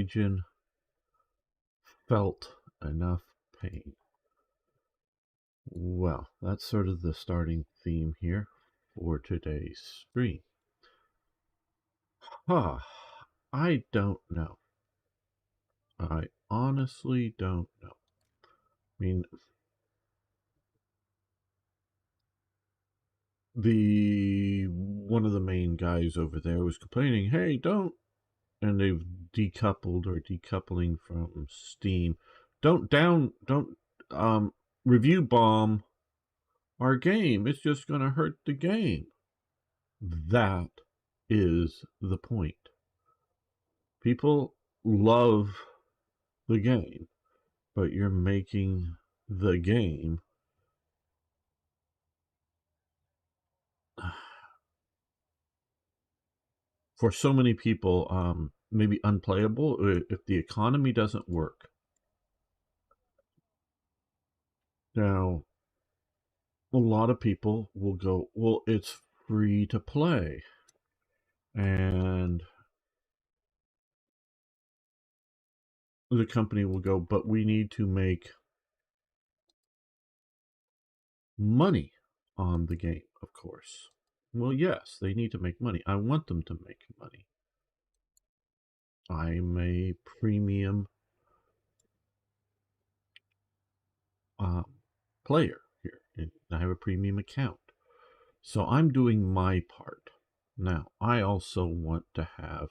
Gaijin felt enough pain. Well, that's sort of the starting theme here for today's stream. I don't know. I honestly don't know. I mean, one of the main guys over there was complaining, hey, don't, and they've decoupled or decoupling from Steam. Don't review bomb our game. It's just going to hurt the game. That is the point. People love the game, but you're making the game for so many people maybe unplayable if the economy doesn't work. Now, a lot of people will go, well, it's free to play. And the company will go, but we need to make money on the game, of course. Well, yes, they need to make money. I want them to make money. I'm a premium player here. And I have a premium account. So I'm doing my part. Now, I also want to have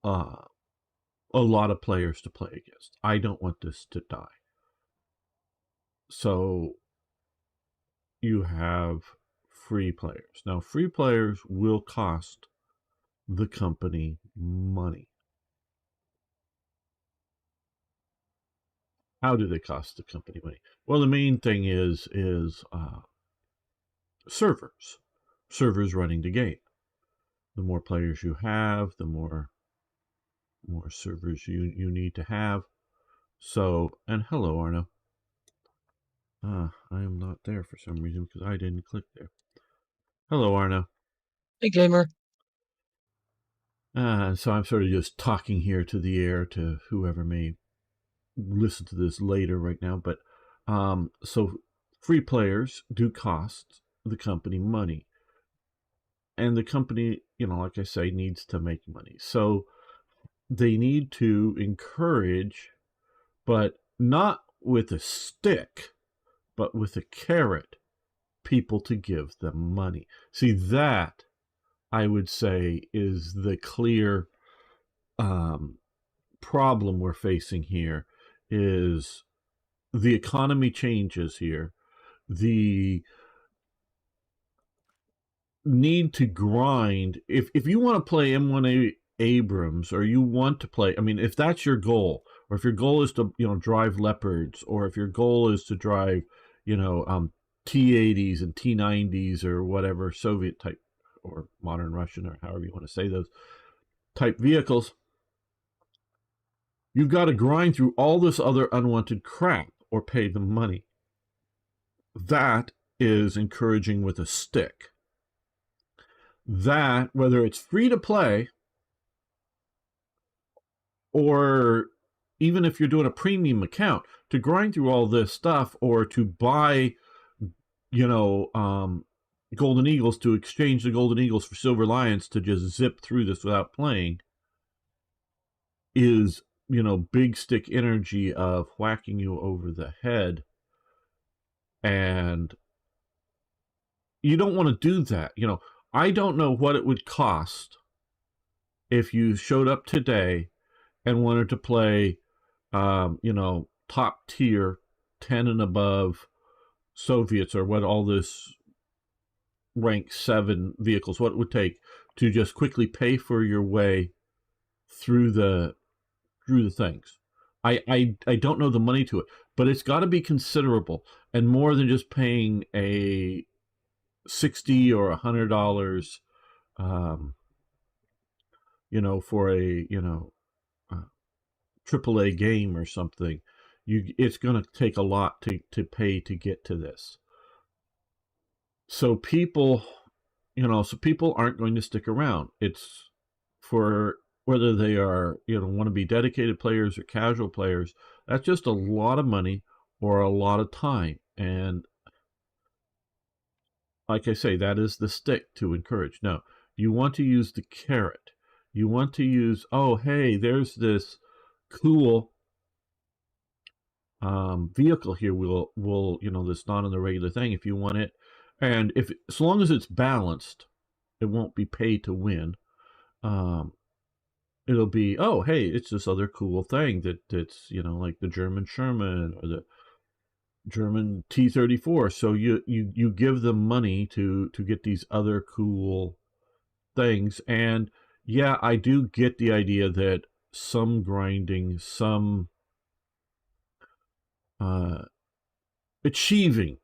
a lot of players to play against. I don't want this to die. So you have free players. Now, free players will cost the company money. How do they cost the company money? Well, the main thing is servers running the game. The more players you have, the more servers you need to have. So, and hello, Arno. I am not there for some reason because I didn't click there. Hello, Arno. Hey, gamer. So I'm sort of just talking here to the air to whoever may listen to this later right now. But so free players do cost the company money. And the company, like I say, needs to make money. So they need to encourage, but not with a stick, but with a carrot, people to give them money. See, that, I would say, is the clear problem we're facing here, is the economy changes here. The need to grind, if you want to play M1 Abrams, or you want to play, I mean, if that's your goal, or if your goal is to drive Leopards, or if your goal is to drive T80s and T90s or whatever Soviet type or modern Russian or however you want to say those type vehicles, you've got to grind through all this other unwanted crap or pay them money. That is encouraging with a stick. That, whether it's free to play or even if you're doing a premium account, to grind through all this stuff or to buy, Golden Eagles, to exchange the Golden Eagles for Silver Lions to just zip through this without playing, is, big stick energy of whacking you over the head. And you don't want to do that. I don't know what it would cost if you showed up today and wanted to play, top tier 10 and above Soviets, or what all this rank 7 vehicles, what it would take to just quickly pay for your way through the things. I don't know the money to it, but it's got to be considerable and more than just paying a $60 or $100, for a AAA game or something. It's going to take a lot to pay to get to this. So people, people aren't going to stick around. It's for whether they are, want to be dedicated players or casual players, that's just a lot of money or a lot of time. And like I say, that is the stick to encourage. No, you want to use the carrot. You want to use, oh, hey, there's this cool vehicle here. Will that's not in the regular thing. If you want it, and if as long as it's balanced, it won't be pay to win. Um, it'll be, oh, hey, it's this other cool thing that's like the German Sherman or the German T-34. So you give them money to get these other cool things. And yeah, I do get the idea that some grinding, some uh, achieving,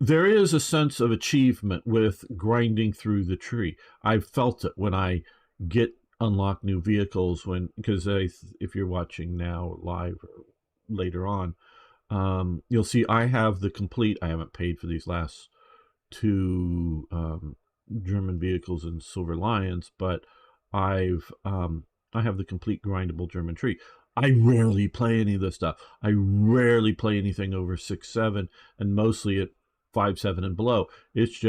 there is a sense of achievement with grinding through the tree. I've felt it when I get unlock new vehicles because if you're watching now live or later on, you'll see I have the complete. I haven't paid for these last two German vehicles and Silver Lions, but I have the complete grindable German tree. I rarely play any of this stuff. I rarely play anything over 6-7, and mostly at 5-7 and below. It's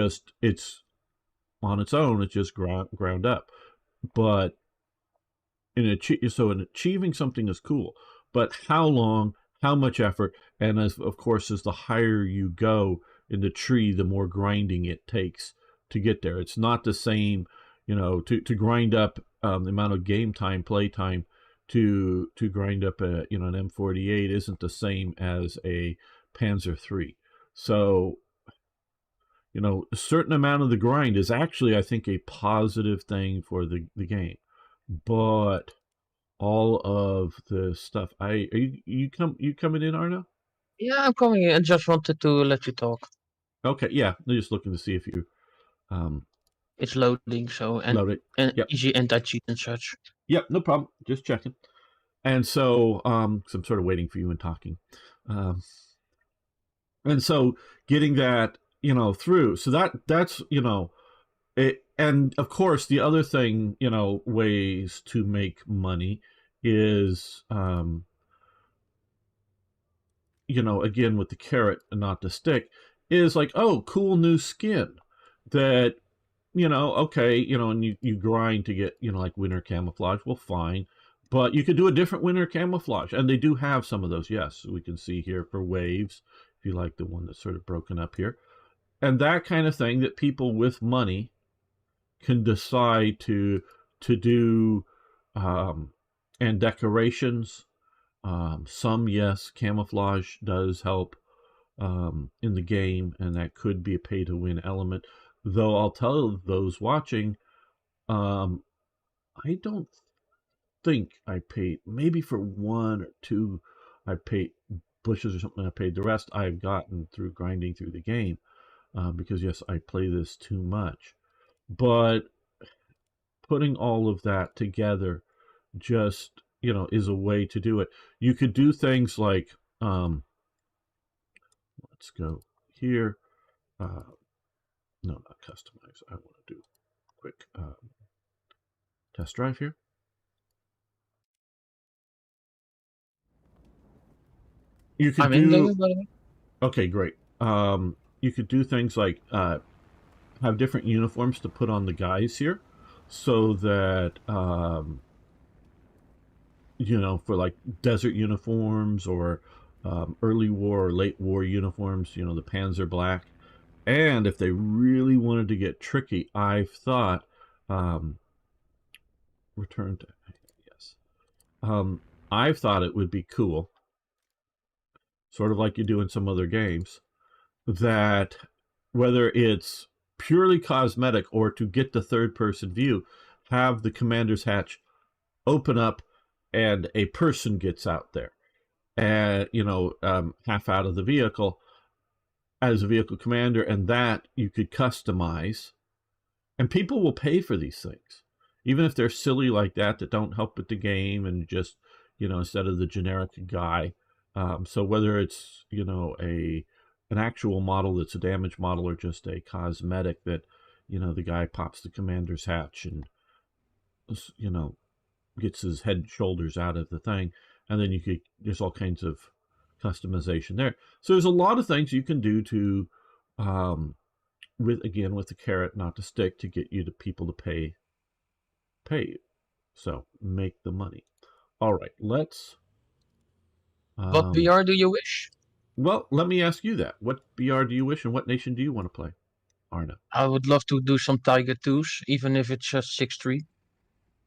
on its own. It's just ground up. But in achieving something is cool, but how long, how much effort, and of course, as the higher you go in the tree, the more grinding it takes to get there. It's not the same, to grind up the amount of game time, play time, to grind up an M48 isn't the same as a Panzer III. So a certain amount of the grind is actually, I think, a positive thing for the game. But all of the stuff. You coming in, Arno? Yeah, I'm coming in. I just wanted to let you talk. Okay, yeah. I'm just looking to see if you um It's loading, so load it. and Yep. easy anti-cheat and such. Yep, no problem. Just checking. And so 'cause I'm sort of waiting for you and talking. Um and so getting that, through. So that's, it, and of course the other thing, ways to make money is again with the carrot and not the stick, is like, oh, cool new skin that, okay, and you grind to get, like winter camouflage. Well, fine. But you could do a different winter camouflage. And they do have some of those, yes. We can see here for waves, if you like the one that's sort of broken up here. And that kind of thing that people with money can decide to do, and decorations. Some, yes, camouflage does help in the game, and that could be a pay to win element. Though I'll tell those watching, um, I don't think I paid, maybe for one or two, I paid bushes or something. I paid the rest I've gotten through grinding through the game, because yes, I play this too much. But putting all of that together just, is a way to do it. You could do things like, let's go here. No, not customize. I want to do quick test drive here. You could I'm in do, there, by the way. okay, great. You could do things like have different uniforms to put on the guys here, so that for like desert uniforms or early war or late war uniforms, the Panzer Black. And if they really wanted to get tricky, I've thought, return to, yes. I've thought it would be cool, sort of like you do in some other games, that whether it's purely cosmetic or to get the third person view, have the commander's hatch open up and a person gets out there, and half out of the vehicle as a vehicle commander, and that you could customize. And people will pay for these things, even if they're silly like that don't help with the game, and just, instead of the generic guy. So whether it's, an actual model that's a damage model, or just a cosmetic that, the guy pops the commander's hatch and you know, gets his head and shoulders out of the thing, and then there's all kinds of customization there. So there's a lot of things you can do to, with the carrot, not to stick, to get you to people to pay you. So make the money. All right, let's. What VR do you wish? Well, let me ask you that. What BR do you wish, and what nation do you want to play, Arna? I would love to do some Tiger 2s, even if it's just 6-3.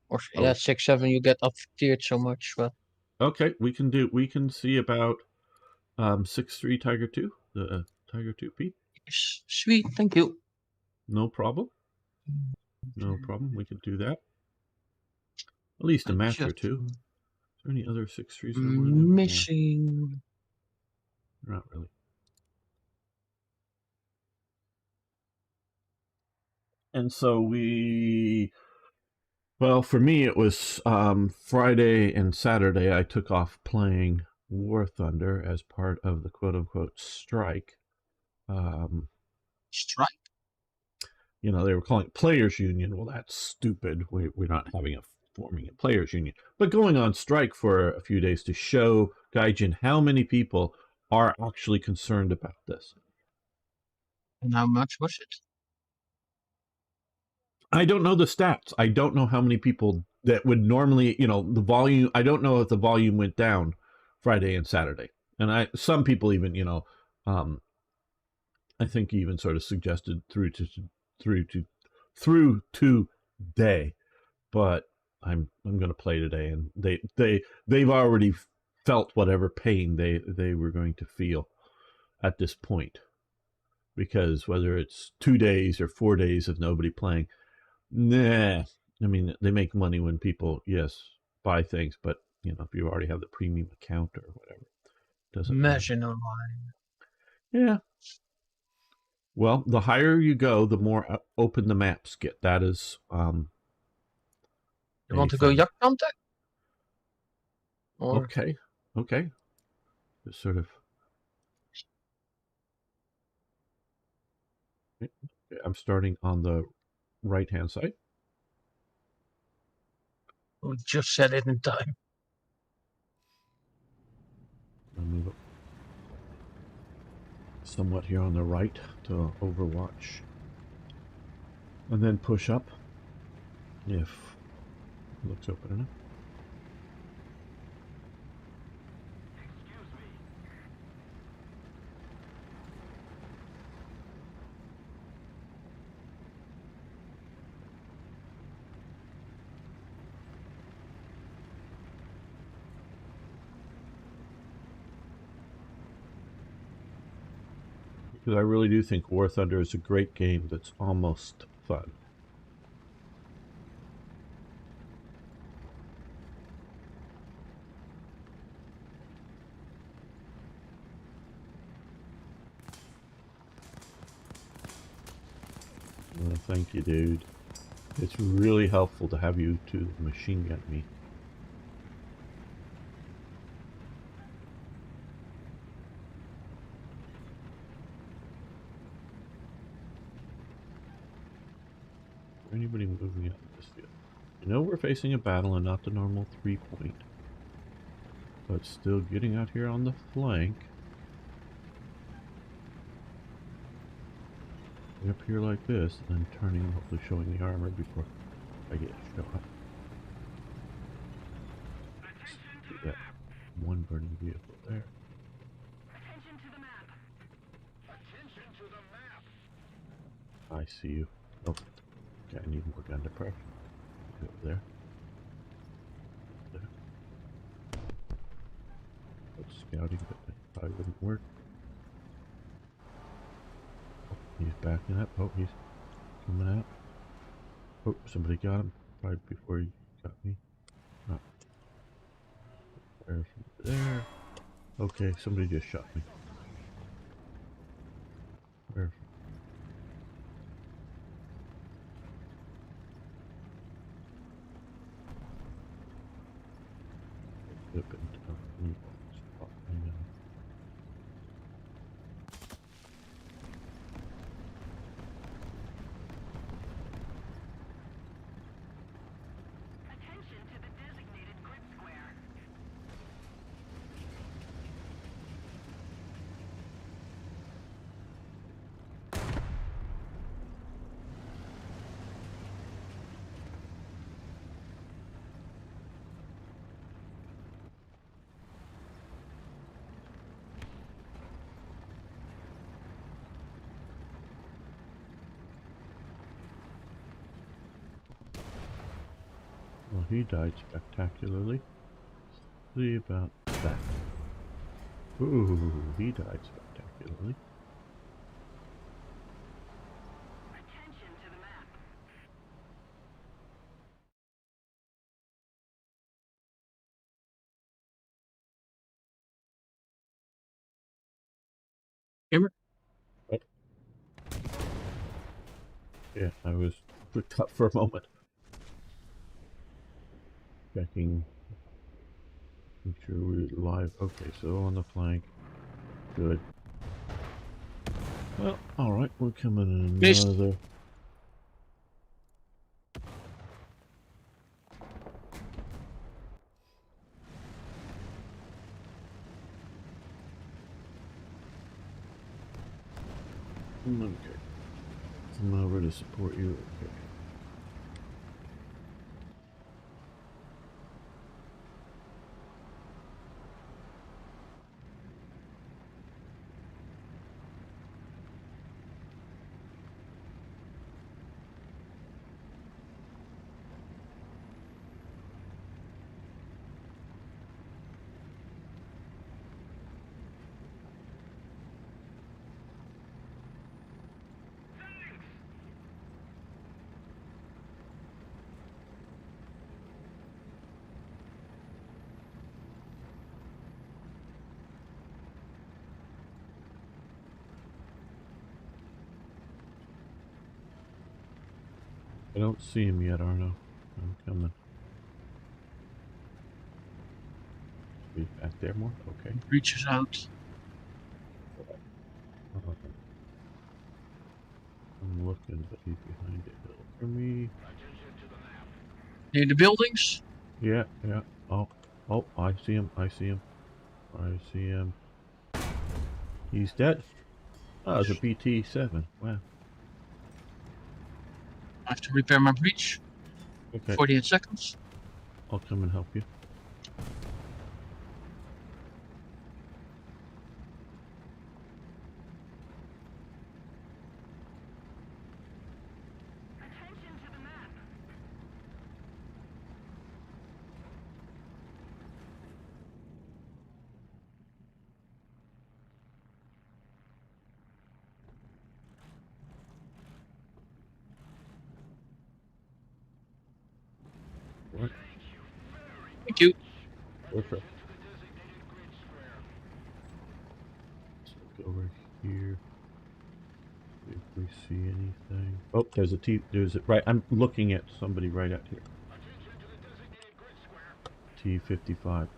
Or yeah, Oh, 6-7 you get up tiered so much, but okay. We can see about 6-3 Tiger 2, the Tiger 2 P. sweet, thank you. No problem. No problem. We can do that. At least a match or two. Is there any other 6-3s I want to do? Missing. No, not really. And so well, for me, it was Friday and Saturday. I took off playing War Thunder as part of the quote unquote strike. Strike? You know, they were calling it Players Union. Well, that's stupid. We're not forming a Players Union. But going on strike for a few days to show Gaijin how many people are actually concerned about this. And how much was it? I don't know the stats. I don't know how many people that would normally, the volume. I don't know if the volume went down Friday and Saturday. And some people even, I think even sort of suggested through today. But I'm going to play today, and they've already felt whatever pain they were going to feel at this point, because whether it's 2 days or 4 days of nobody playing, nah. I mean, they make money when people, yes, buy things, but if you already have the premium account or whatever, it doesn't matter. Imagine online. Yeah. Well, the higher you go, the more open the maps get. That is You want to go Yak Contact? Or okay. Just sort of. I'm starting on the right-hand side. we just said it in time. I'll move up somewhat here on the right to Overwatch, and then push up if it looks open enough. Because I really do think War Thunder is a great game that's almost fun. Well, thank you, dude. It's really helpful to have you to machine gun me. Is there anybody moving out of this field? We're facing a battle and not the normal 3-point. But still getting out here on the flank. Up here like this, and then turning and hopefully showing the armor before I get shot. That one burning vehicle there. Attention to the map. Attention to the map. I see you. Oh, okay, I need more gun to prep. Over there. That's scouting, but that probably wouldn't work. Oh, he's backing up. Oh, he's coming out. Oh, somebody got him. Probably before he got me. Oh. Fire from there. Okay, somebody just shot me. Where? Could have been down. Hang on. Well, he died spectacularly. See about that. Ooh, he died spectacularly. Attention to the map. Camera? Yeah, I was tripped up for a moment. Checking. Make sure we're live. Okay, so on the flank. Good. Well, alright, we're coming in Missed. another. Okay. Come over to support you. Okay. I don't see him yet, Arno. I'm coming. He's back there more? Okay. Reaches out. I'm looking, but he's behind a hill for me. Near the buildings. Yeah, yeah. Oh, oh, I see him. I see him. I see him. He's dead. Oh, it's a BT-7. Wow. I have to repair my breach. Okay, 48 seconds. I'll come and help you. Attention to the map. What? Thank you. What's up? Let's look over here. See if we see anything. Oh, there's a T. There's a right. I'm looking at somebody right out here. T-55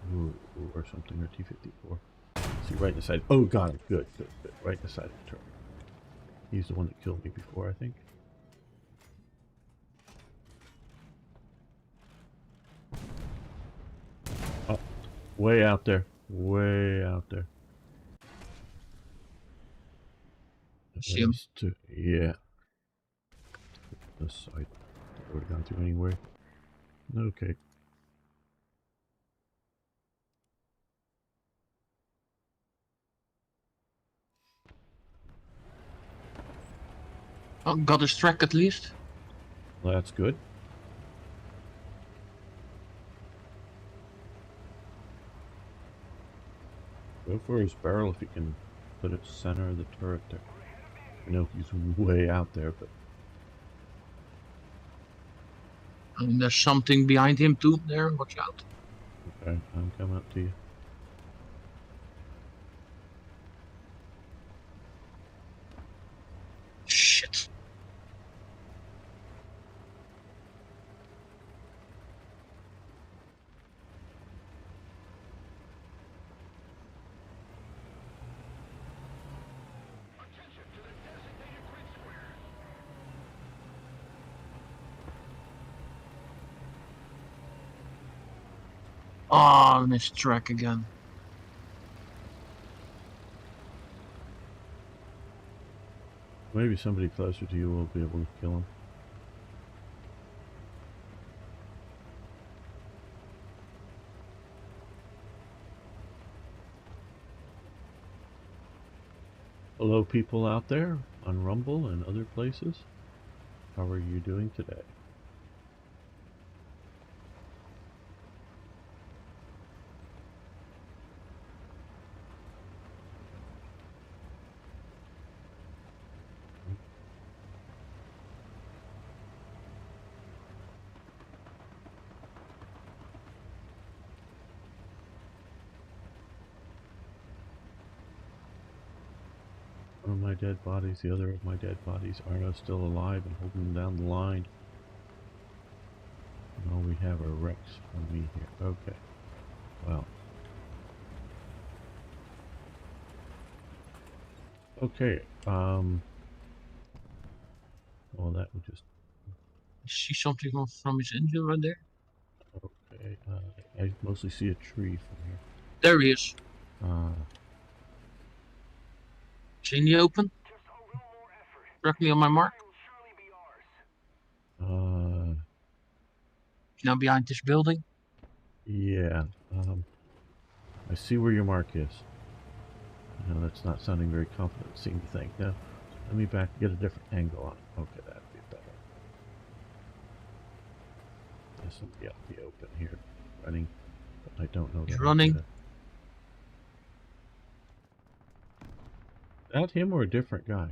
or something, or T-54. See, right in the side. Oh, got him. Good, good, good. Right in the side of the truck. He's the one that killed me before, I think. Oh, way out there. Way out there. See him. Yeah. This side. I would have gone through anyway. Okay. Oh, got his track at least. Well, that's good. Go for his barrel if you can put it center of the turret there. I know he's way out there, but And there's something behind him too. There, watch out. okay, I'm coming up to you. Shit. Oh, I missed track again. Maybe somebody closer to you will be able to kill him. Hello, people out there on Rumble and other places. How are you doing today? of my dead bodies, the other of my dead bodies. Arno's still alive and holding down the line. And all we have are Rex and me here. Okay. Well. Okay. Well, that would just... I see something from his engine right there. Okay. I mostly see a tree from here. There he is. Is he in the open? Directly on my mark. Now behind this building. Yeah. I see where your mark is. No, that's not sounding very confident, seem to think. No, let me get a different angle on it. Okay, that'd be better. There's somebody out in the open here running, but I don't know. He's running. That him or a different guy?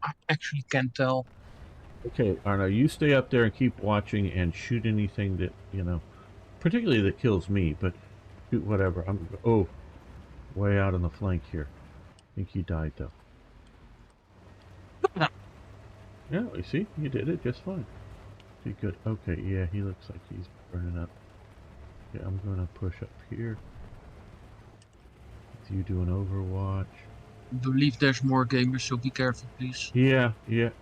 I actually can't tell. Okay, Arno, you stay up there and keep watching and shoot anything that, you know, particularly that kills me, but shoot whatever. Oh, way out on the flank here. I think he died, though. Yeah, you see? You did it just fine. Okay, good. Okay, yeah, he looks like he's burning up. Yeah, I'm going to push up here. With you doing Overwatch. I believe there's more gamers, so be careful, please. Yeah. That's...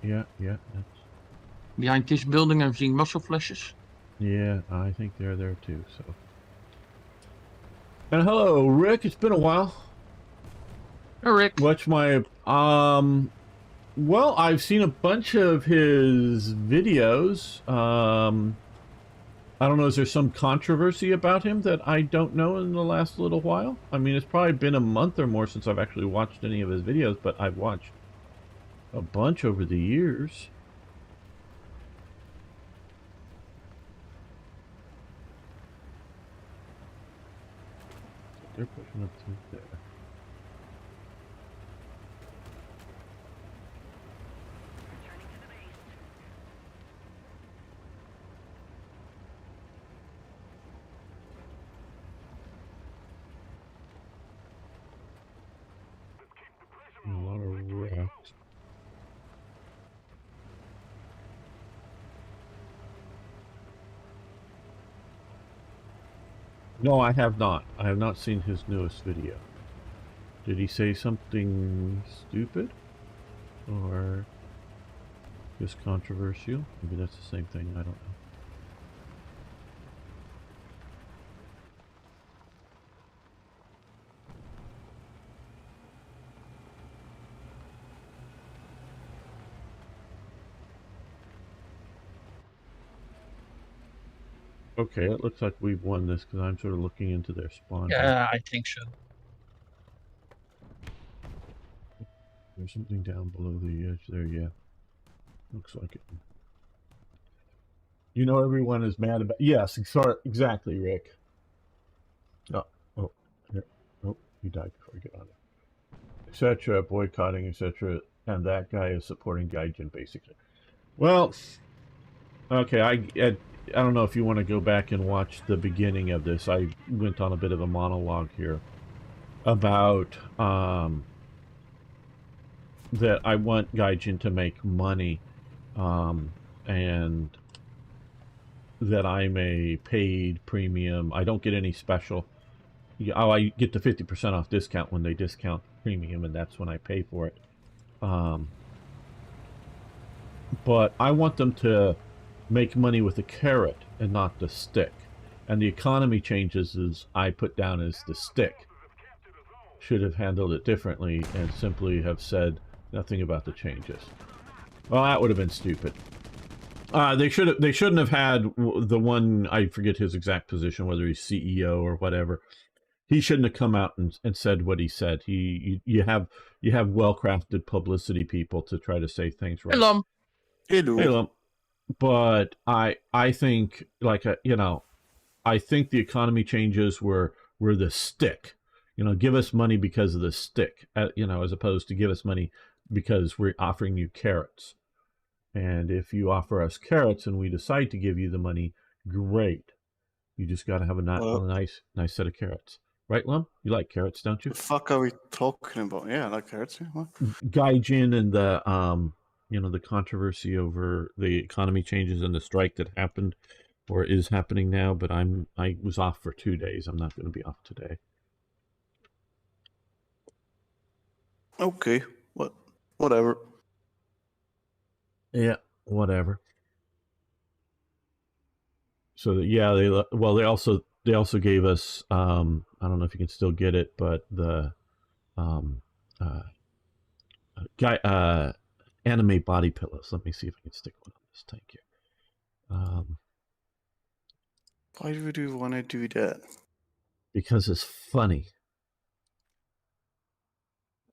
Behind this building, I'm seeing muscle flashes. Yeah, I think they're there too, so... And hello, Rick. It's been a while. Hey, Rick. Watch my... Well, I've seen a bunch of his videos. I don't know, is there some controversy about him that I don't know in the last little while? I mean, it's probably been a month or more since I've actually watched any of his videos, but I've watched a bunch over the years. They're pushing up through there. A lot of rocks. No, I have not. I have not seen his newest video. Did he say something stupid? Or just controversial? Maybe that's the same thing, I don't know. Okay, it looks like we've won this because I'm sort of looking into their spawn. Yeah, I think so. There's something down below the edge there, yeah. Looks like it. You know everyone is mad about... Yes, exactly, Rick. Oh, here. Oh, he died before I get on there. Etc., boycotting, etc., and that guy is supporting Gaijin, basically. Well, okay, I don't know if you want to go back and watch the beginning of this. I went on a bit of a monologue here about that I want Gaijin to make money, and that I'm a paid premium. I don't get any special. I get the 50% off discount when they discount premium, and that's when I pay for it. But I want them to make money with the carrot and not the stick. And the economy changes as I put down as the stick. Should have handled it differently and simply have said nothing about the changes. Well, that would have been stupid. They shouldn't have had the one, I forget his exact position, whether he's CEO or whatever. He shouldn't have come out and said what he said. You have well-crafted publicity people to try to say things right. Hello. Hello. But I think, like, I think the economy changes were the stick. Give us money because of the stick, as opposed to give us money because we're offering you carrots. And if you offer us carrots and we decide to give you the money, great. You just got to have a nice set of carrots. right, Lum? You like carrots, don't you? The fuck are we talking about? Yeah, I like carrots. Yeah. What? Gaijin and the the controversy over the economy changes and the strike that happened or is happening now. But I was off for 2 days. I'm not going to be off today. Okay. Whatever. Yeah, whatever. So they also gave us I don't know if you can still get it, but the anime body pillows. Let me see if I can stick one on this tank here. Why would you want to do that? Because it's funny.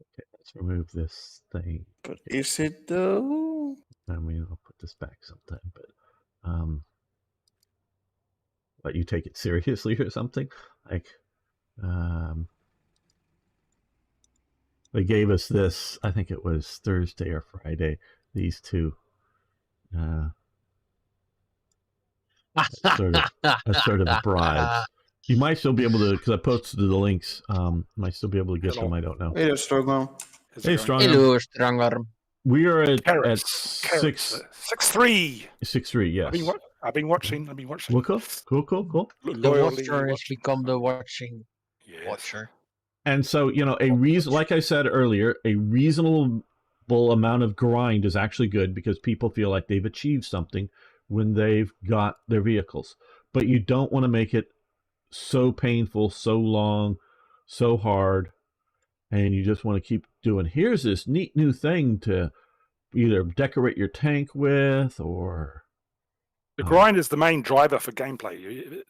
Okay, let's remove this thing. But is it though? I mean, I'll put this back sometime, but you take it seriously or something? Like, they gave us this, I think it was Thursday or Friday, these two. Sort of bribes. You might still be able to, because I posted the links, might still be able to get them, I don't know. Hey there, Strongman. Hey, Strong. Hello, Strangarm. We are at Carrots. 6-3. 6-3, yes. I've been watching. Well, cool. The watcher has become the watching watcher. And so, a reason, like I said earlier, a reasonable amount of grind is actually good because people feel like they've achieved something when they've got their vehicles. But you don't want to make it so painful, so long, so hard, and you just want to keep doing. Here's this neat new thing to either decorate your tank with, or the grind is the main driver for gameplay.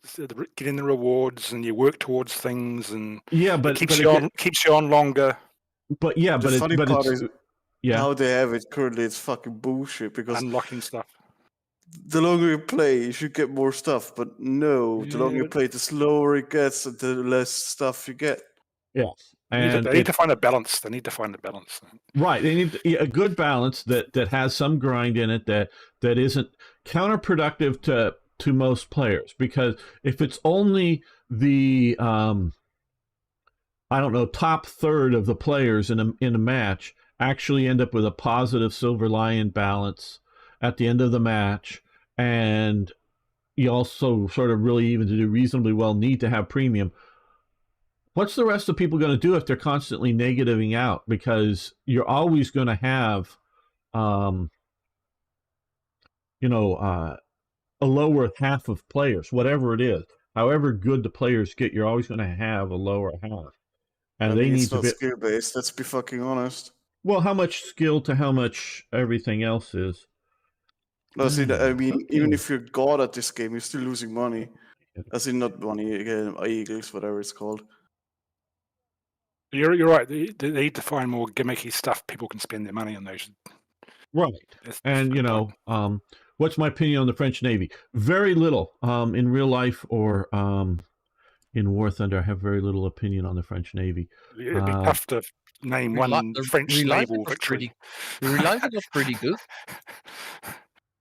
Getting the rewards, and you work towards things, and but keeps you on longer. But yeah, the funny part is how they have it currently. It's fucking bullshit because unlocking stuff. The longer you play, you should get more stuff. But no, the longer you play, the slower it gets, and the less stuff you get. Yeah, and they need to find a balance. Right, they need a good balance that has some grind in it that isn't counterproductive to most players. Because if it's only the top third of the players in a match actually end up with a positive silver lion balance at the end of the match, and you also sort of really, even to do reasonably well, need to have premium. What's the rest of people going to do if they're constantly negativing out? Because you're always going to have, a lower half of players, whatever it is. However good the players get, you're always going to have a lower half. And they need it's to not be skill based. Let's be fucking honest. Well, how much skill to how much everything else is. No, see, I mean, even if you're god at this game, you're still losing money. As in, not money, again, eagles, whatever it's called. You're right. They need to find more gimmicky stuff people can spend their money on. Those. Right. And, what's my opinion on the French Navy? Very little. In real life or in War Thunder, I have very little opinion on the French Navy. It'd be tough to name one French naval victory. The Reliant was pretty good.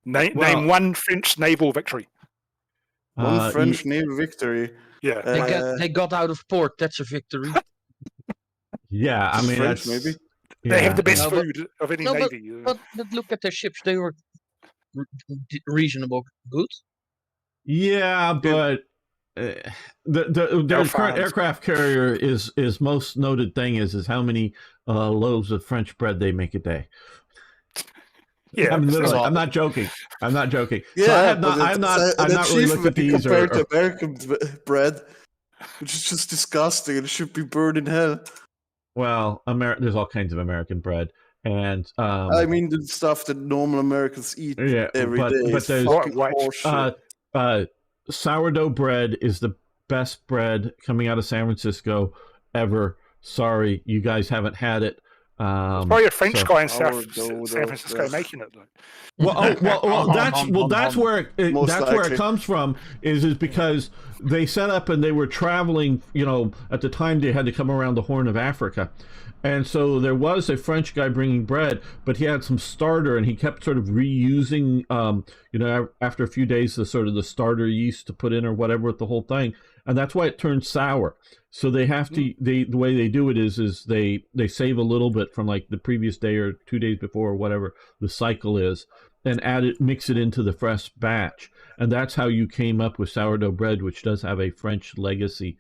Name one French naval victory. One French naval victory. Yeah. They got out of port. That's a victory. Yeah, I mean, French, that's... maybe. They have the best food of any navy. But look at their ships. They were reasonable good. Yeah, but their current aircraft carrier is most noted thing is how many loaves of French bread they make a day. Yeah, I'm not joking. Yeah, so I'm not really looking at these compared to American bread, which is just disgusting. It should be burned in hell. Well, there's all kinds of American bread, and I mean the stuff that normal Americans eat every day. But there's sourdough bread is the best bread coming out of San Francisco ever. Sorry, you guys haven't had it. Probably a French guy in San Francisco making it. That's where it comes from. Is because they set up and they were traveling. At the time they had to come around the Horn of Africa, and so there was a French guy bringing bread, but he had some starter, and he kept sort of reusing, after a few days, the starter yeast to put in or whatever with the whole thing. and that's why it turns sour. So they have to. The way they do it is they save a little bit from like the previous day or 2 days before or whatever the cycle is, and mix it into the fresh batch, and that's how you came up with sourdough bread, which does have a French legacy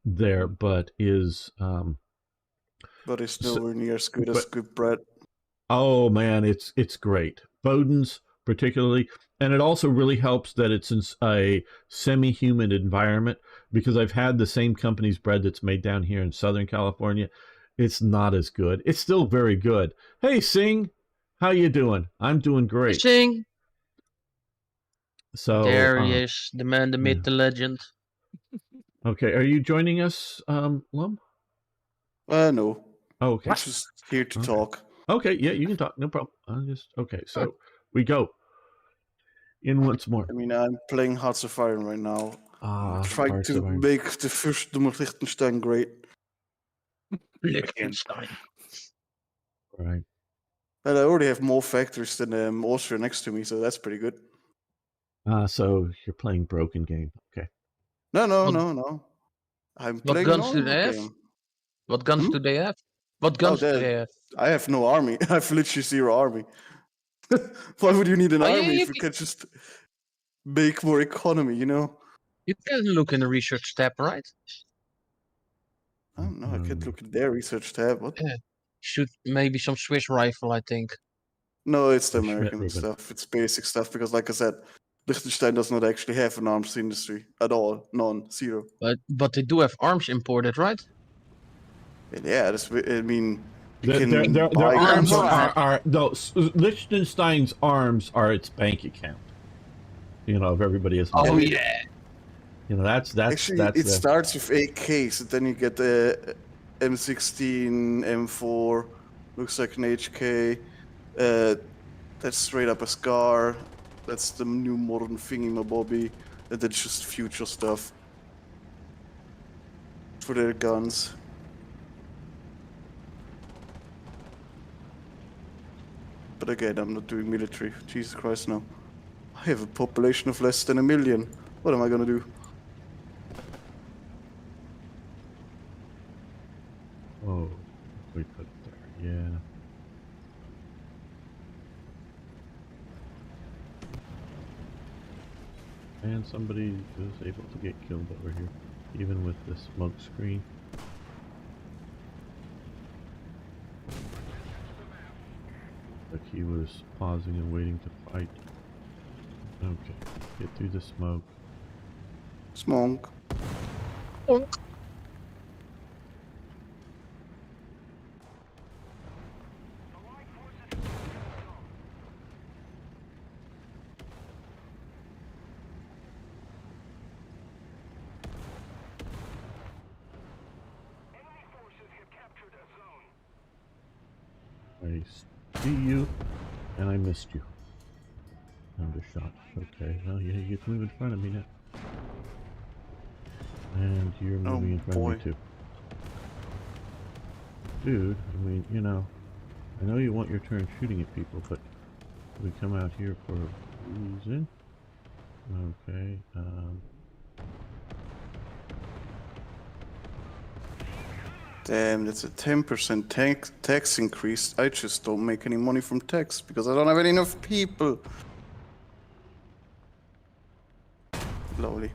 there, but is But it's nowhere near as good as good bread. oh man, it's great. Bowden's particularly, and it also really helps that it's in a semi-humid environment, because I've had the same company's bread that's made down here in Southern California. It's not as good. It's still very good. Hey, Sing, how you doing? I'm doing great. Sing. So There he is, the man, the myth, the legend. Okay, are you joining us, Lum? No. Oh, okay. I'm just here to talk. Okay, yeah, you can talk. No problem. Okay. So we go in once more. I mean, I'm playing Hearts of Iron right now. Trying to make the first Doom of Liechtenstein great. Liechtenstein. Right. And I already have more factories than Austria next to me, so that's pretty good. So you're playing broken game. Okay. No. I'm What playing guns do normal they have? game. What guns do they have? What guns do they have? I have no army. I have literally 0 army. Why would you need an army if you can just make more economy, you know? You can look in the research tab, right? I don't know. I can't look at their research tab. What? Yeah. Shoot, maybe some Swiss rifle, I think. No, it's the American stuff. It's basic stuff because, like I said, Liechtenstein does not actually have an arms industry at all. None. 0. But they do have arms imported, right? Yeah, I mean, their arms are no. Liechtenstein's arms are its bank account. You know, if everybody is. Oh yeah. You know, that's actually it starts with AKs, and then you get the M16, M4, looks like an HK. That's straight up a Scar. That's the new modern thingy-mabobby. And that's just future stuff for their guns. But again, I'm not doing military. Jesus Christ, no. I have a population of less than 1 million. What am I gonna do? Oh, we put it there, yeah. And somebody was able to get killed over here, even with the smoke screen. Like he was pausing and waiting to fight. Okay, get through the smoke. Smoke. I see you, and I missed you. Undershot. Okay, well, yeah, you can move in front of me now. And you're moving in front of me too. Dude, I mean, you know, I know you want your turn shooting at people, but we come out here for a reason. Okay, Damn, that's a 10% tax increase. I just don't make any money from tax because I don't have enough people. Lovely.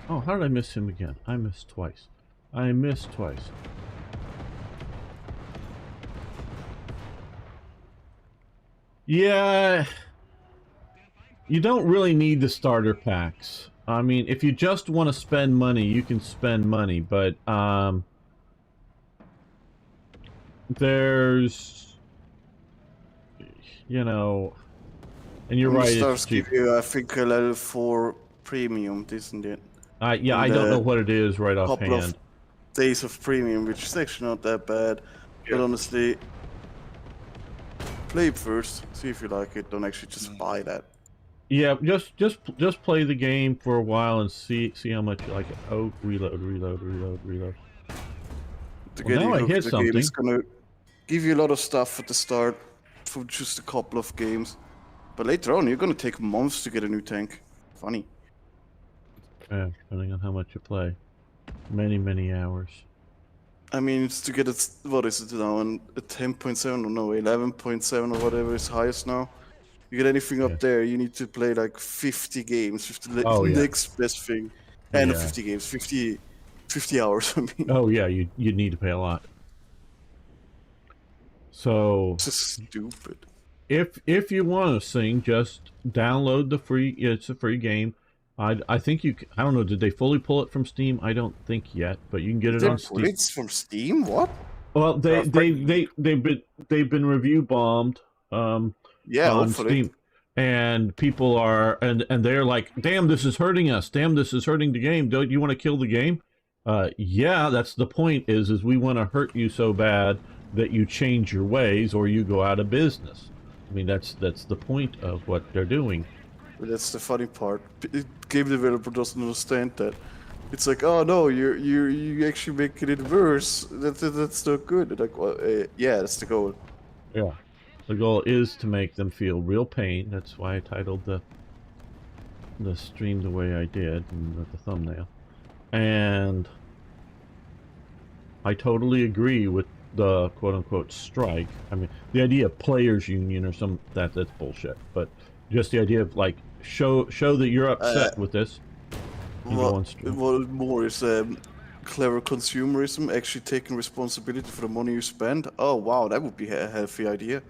oh, how did I miss him again? I missed twice. I missed twice. Yeah, you don't really need the starter packs. I mean, if you just want to spend money, you can spend money, but there's, you know, and you're right. Stars give you, I think, a level 4 premium, isn't it? Yeah, I don't know what it is right offhand. Couple of days of premium, which is actually not that bad. But honestly, play it first, see if you like it. Don't actually just buy that. Yeah, just play the game for a while and see how much you like it. Oh, reload. Well, now I hit something. Game is gonna give you a lot of stuff at the start for just a couple of games, but later on you're gonna take months to get a new tank. Funny. Yeah, depending on how much you play. Many hours. I mean, it's to get it. What is it now? A 10.7 or no, 11.7 or whatever is highest now. You get anything Yeah. up there, you need to play like 50 games. 50 Oh, yeah. next best thing. And Yeah. 50 games, 50 hours. I mean, Oh yeah, you need to pay a lot. So it's just stupid. if you want to sing, just download the free. It's a free game. I think you. I don't know. Did they fully pull it from Steam? I don't think yet, but you can get it on Steam. It's from Steam? What? Well, they've been review bombed. Yeah, On hopefully. Steam, and people are and they're like, damn, this is hurting us. Damn, this is hurting the game. Don't you want to kill the game? Yeah, that's the point. Is we want to hurt you so bad that you change your ways or you go out of business. I mean, that's the point of what they're doing. That's the funny part. Game developer doesn't understand that. It's like, oh no, you actually making it worse. That's not good. Like, well, yeah, that's the goal. Yeah. The goal is to make them feel real pain. That's why I titled the stream the way I did and with the thumbnail. And I totally agree with the quote-unquote strike. I mean, the idea of players union or that's bullshit. But just the idea of like show that you're upset with this. What more is clever consumerism, actually taking responsibility for the money you spend. Oh wow, that would be a healthy idea.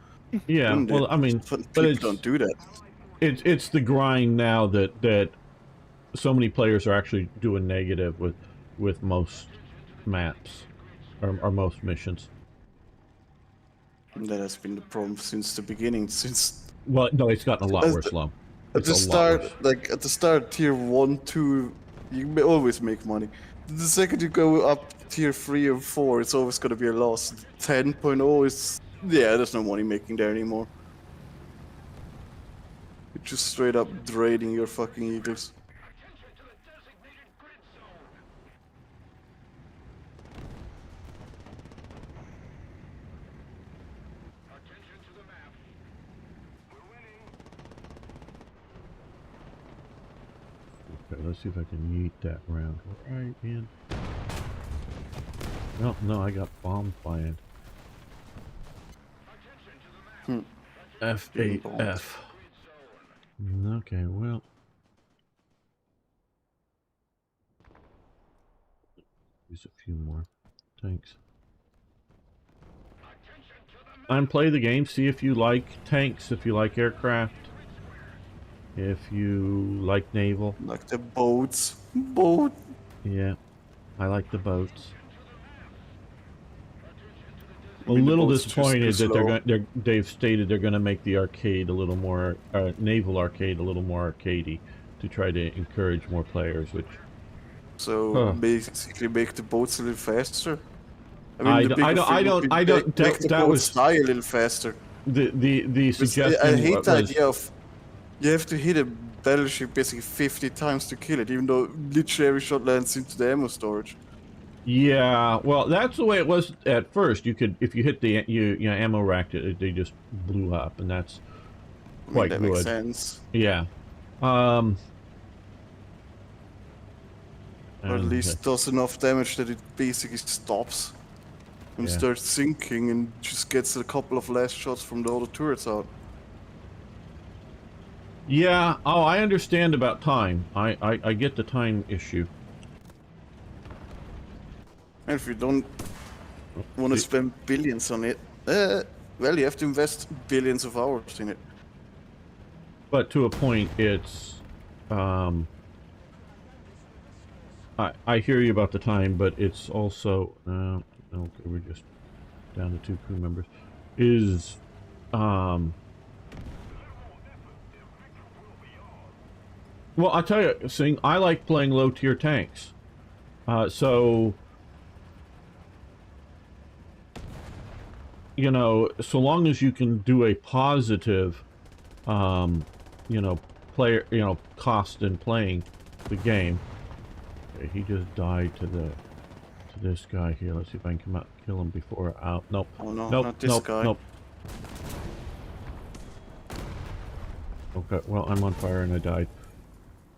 Yeah, Wouldn't well, it? I mean, But but people don't do that. It's the grind now that so many players are actually doing negative with most maps or most missions. And that has been the problem since the beginning. Well, no, it's gotten a lot worse, Lum. At the start, tier 1, 2, you may always make money. The second you go up tier 3 or 4, it's always gonna be a loss. 10.0 is, yeah, there's no money making there anymore. You're just straight up draining your fucking eagles. Okay, let's see if I can yeet that round right in. No, I got bombed by it. F8F. Okay, well. Use a few more. Thanks. And play the game, see if you like tanks, if you like aircraft. If you like naval. Like the boats. Yeah, I like the boats. A little disappointed that they've stated they're going to make the arcade a little more naval arcade a little more arcadey to try to encourage more players. Which basically make the boats a little faster. I don't. Make the boats die a little faster. The suggestion. I hate the idea of you have to hit a battleship basically 50 times to kill it, even though literally every shot lands into the ammo storage. Yeah, well, that's the way it was at first. You could, if you hit the ammo rack, they just blew up, and that's quite good. That makes sense. Yeah. Or at least does enough damage that it basically stops and starts sinking and just gets a couple of last shots from the other turrets out. Yeah, oh, I understand about time. I get the time issue. And if you don't want to spend billions on it, well, you have to invest billions of hours in it. But to a point, it's... I hear you about the time, but it's also... okay, we're just down to 2 crew members. Well, I'll tell you, Sing, I like playing low-tier tanks. So... You know, so long as you can do a positive, cost in playing the game. Okay, he just died to this guy here. Let's see if I can come out and kill him before out. Nope. Oh no, nope, not this nope, guy. Nope. Okay, well, I'm on fire and I died.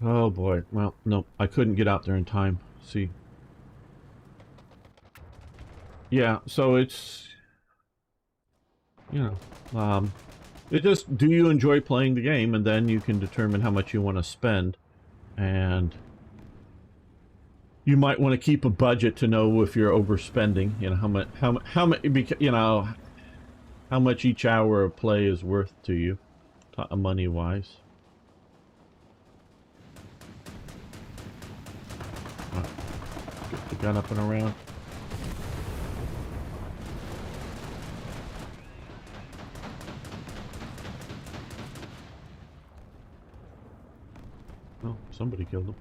Oh boy. Well, nope. I couldn't get out there in time. See. Yeah, so it's, you know, it just, do you enjoy playing the game, and then you can determine how much you want to spend, and you might want to keep a budget to know if you're overspending, you know, how much, you know, how much each hour of play is worth to you, money-wise. Get the gun up and around. Oh, somebody killed him.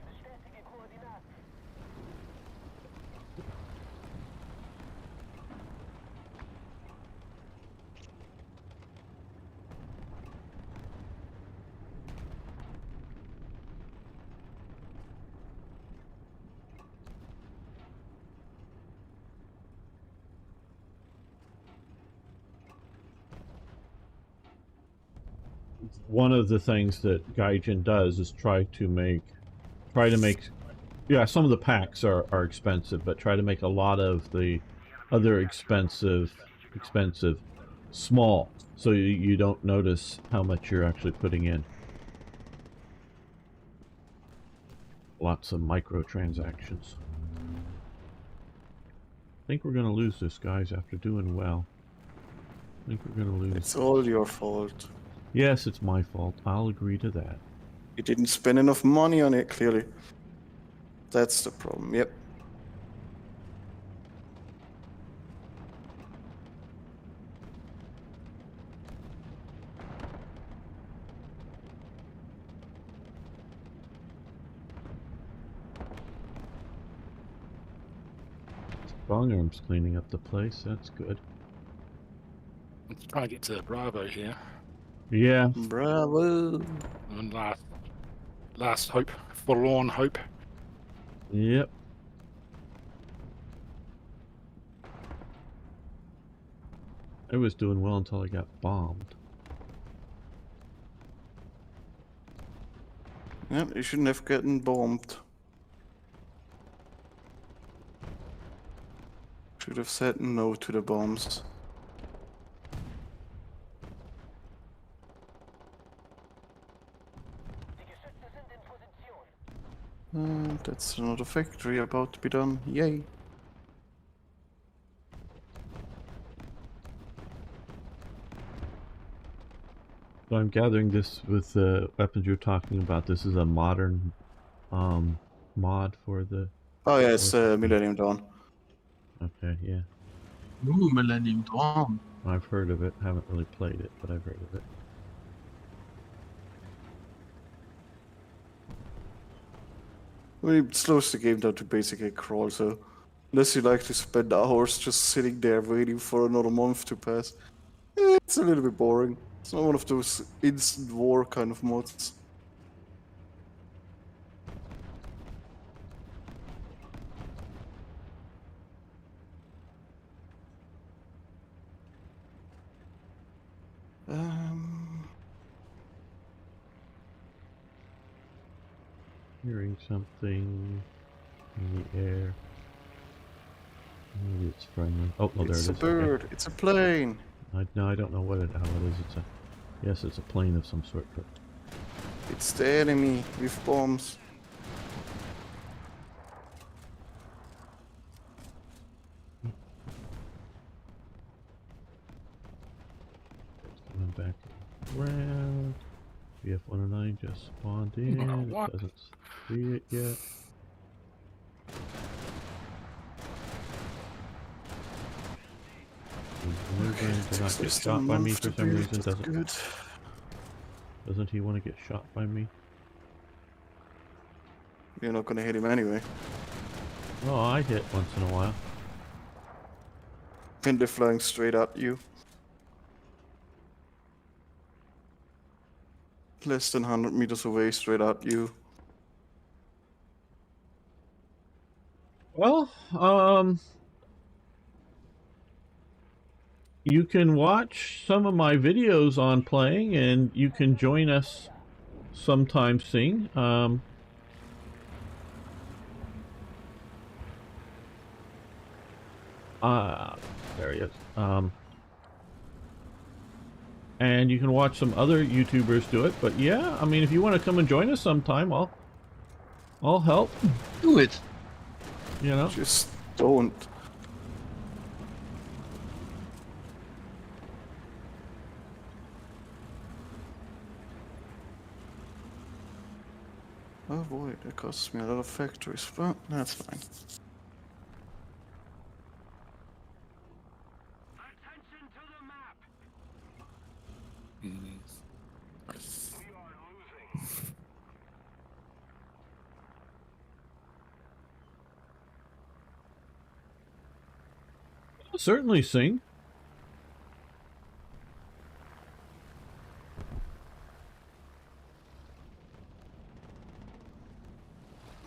Bestätige Koordinaten. One of the things that Gaijin does is try to make, yeah, some of the packs are expensive, but try to make a lot of the other expensive small, so you don't notice how much you're actually putting in. Lots of microtransactions. I think we're gonna lose this, guys, after doing well. I think we're gonna lose. It's all your fault. Yes, it's my fault. I'll agree to that. You didn't spend enough money on it, clearly. That's the problem, yep. Bongarm's cleaning up the place. That's good. Let's try and get to Bravo here. Yeah. Bravo. And last hope, forlorn hope. Yep. I was doing well until I got bombed. Yep, you shouldn't have gotten bombed. Should have said no to the bombs. Die Geschütze sind in Position. That's another factory about to be done. Yay. So I'm gathering this with the weapons you're talking about. This is a modern mod for the... Oh yeah, it's Millennium Dawn. Okay, yeah. Ooh, Millennium Dawn. I've heard of it. Haven't really played it, but I've heard of it. I mean, it slows the game down to basically crawl, so unless you like to spend hours just sitting there waiting for another month to pass, it's a little bit boring. It's not one of those instant war kind of mods. Hearing something in the air. Maybe it's friendly. Oh, there it is. It's a bird. Okay. It's a plane. No, I don't know how it is. It's a... Yes, it's a plane of some sort, but... It's the enemy with bombs. It's coming back around. BF-109 just spawned in. It doesn't see it yet. Did not get shot by me for some reason. Doesn't he want to get shot by me? You're not gonna hit him anyway. Oh, I hit once in a while. And they're flying straight at you. Less than 100 meters away, straight at you. Well, you can watch some of my videos on playing, and you can join us sometime soon. There he is. And you can watch some other YouTubers do it. But yeah, I mean, if you want to come and join us sometime, I'll help. Do it. You know. Just don't. Oh boy, that costs me a lot of factories, but that's fine. Attention to the map. We are losing. I'll certainly sing.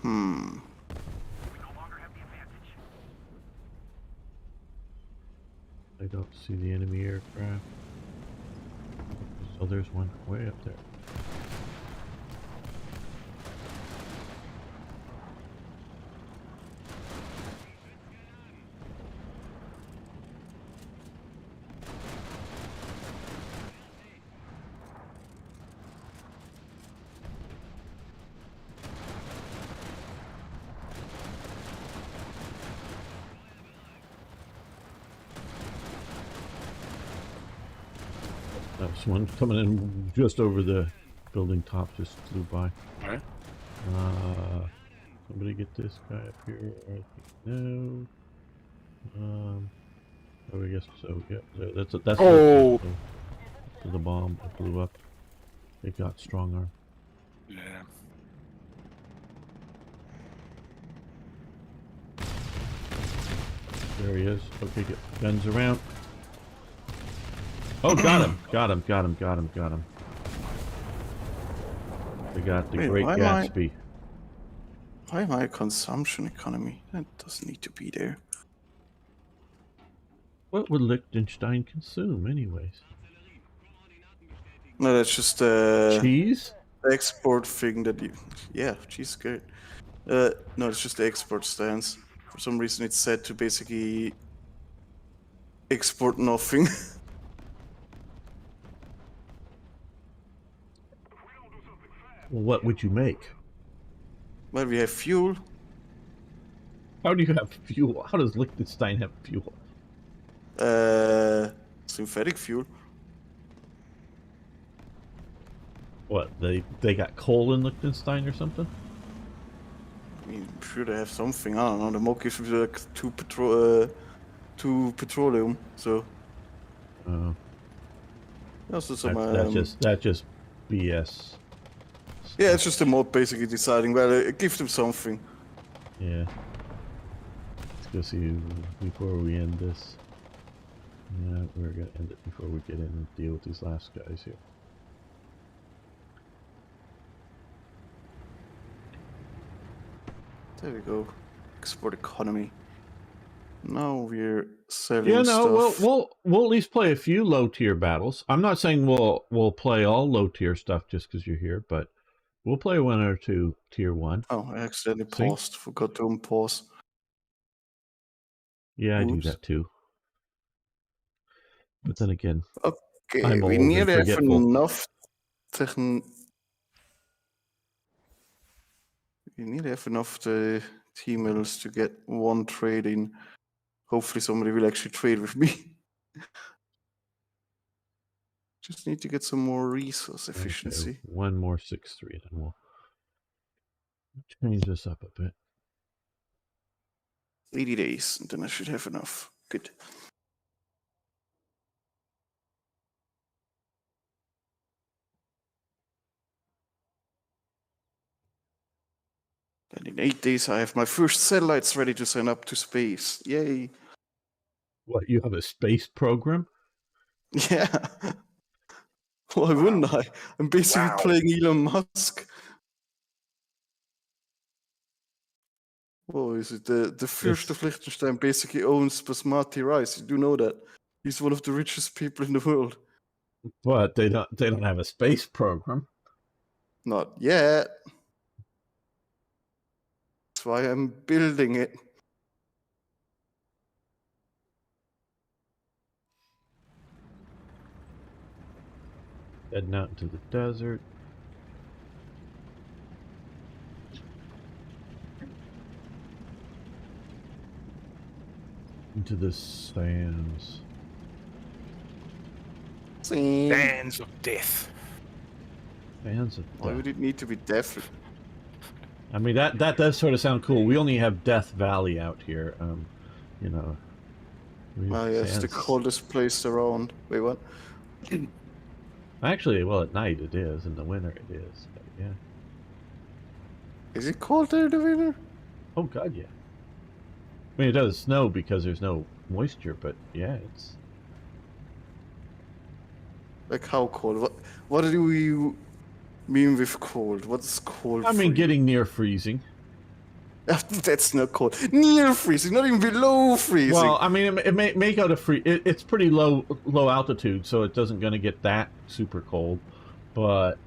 We no longer have the advantage. I don't see the enemy aircraft. Oh, there's one way up there. That was one coming in just over the building top, just flew by. Right. Somebody get this guy up here. I think no. Oh, I guess so. Yeah, that's Oh. the bomb that blew up. It got strong arm. Yeah. There he is. Okay, get guns around. Oh, got him! Got him! Got him! Got him! Got him! We got the Wait, Great why am I- Gatsby. Why am I a consumption economy? That doesn't need to be there. What would Liechtenstein consume, anyways? No, that's just Cheese? export thing that you. Yeah, cheese is good. No, it's just the export stance. For some reason, it's set to basically export nothing. Well, what would you make? Well, we have fuel. How do you have fuel? How does Liechtenstein have fuel? Synthetic fuel. What, they got coal in Liechtenstein or something? I mean, I'm sure they have something. I don't know. The mob gives me like two petroleum. So also some. That's just BS. Yeah, it's just the mod basically deciding. Well, give them something. Yeah. Let's go see before we end this. Yeah, we're gonna end it before we get in and deal with these last guys here. There we go. Export economy. Now we're selling Yeah, no, stuff. we'll at least play a few low tier battles. I'm not saying we'll play all low tier stuff just because you're here, but we'll play one or two tier one. Oh, I accidentally See? paused. Forgot to unpause. Yeah, I do Oops. that too. But then again, Okay, I'm we old and nearly have forgetful. enough We nearly have enough T-mills to get one trade in. Hopefully somebody will actually trade with me. Just need to get some more resource efficiency. Okay, one more 6-3, then we'll change this up a bit. 80 days, and then I should have enough. Good. And in 8 days, I have my first satellites ready to send up to space. Yay! What, you have a space program? Yeah. Why wouldn't I? I'm basically playing Elon Musk. Oh, is it the first of Liechtenstein basically owns basmati rice? You do know that? He's one of the richest people in the world. But they don't have a space program. Not yet. That's why I'm building it. Heading out into the desert. Into the sands. Sands of death. Sands of Why death. would it need to be death? I mean, that does sort of sound cool. We only have Death Valley out here. You know. Oh yes, the Sands. coldest place around. Wait, what? Actually, well, at night it is. In the winter it is. But yeah. Is it cold there in the winter? Oh god, yeah. I mean, it does snow because there's no moisture, but yeah, it's. Like how cold? What do you mean with cold? What's cold? I for mean, you? getting near freezing. That's not cold. Near freezing, not even below freezing. Well, I mean, it may go to it's pretty low altitude, so it doesn't going to get that super cold. But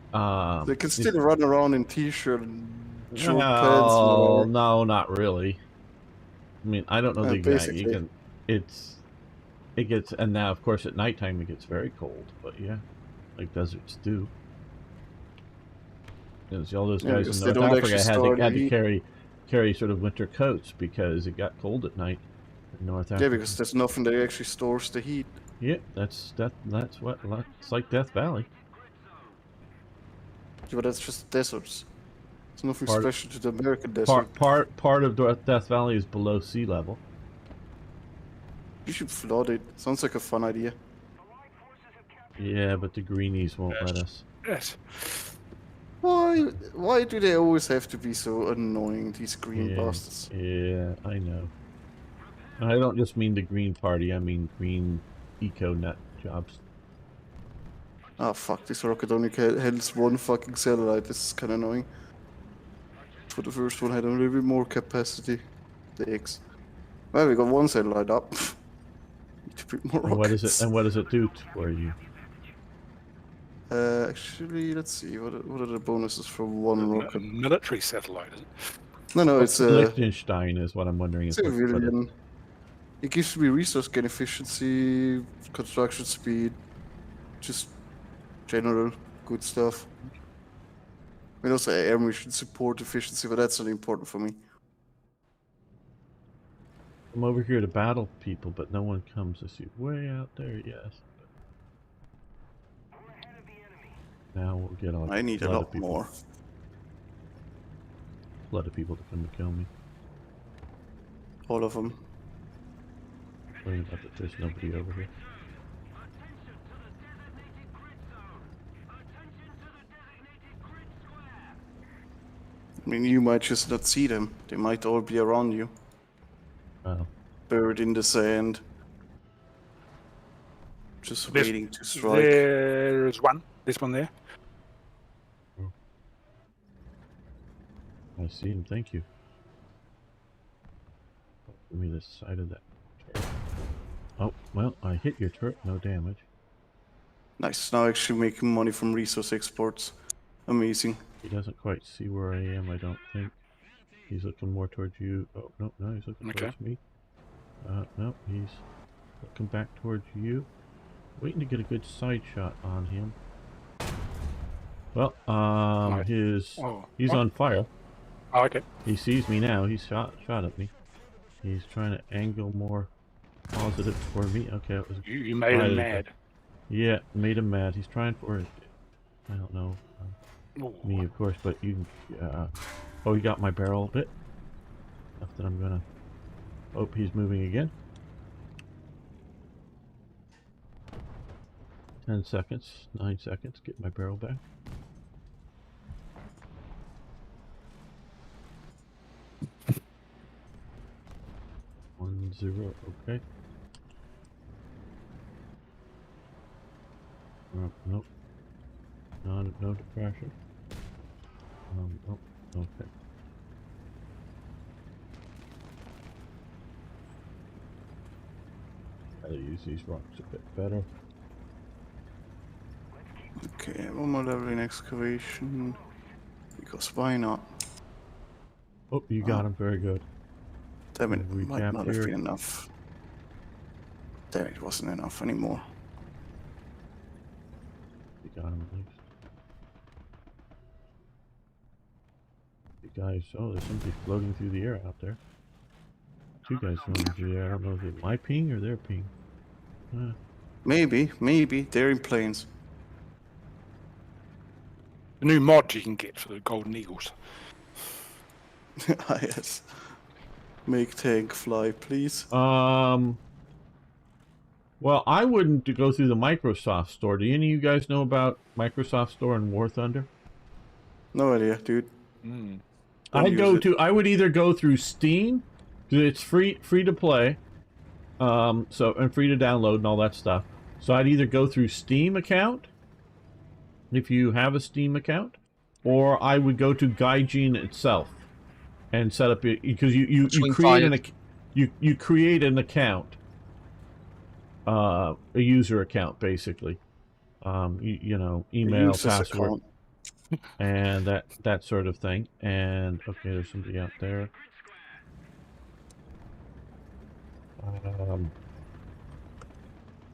they can still run around in t-shirt and short pants. well, And whatever. no, not really. I mean, I don't know the exact. You basically. can. It gets, and now of course at nighttime it gets very cold. But yeah, like deserts do. Because all those guys because in they North don't Africa actually had store to the heat. carry sort of winter coats because it got cold at night in North Africa. Yeah, because there's nothing that actually stores the heat. Yeah, that's what it's like Death Valley. Yeah, but that's just deserts. There's nothing Part- special to the American desert. Part of Death Valley is below sea level. You should flood it. Sounds like a fun idea. Yeah, but the greenies won't let us. Yes. Why do they always have to be so annoying, these green Yeah, bastards? yeah, I know. And I don't just mean the Green Party, I mean green eco nut jobs. Ah, fuck, this rocket only handles one fucking satellite. This is kind of annoying. For the first one, had a little bit more capacity. The X. Well, we got one satellite up. Need to build more And what rockets. is it? And what does it do for you? Actually, let's see. What are the bonuses for one rocket? Military satellite, is it? No, it's a Liechtenstein is what I'm wondering. Is what civilian. It gives me resource gain efficiency, construction speed, just general good stuff. I mean, also air mission support efficiency, but that's not important for me. I'm over here to battle people, but no one comes. I see way out there. Yes. Now we'll get on. I need a lot more. A lot of people to come to kill me. All of them. Worrying about that there's nobody over here. I mean, you might just not see them. They might all be around you. Wow. Buried in the sand. Just waiting to strike. There's one. This one there. I see him. Thank you. Give me the side of that turret. Oh, well, I hit your turret. No damage. Nice. Now actually making money from resource exports. Amazing. He doesn't quite see where I am, I don't think. He's looking more towards you. Oh, no, he's looking towards me. No, he's looking back towards you. Waiting to get a good side shot on him. Well, he's on fire. Oh, okay. He sees me now. He's shot at me. He's trying to angle more positive for me. Okay, it was. You made him mad. Yeah, made him mad. He's trying for it. I don't know. Me, of course, but you. Oh, he got my barrel a bit. Enough that I'm gonna. Oh, he's moving again. 10 seconds, 9 seconds. Get my barrel back. One, 0, okay. Nope. No depression. Nope. Okay. Gotta use these rocks a bit better. Okay, one more level in excavation. Because why not? Oh, you got him. Very good. Damn it, We might tapped not have here. been enough. Damn, it wasn't enough anymore. You got him at least. You guys, oh, there's somebody floating through the air out there. Two guys floating through the air. I don't know if it's my ping or their ping. Maybe. They're in planes. The new mod you can get for the Golden Eagles. Ah, yes. Make tank fly, please. Well, I wouldn't go through the Microsoft store. Do any of you guys know about Microsoft Store and War Thunder? No idea, dude. Mm. I would either go through Steam, because it's free to play, and free to download and all that stuff. So I'd either go through Steam account, if you have a Steam account, or I would go to Gaijin itself and set up it, because you create an account, a user account basically, you know, email, password, and that sort of thing. And okay, there's somebody out there.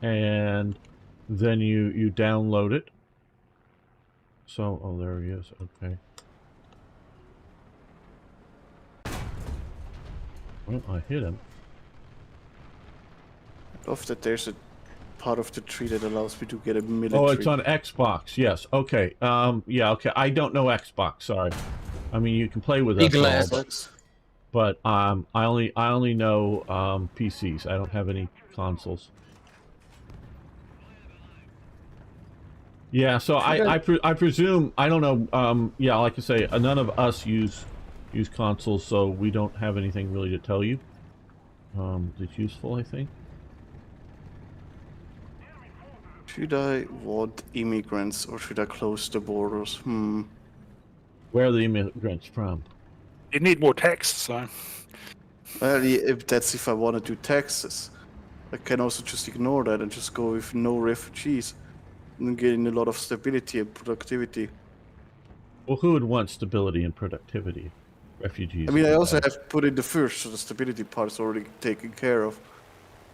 And then you download it. So, oh, there he is. Okay. Well, I hit him. I love that there's a part of the tree that allows me to get a military. Oh, it's on Xbox. Yes. Okay. Yeah. Okay. I don't know Xbox. Sorry. I mean, you can play with us, but I only know PCs. I don't have any consoles. Yeah. So I presume, I don't know. Yeah. Like I say, none of us use consoles, so we don't have anything really to tell you. It's useful, I think. Should I want immigrants or should I close the borders? Where are the immigrants from? You need more tax, so. Well, yeah, that's if I want to do taxes. I can also just ignore that and just go with no refugees and getting a lot of stability and productivity. Well, who would want stability and productivity? Refugees. I mean, I also have put in the first, so the stability part is already taken care of.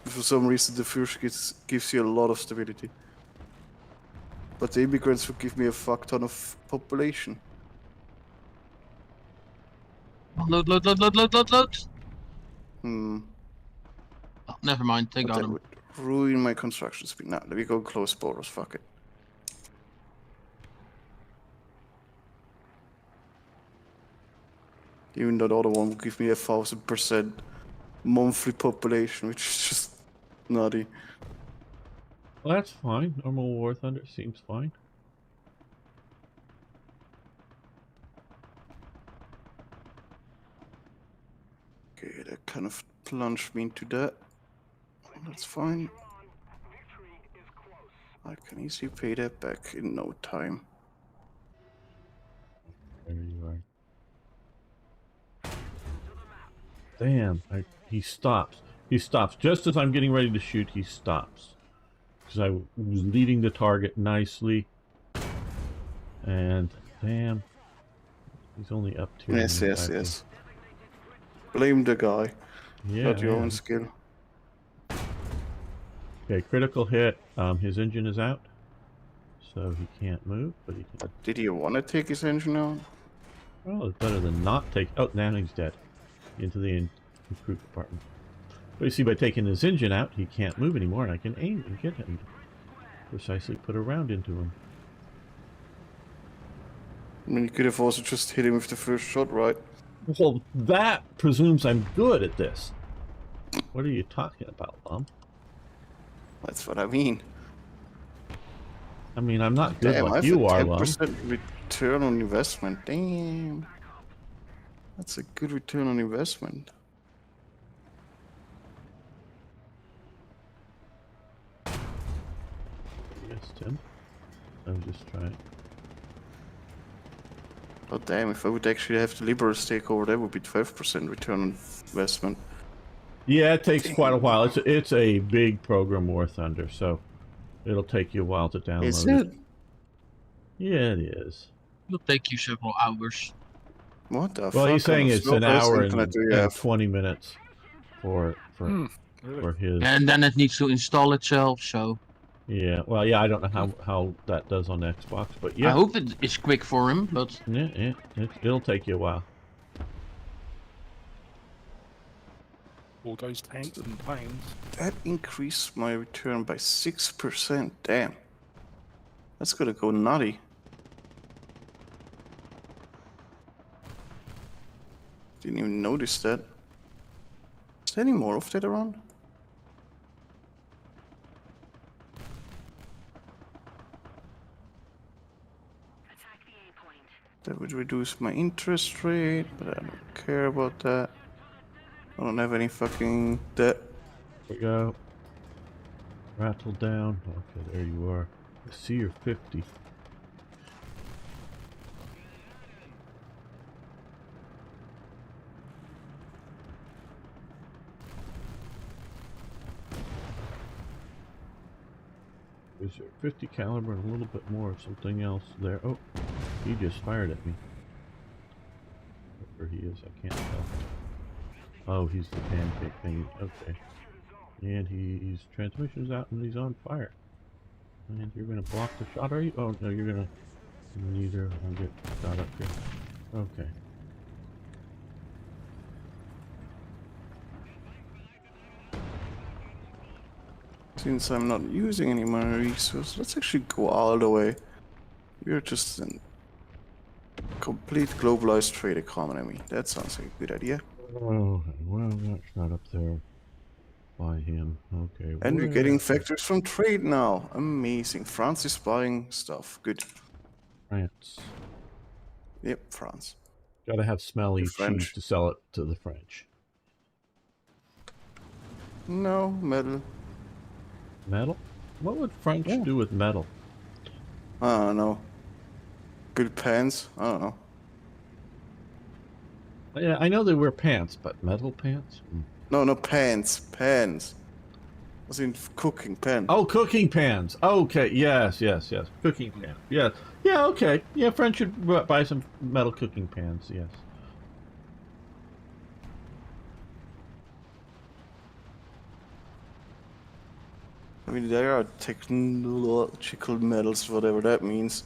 For some reason, the first gives you a lot of stability. But the immigrants will give me a fuck ton of population. Load. Hmm. Oh, never mind, they But got that him. would ruin my construction speed. Now, let me go close borders, fuck it. Even though the other one will give me 1,000% monthly population, which is just nutty. Well, that's fine. Normal War Thunder seems fine. Okay, that kind of plunged me into that. That's fine. I can easily pay that back in no time. There you are. Damn, he stops. He stops. Just as I'm getting ready to shoot, he stops. Because I was leading the target nicely. And, damn. He's only up to... Yes. Blame the guy. Yeah, Not your own skill. Okay, critical hit. His engine is out. So he can't move, but he can... Did he want to take his engine out? Well, it's better than not take... Oh, now he's dead. Into the improved department. But you see, by taking his engine out, he can't move anymore, and I can aim and get him. Precisely put a round into him. I mean, you could have also just hit him with the first shot, right? Well, that presumes I'm good at this. What are you talking about, Lum? That's what I mean. I mean, I'm not good Damn, like you are, Lum. 10% return on investment. Damn. That's a good return on investment. Yes, Tim. I'm just trying. Oh damn, if I would actually have the Liberals take over, that would be 12% return on investment. Yeah, it takes quite a while. It's a big program, War Thunder, so it'll take you a while to download Is it. it? Yeah, it is. It'll take you several hours. What the fuck? Well, he's saying kind of it's an slow-paced hour internet do you and have? 20 minutes for Really? his. And then it needs to install itself, so Yeah, well, yeah, I don't know how that does on the Xbox, but I yeah, hope it is quick for him, but yeah, it'll take you a while. All those tanks and planes. That increased my return by 6%. Damn. That's gonna go nutty. Didn't even notice that. Is there any more of that around? Attack the A point. That would reduce my interest rate, but I don't care about that. I don't have any fucking debt. Here we go. Rattle down. Okay, there you are. I see you're 50. Is there 50 caliber and a little bit more of something else there? Oh, he just fired at me. Where he is, I can't tell. Oh, he's the pancake thing. Okay. And his transmission's out and he's on fire. And you're gonna block the shot, are you? Oh no, you're gonna. Neither. I'll get shot up here. Okay. Since I'm not using any of my resources, let's actually go all the way. We're just in complete globalized trade economy. That sounds like a good idea. Oh, well, that's not up there by him. Okay. And we're where- getting factors from trade now. Amazing. France is buying stuff. Good. France. Yep, France. Gotta have smelly The French. cheese to sell it to the French. No, metal. Metal? What would French Yeah. do with metal? I don't know. Good pants? I don't know. Yeah, I know they wear pants, but metal pants? Hmm. No, no, pants. Pans. I was in cooking pan. Oh, cooking pans. Okay, yes. Cooking pans. Yes. Yeah, okay. Yeah, French should buy some metal cooking pans, yes. I mean, there are technological metals, whatever that means.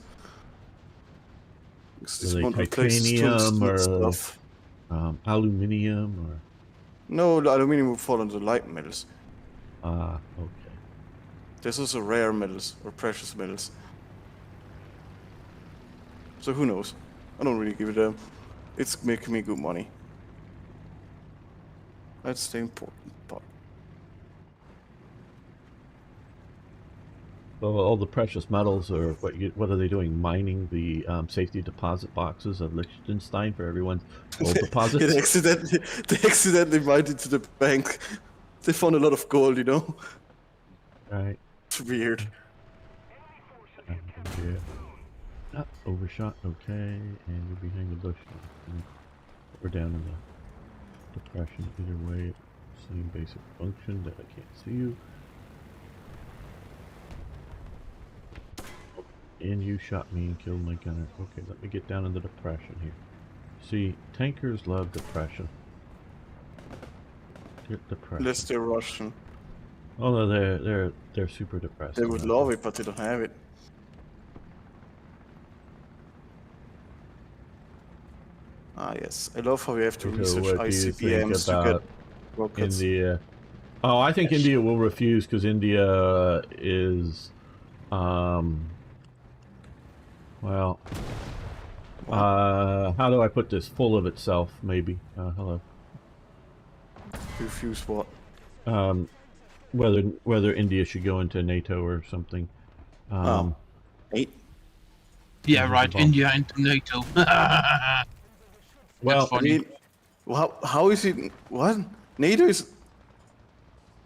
It's Are they one of the places to titanium or stuff. aluminium or... No, the aluminium will fall under light metals. okay. There's also rare metals or precious metals. So who knows? I don't really give a damn. It's making me good money. That's the important part. Well, all the precious metals are what are they doing? Mining the safety deposit boxes of Liechtenstein for everyone's gold deposits? They accidentally mined into the bank. They found a lot of gold, you know? Right. It's weird. Yeah. Ah, overshot. Okay, and you're behind the bush. We're down in the depression. Either way, same basic function that I can't see you. And you shot me and killed my gunner. Okay, let me get down in the depression here. See, tankers love depression. Get depression. Unless they're Russian. Oh no, they're super depressed. They would love it, but they don't have it. Ah yes, I love how we have to So research what do you think ICBMs to about get rockets. India? Oh, I think India will refuse because India is, well, how do I put this? Full of itself, maybe. Hello. Refuse what? Whether India should go into NATO or something. Oh. 8? yeah, right. bomb. India into NATO. Well, That's funny. Well, how is it? What? NATO is.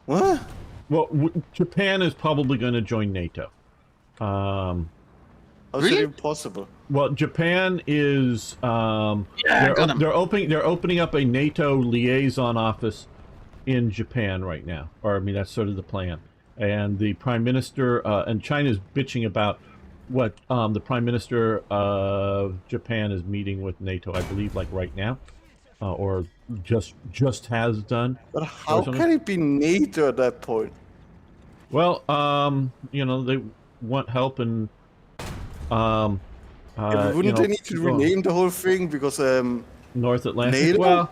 What? well, Japan is probably going to join NATO. How is Really? that impossible? Well, Japan is Yeah, got 'em. they're opening up a NATO liaison office in Japan right now, or I mean that's sort of the plan. And the Prime Minister and China's bitching about what the Prime Minister of Japan is meeting with NATO, I believe, like right now, or just has done. But how can it be NATO at that point? Well, you know, they want help and Yeah, but wouldn't they need to rename the whole thing because North Atlantic? NATO? Well,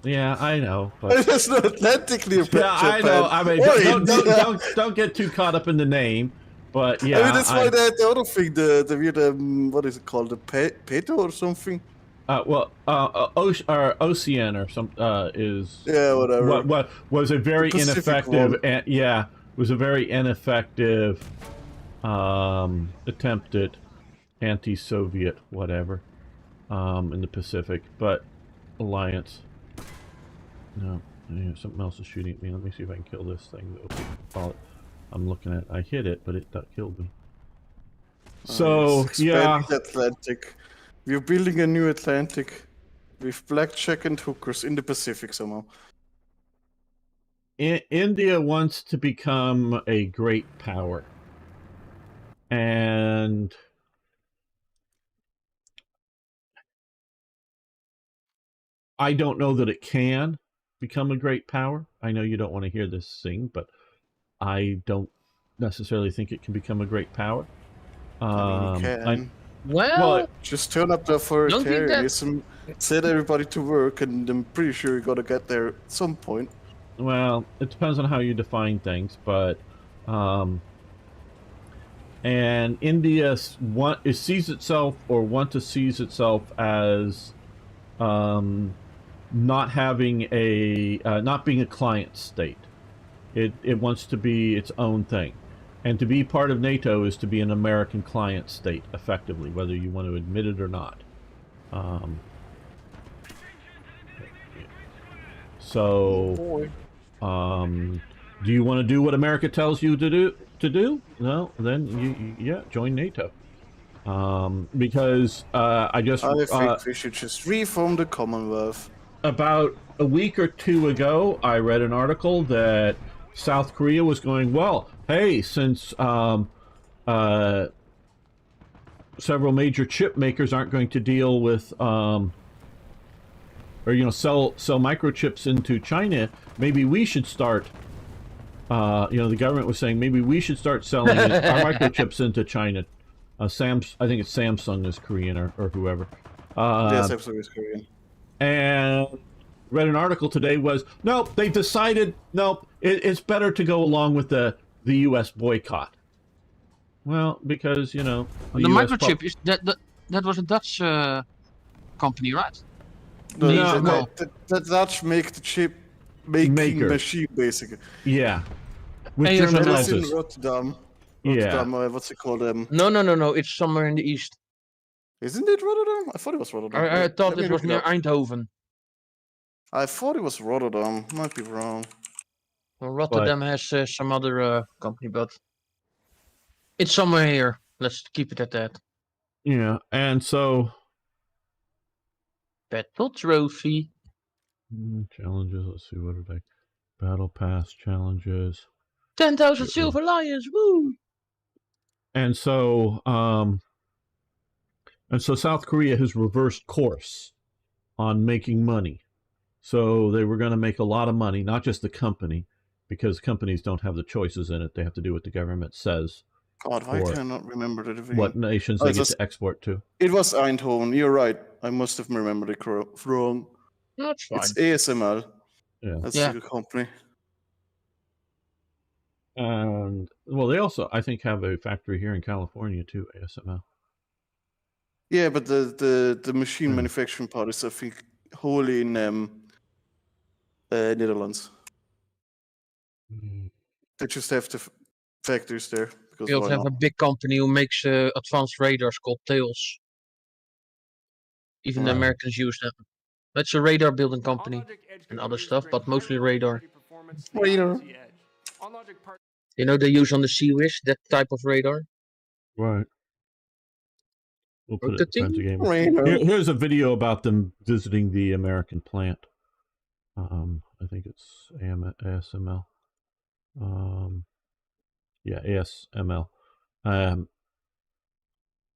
yeah, I know, but there's no Atlantic near yeah, I know. I mean, don't get too caught up in the name, but yeah. I mean, that's why the other thing, the weird what is it called, the peto or something? Ocean or some is whatever. What was a very ineffective and was a very ineffective attempt at anti-Soviet whatever in the Pacific, but alliance. No, yeah, something else is shooting at me. Let me see if I can kill this thing. I'm looking at. I hit it, but it killed me. So yeah, Atlantic. We're building a new Atlantic with blackjack and hookers in the Pacific somehow. India wants to become a great power, and I don't know that it can become a great power. I know you don't want to hear this thing, but I don't necessarily think it can become a great power. I mean, you can. Well, just turn up the authoritarianism, set everybody to work, and I'm pretty sure you're gonna get there at some point. Well, it depends on how you define things, but and India sees itself or want to seize itself as not having a not being a client state. It wants to be its own thing. And to be part of NATO is to be an American client state, effectively, whether you want to admit it or not. So, do you want to do what America tells you to do? No, then you join NATO. Because I think we should just reform the Commonwealth. About a week or two ago, I read an article that South Korea was going, well, hey, since several major chip makers aren't going to deal with or sell microchips into China, maybe we should start the government was saying maybe we should start selling our microchips into China. I think it's Samsung is Korean or whoever. Yes, Samsung is Korean. And read an article today was, nope, they decided, nope, it's better to go along with the U.S. boycott. Well, because, the microchip, is that was a Dutch company, right? No. The Dutch make the chip making machine, basically. Yeah. With German in Rotterdam. Yeah. What's it called? No. It's somewhere in the east. Isn't it Rotterdam? I thought it was Rotterdam. I thought it was near Eindhoven. I thought it was Rotterdam. Might be wrong. Well, Rotterdam has some other company, but it's somewhere here. Let's keep it at that. Yeah, and so... Battle trophy. Challenges, let's see, what are they? Battle pass challenges. 10,000 silver lions, woo! And so South Korea has reversed course on making money. So they were going to make a lot of money, not just the company, because companies don't have the choices in it. They have to do what the government says. God, why can I not remember the division? What nations they get to export to. It was Eindhoven. You're right. I must have remembered it wrong. That's fine. It's ASML. Yeah. That's the company. And, well, they also, I think, have a factory here in California, too, ASML. Yeah, but the machine manufacturing part is, I think, wholly in Netherlands. They just have the factories there. We also have a big company who makes advanced radars called Tails. Even the Americans use them. That's a radar building company and other stuff, but mostly radar. Radar. They use on the Sea Wish, that type of radar. Right. We'll put it in the game. Here's a video about them visiting the American plant. I think it's ASML. Yeah, ASML.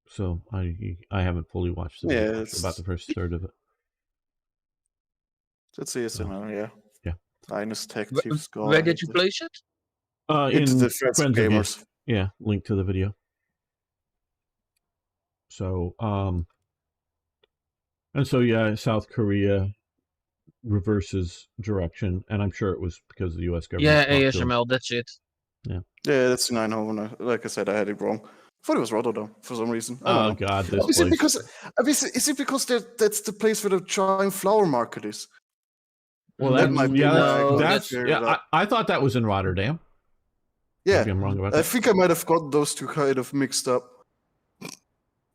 So I haven't fully watched the video. Yeah, Watched about the first third of it. That's ASML, yeah. Yeah. Linus Tech Where, Team Score. where did you place it? Into In the Friends of Gamers. Yeah, link to the video. So, and so yeah, South Korea reverses direction, and I'm sure it was because the U.S. government. Yeah, talked to them. ASML. That's it. Yeah, that's the 9 Like I said, I had it wrong. I thought it was Rotterdam for some reason. I don't know. God, this Is place. is it because that's the place where the giant flower market is? Well, That that's, might be yeah, why I that's figured yeah. it out. I thought that was in Rotterdam. Yeah, Maybe I'm wrong about I that. think I might have got those two kind of mixed up.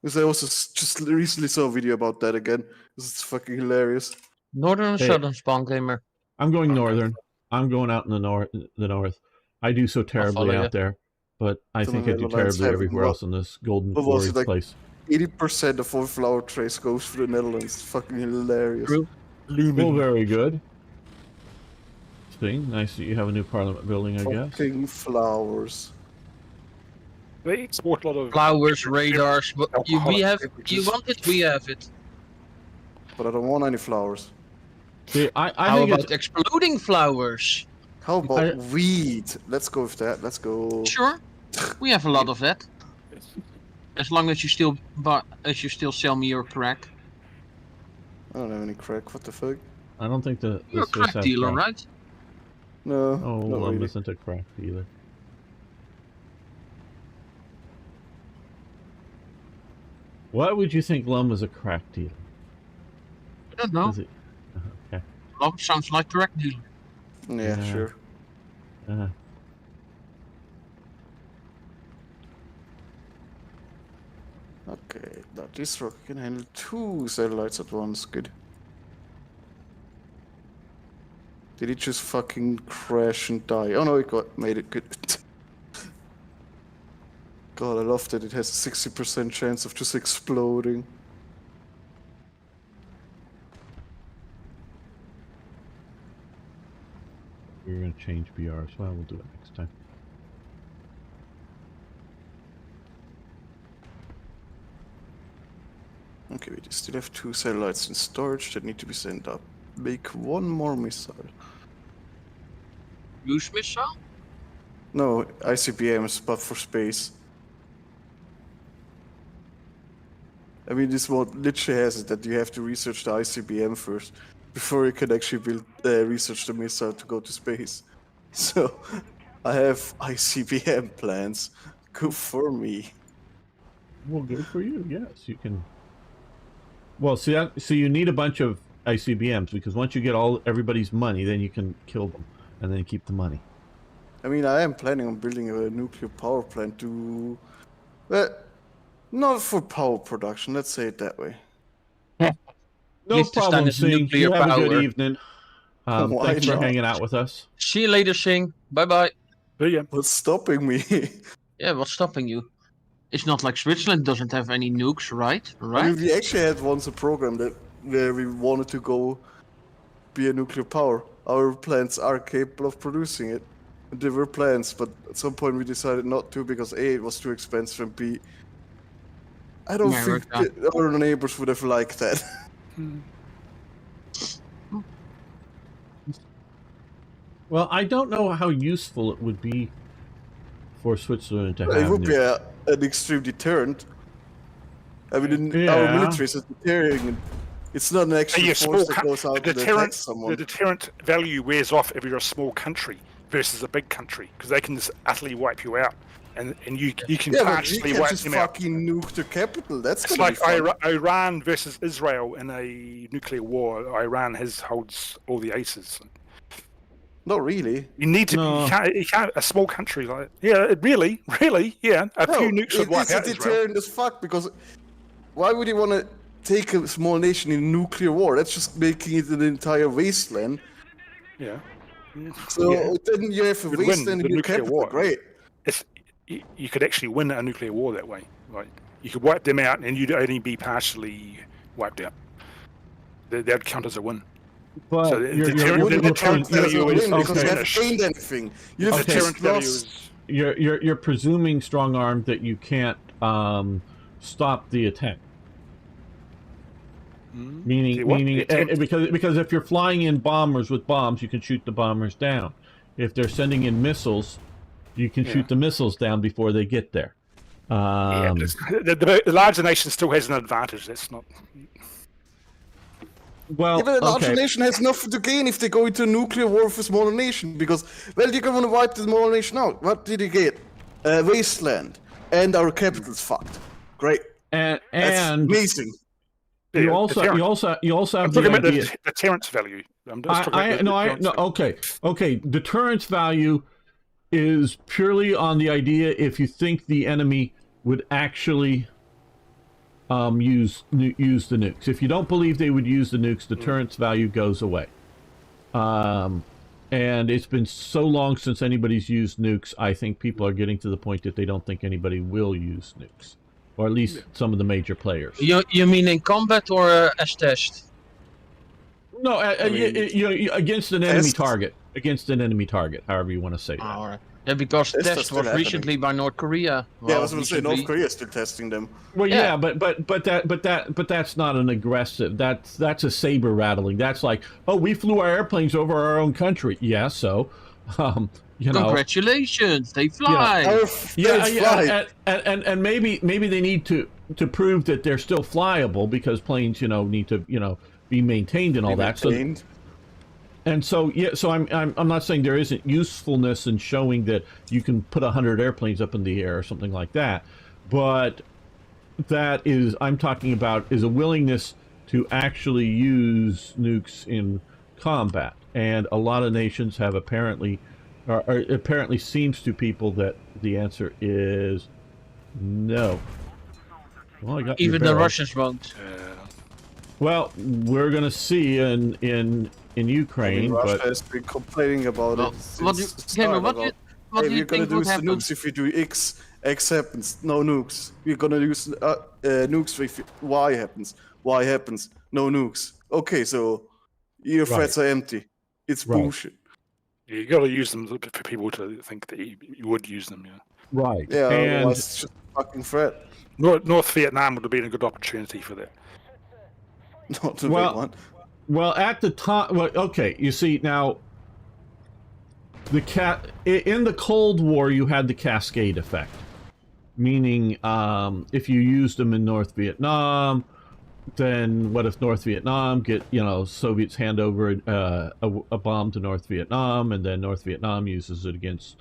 Because I also just recently saw a video about that again. It's fucking hilarious. Northern or Hey. Southern Spawn Gamer? I'm going northern. I'm going out in the north. I do so terribly follow out you. there, but I Some think I of do the Netherlands terribly have everywhere what- else in this golden what was glory it, like- place. 80% of all flower trace goes through the Netherlands. It's fucking hilarious. True. Well, very good. See, nice that you have a new parliament building, I guess. Fucking flowers. They export a lot of Flowers, radars. But we alcoholic have. You beverages. want it? We have it. But I don't want any flowers. See, I How think about it's exploding flowers? How about weed? Let's go with that. Let's go. Sure. We have a lot of that. As long as you still sell me your crack. I don't have any crack. What the fuck? I don't think the You're a Swiss crack have dealer, crack. right? No, Oh, not Lum really. isn't a crack dealer. Why would you think Lum was a crack dealer? I don't know. Is it? Okay. Love sounds like crack dealer. Yeah, Yeah. sure. Uh, Okay, now this rocket can handle 2 satellites at once. Good. Did it just fucking crash and die? Oh no, it made it good. God, I love that it has a 60% chance of just exploding. we're gonna change BRs. Well, we'll do it next time. Okay, we still have 2 satellites in storage that need to be sent up. Make 1 more missile. Cruise missile? No, ICBMs, but for space. I mean, this one literally has it that you have to research the ICBM first before you can actually build research the missile to go to space. So, I have ICBM plans. Good for me. Well, good for you. Yes, you can. Well, see, so you need a bunch of ICBMs because once you get everybody's money, then you can kill them and then keep the money. I mean, I am planning on building a nuclear power plant to... not for power production, let's say it that way. No Liechtenstein problem, is Sing. nuclear You have a good power. evening. Why Thanks for not? hanging out with us. See you later, Sing. Bye bye. But yeah, What's stopping me? Yeah, what's stopping you? It's not like Switzerland doesn't have any nukes, right? I Right? mean, we actually had once a program where we wanted to go be a nuclear power. Our plants are capable of producing it. And there were plans, but at some point we decided not to because A, it was too expensive, and B, I don't think America. that our neighbors would have liked that. Well, I don't know how useful it would be for Switzerland to have. It would be nukes. an extreme deterrent. I mean, our Yeah. military is deterring. It's not an actual you're force small that goes out the and attacks deterrent, someone. the deterrent value wears off if you're a small country versus a big country because they can just utterly wipe you out, and you can Yeah, but we partially can wipe just them out. fucking nuke the capital. That's It's gonna like be fun. Iran versus Israel in a nuclear war. Iran holds all the aces. Not really. You need to. No. You can't. A small country like really. Yeah. A few nukes would wipe it's a out Israel. deterrent as fuck because why would you want to take a small nation in nuclear war? That's just making it an entire wasteland. Yeah. So Yeah. then you have a You'd win wasteland the in your nuclear capital. war. Great. You could actually win a nuclear war that way. Right? You could wipe them out, and you'd only be partially wiped out. That'd count as a win. But So the you're deterrent value is because you haven't diminished. gained anything. You have Okay. just Deterrent value lost. is you're presuming strong arm that you can't stop the attack. See what? Meaning, because if you're flying in bombers with bombs, you can shoot the bombers down. If they're sending in missiles, you can shoot the missiles down before they get there. yeah, the larger nation still has an advantage. That's not. Well, Yeah, but a larger okay. nation has nothing to gain if they go into a nuclear war with a smaller nation, because, well, you're going to wipe the smaller nation out. What did you get? Wasteland. And our capital's fucked. Great. And That's amazing. you Yeah, also I'm have talking the about idea. the deterrence value. I'm just talking about the deterrence value. Okay. Deterrence value is purely on the idea if you think the enemy would actually use the nukes. If you don't believe they would use the nukes, deterrence value goes away. And it's been so long since anybody's used nukes, I think people are getting to the point that they don't think anybody will use nukes. Or at least some of the major players. You mean in combat or as test? No, against an enemy test. target. Against an enemy target, however you want to say that. All right. Yeah, because Test test is was still recently by North Korea. Yeah, I Well, was going to say, North Korea is still testing them. Well, Yeah. but that's not an aggressive. That's a saber rattling. That's like, oh, we flew our airplanes over our own country. Yeah, so, you know. Congratulations, they fly. And maybe they need to prove that they're still flyable because planes, need to be maintained and all that. Maintained. So I'm not saying there isn't usefulness in showing that you can put 100 airplanes up in the air or something like that, but I'm talking about is a willingness to actually use nukes in combat, and a lot of nations have apparently seems to people that the answer is no. Well, I got Even your the barrel. Russians won't. Well, we're gonna see in Ukraine, Russia but has been complaining about Well, it. what do you, since the Gamer, start what do you, about, what hey, do you we're gonna think would use the happen? nukes if we do X happens, no nukes. We're gonna use nukes if Y happens. Y happens, no nukes. Okay, so your threats are empty. It's Right. bullshit. You got to use them for people to think that you would use them. Yeah. right, Yeah, and otherwise it's just a fucking threat. North Vietnam would have been a good opportunity for that. Not the Well, big one. well, at the time, well, okay, you see now, in the Cold War, you had the cascade effect, meaning if you used them in North Vietnam, then what if North Vietnam Soviets hand over a bomb to North Vietnam, and then North Vietnam uses it against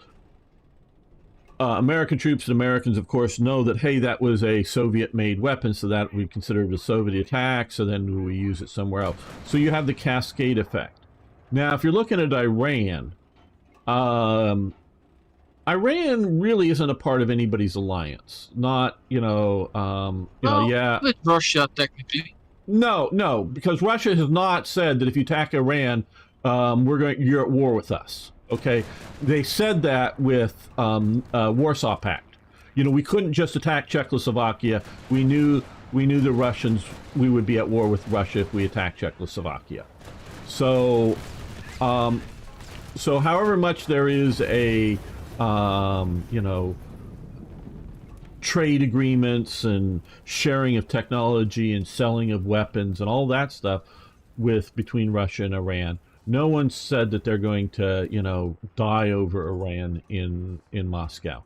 American troops, and Americans, of course, know that, hey, that was a Soviet-made weapon, so that we consider it a Soviet attack, so then we use it somewhere else. So you have the cascade effect. Now, if you're looking at Iran, Iran really isn't a part of anybody's alliance. Not, Well, yeah. with Russia, technically. No, because Russia has not said that if you attack Iran, you're at war with us. Okay, they said that with Warsaw Pact. We couldn't just attack Czechoslovakia. We knew the Russians. We would be at war with Russia if we attacked Czechoslovakia. So, however much there is a trade agreements and sharing of technology and selling of weapons and all that stuff between Russia and Iran, no one said that they're going to, die over Iran in Moscow.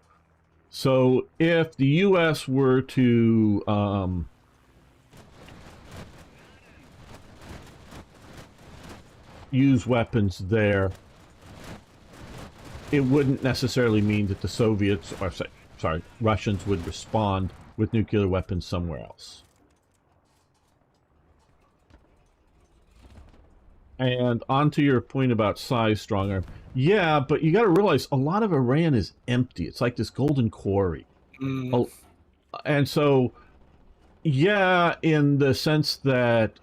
So if the U.S. were to use weapons there, it wouldn't necessarily mean that the Soviets, Russians would respond with nuclear weapons somewhere else. And on to your point about size, strong arm. Yeah, but you got to realize a lot of Iran is empty. It's like this golden quarry. And so, yeah, in the sense that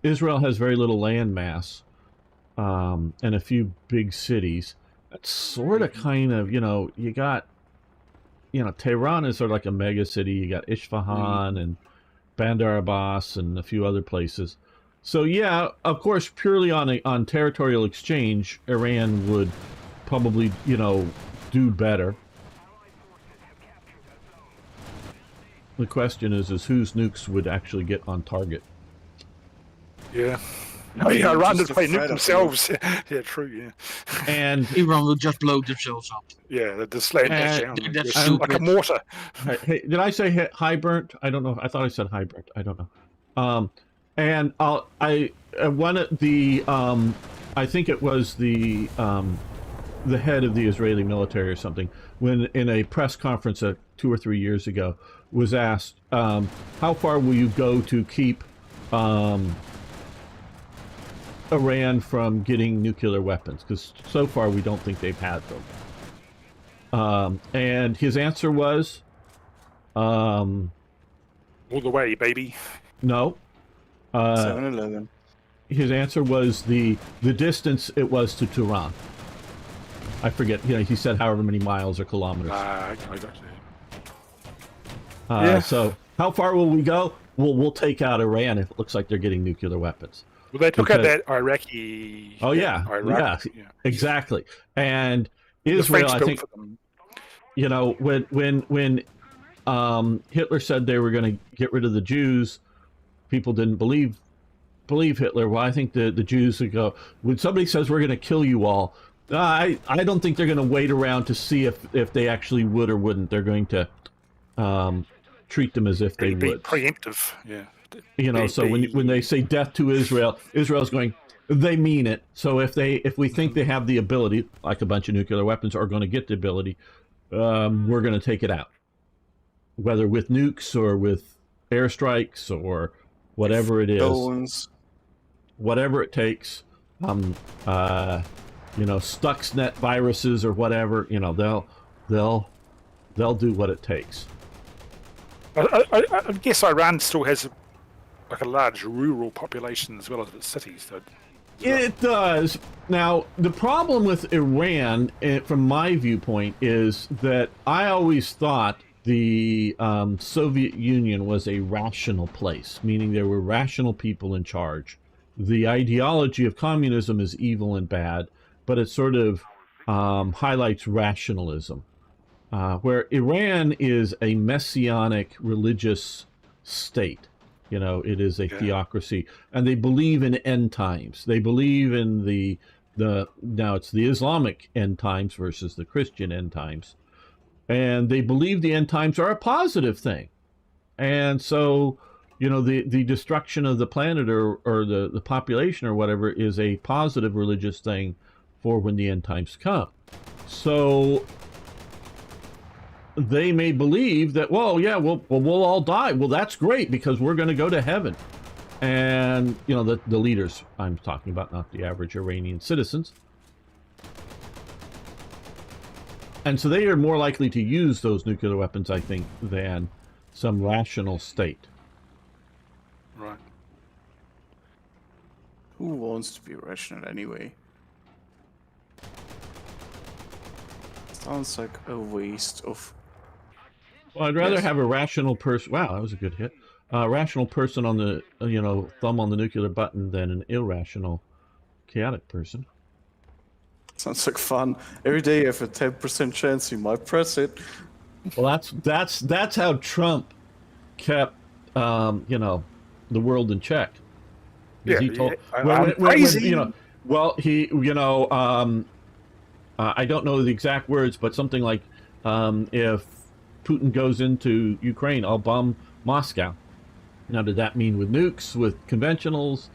Israel has very little land mass and a few big cities. That's sort of kind of, you got, Tehran is sort of like a mega city. You got Isfahan and Bandar Abbas and a few other places. So yeah, of course, purely on territorial exchange, Iran would probably, do better. The question is whose nukes would actually get on target? Yeah. Oh yeah, Iran Just would probably afraid nuke of themselves. Yeah, true. Yeah. And Iran will just blow themselves up. Yeah, they're just slaying And down that's like a stupid. mortar. hey, did I say high burnt? I don't know. I thought I said high burnt. I don't know. And one of the I think it was the head of the Israeli military or something, when in a press conference 2 or 3 years ago, was asked, how far will you go to keep Iran from getting nuclear weapons? Because so far we don't think they've had them. And his answer was, All the way, baby. no. 7-Eleven. His answer was the distance it was to Tehran. I forget. He said however many miles or kilometers. I got you. Yeah. So how far will we go? We'll take out Iran if it looks like they're getting nuclear weapons. Well, they took out that Iraqi. Oh yeah, Iraq, yeah, exactly. And The Israel, French I built think, for them. when Hitler said they were going to get rid of the Jews, people didn't believe Hitler. Well, I think the Jews would go, when somebody says we're going to kill you all, I don't think they're going to wait around to see if they actually would or wouldn't. They're going to treat them as if they Be would. preemptive. Yeah. So when they say death to Israel, Israel's going, they mean it. So if we think they have the ability, like a bunch of nuclear weapons are going to get the ability, we're going to take it out, whether with nukes or with airstrikes or whatever it is, Drones. whatever it takes. Stuxnet viruses or whatever. They'll do what it takes. I guess Iran still has like a large rural population as well as its cities. So It does. Now, the problem with Iran, from my viewpoint, is that I always thought the Soviet Union was a rational place, meaning there were rational people in charge. The ideology of communism is evil and bad, but it sort of highlights rationalism. Where Iran is a messianic religious state. It is a theocracy, and they believe in end times. They believe in now it's the Islamic end times versus the Christian end times. And they believe the end times are a positive thing. And so, the destruction of the planet or the population or whatever is a positive religious thing for when the end times come. So they may believe that, we'll all die. Well, that's great because we're going to go to heaven. And, the leaders I'm talking about, not the average Iranian citizens. And so they are more likely to use those nuclear weapons, I think, than some rational state. right. Who wants to be rational anyway? Sounds like a waste of. Well, I'd rather Yes. have a rational person. Wow, that was a good hit. A rational person on the, thumb on the nuclear button than an irrational, chaotic person. Sounds like fun. Every day you have a 10% chance you might press it. Well, that's how Trump kept, the world in check. Yeah, He told, I'm crazy. I don't know the exact words, but something like, if Putin goes into Ukraine, I'll bomb Moscow. Now, did that mean with nukes, with conventionals?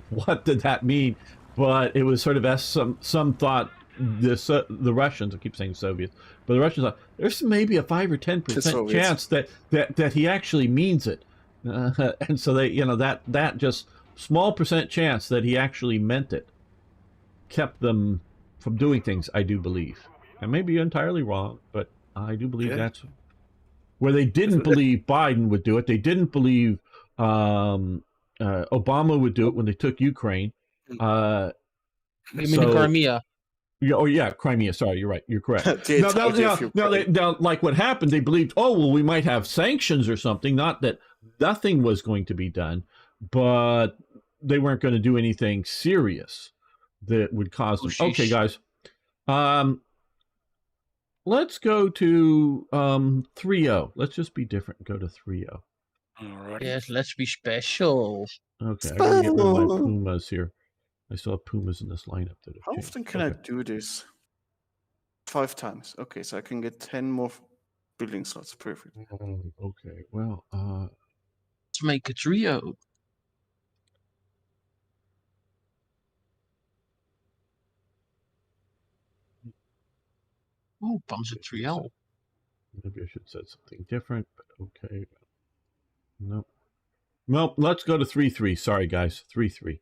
What did that mean? But it was sort of some thought the Russians, I keep saying Soviets, but the Russians thought there's maybe a 5 or 10% chance that he actually means it, and so they, that just small percent chance that he actually meant it kept them from doing things. I do believe. I may be entirely wrong, but I do believe that's where they didn't believe Biden would do it. They didn't believe Obama would do it when they took Ukraine. You mean the Crimea? Yeah, Crimea. Sorry, you're right. You're correct. The Now, like what happened, they believed, we might have sanctions or something. Not that nothing was going to be done, but they weren't going to do anything serious that would cause them. Okay, guys. Let's go to 3-0. Let's just be different and go to 3-0. All right. Yes, let's be special. Okay, I gotta get rid of my Pumas here. I still have Pumas in this lineup that have How changed. often can I do this? 5 times. Okay, so I can get 10 more building slots. Perfect. Okay, well, Let's make a trio. Oh, Panzer 3L. maybe I should say something different, but okay. Nope. Well, let's go to 3-3. Sorry, guys. 3-3.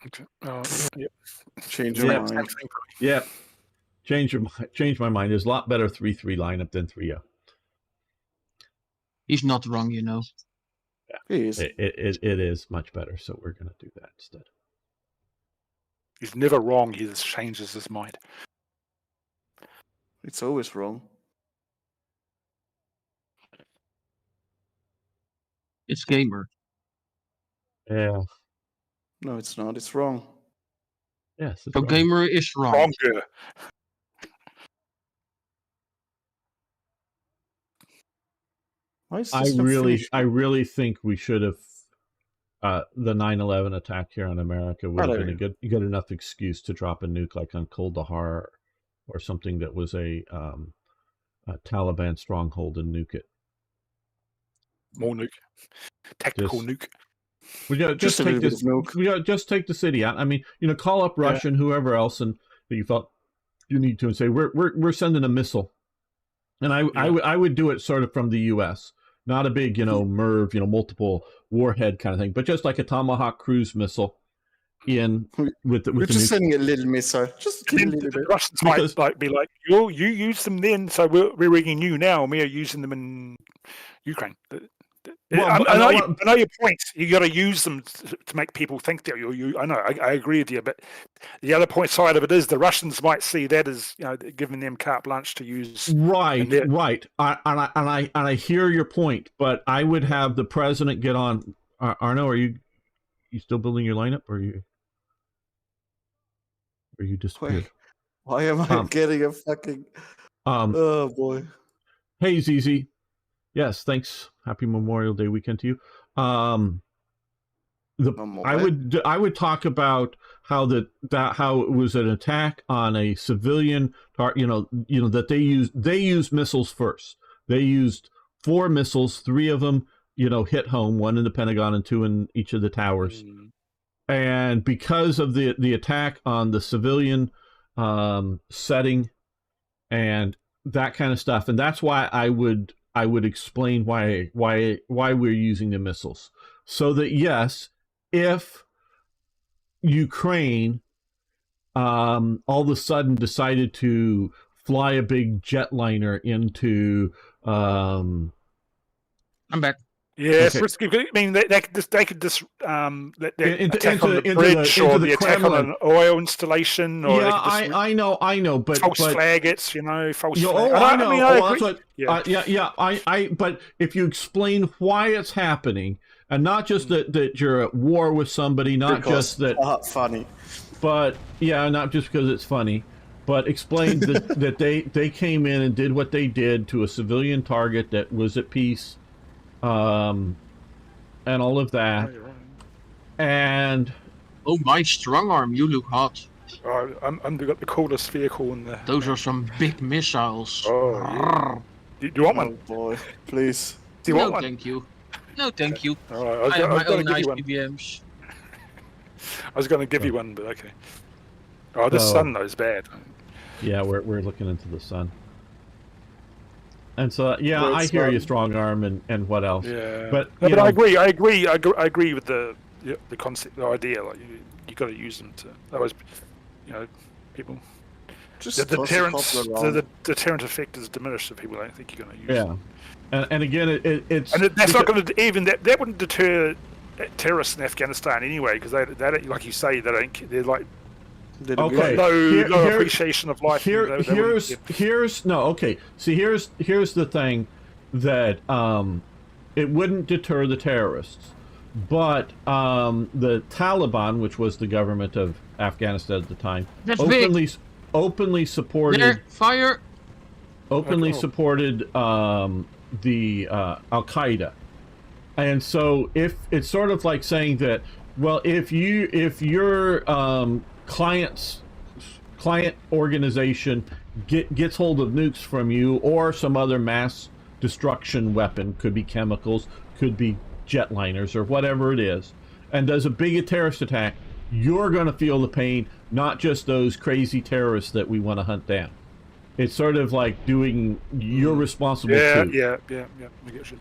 Okay. Yep. Change your Yeah. mind. Yeah. Change my mind. There's a lot better 3-3 lineup than 3-0. He's not wrong, you know. He is. It is much better, so we're gonna do that instead. He's never wrong. He just changes his mind. It's always wrong. It's gamer. Yeah. No, it's not. It's wrong. Yes. It's So wrong. gamer is wrong. Wronger. Why is I this not finished? really think we should have the 9/11 attack here on America would have been a good enough excuse to drop a nuke like on Kandahar or something that was a Taliban stronghold and nuke it. More nuke. Tactical nuke. We got Just a take little bit this. of nuke. We got just take the city out. I mean, call up Russia and whoever else and that you felt you need to and say we're sending a missile, and I would do it sort of from the U.S. Not a big MIRV multiple warhead kind of thing, but just like a Tomahawk cruise missile in with We're the just nuke. sending a little missile, just a little The bit. Russians might be like, you use them then, so we're rigging you now, and we are using them in Ukraine. Well, I know your point. You got to use them to make people think that you. I know. I agree with you, but the other side of it is the Russians might see that as giving them carte blanche to use. Right. I hear your point, but I would have the president get on. Arno, are you still building your lineup, or are you disappeared? Why am I getting a fucking? Oh boy. Hey ZZ. Yes, thanks. Happy Memorial Day weekend to you. I would talk about how how it was an attack on a civilian. That they used missiles first. They used 4 missiles, 3 of them hit home, 1 in the Pentagon and 2 in each of the towers. And because of the attack on the civilian setting and that kind of stuff, and that's why I would explain why we're using the missiles, so that yes, if Ukraine all of a sudden decided to fly a big jetliner into I'm back. Yes, Okay. I mean they could attack on the bridge into or the the attack Kremlin. on an oil installation, or yeah, I know, but false flag it, false flag. I know. I that's agree. what. But if you explain why it's happening, and not just that you're at war with somebody, not just that funny, but not just because it's funny, but explain that they came in and did what they did to a civilian target that was at peace. And all of that, and my strong arm, you look hot. I'm got the coolest vehicle in the. Those are some big missiles. Oh, yeah. Do you want one? Oh boy, please. Do you want one? Thank you. No, thank you. All right, I have my own nice one. PBMs. I was going to give you one, but okay. Oh, the sun though is bad. Yeah, we're looking into the sun. And so, I hear you, strong arm, and what else? Yeah, but I agree. I agree with the concept, the idea. Like you got to use them to. Otherwise, people. Just the deterrent effect is diminished if people don't think you're going to use them. And again, it's and that's not going to even that wouldn't deter terrorists in Afghanistan anyway, because they like you say they're like. Okay. No appreciation of life. Here's the thing that it wouldn't deter the terrorists, but the Taliban, which was the government of Afghanistan at the time, That's openly supported There, fire. supported the Al Qaeda, and so if it's sort of like saying that, well, if your client organization gets hold of nukes from you or some other mass destruction weapon, could be chemicals, could be jetliners or whatever it is, and does a big terrorist attack, you're going to feel the pain, not just those crazy terrorists that we want to hunt down. It's sort of like doing, you're responsible too. Yeah. I get you.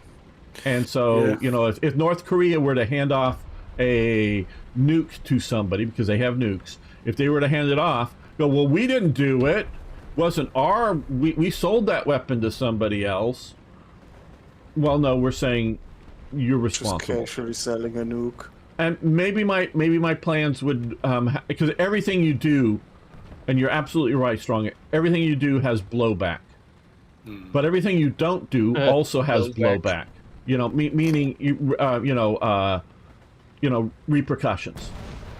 And so, Yeah. you know, if North Korea were to hand off a nuke to somebody, because they have nukes, if they were to hand it off, go, well, we didn't do it. Wasn't our, we sold that weapon to somebody else. Well, no, we're saying you're responsible. Just casually selling a nuke. And maybe my plans would, because everything you do, and you're absolutely right, Strong, everything you do has blowback. But everything you don't do also has blowback. You know, meaning repercussions.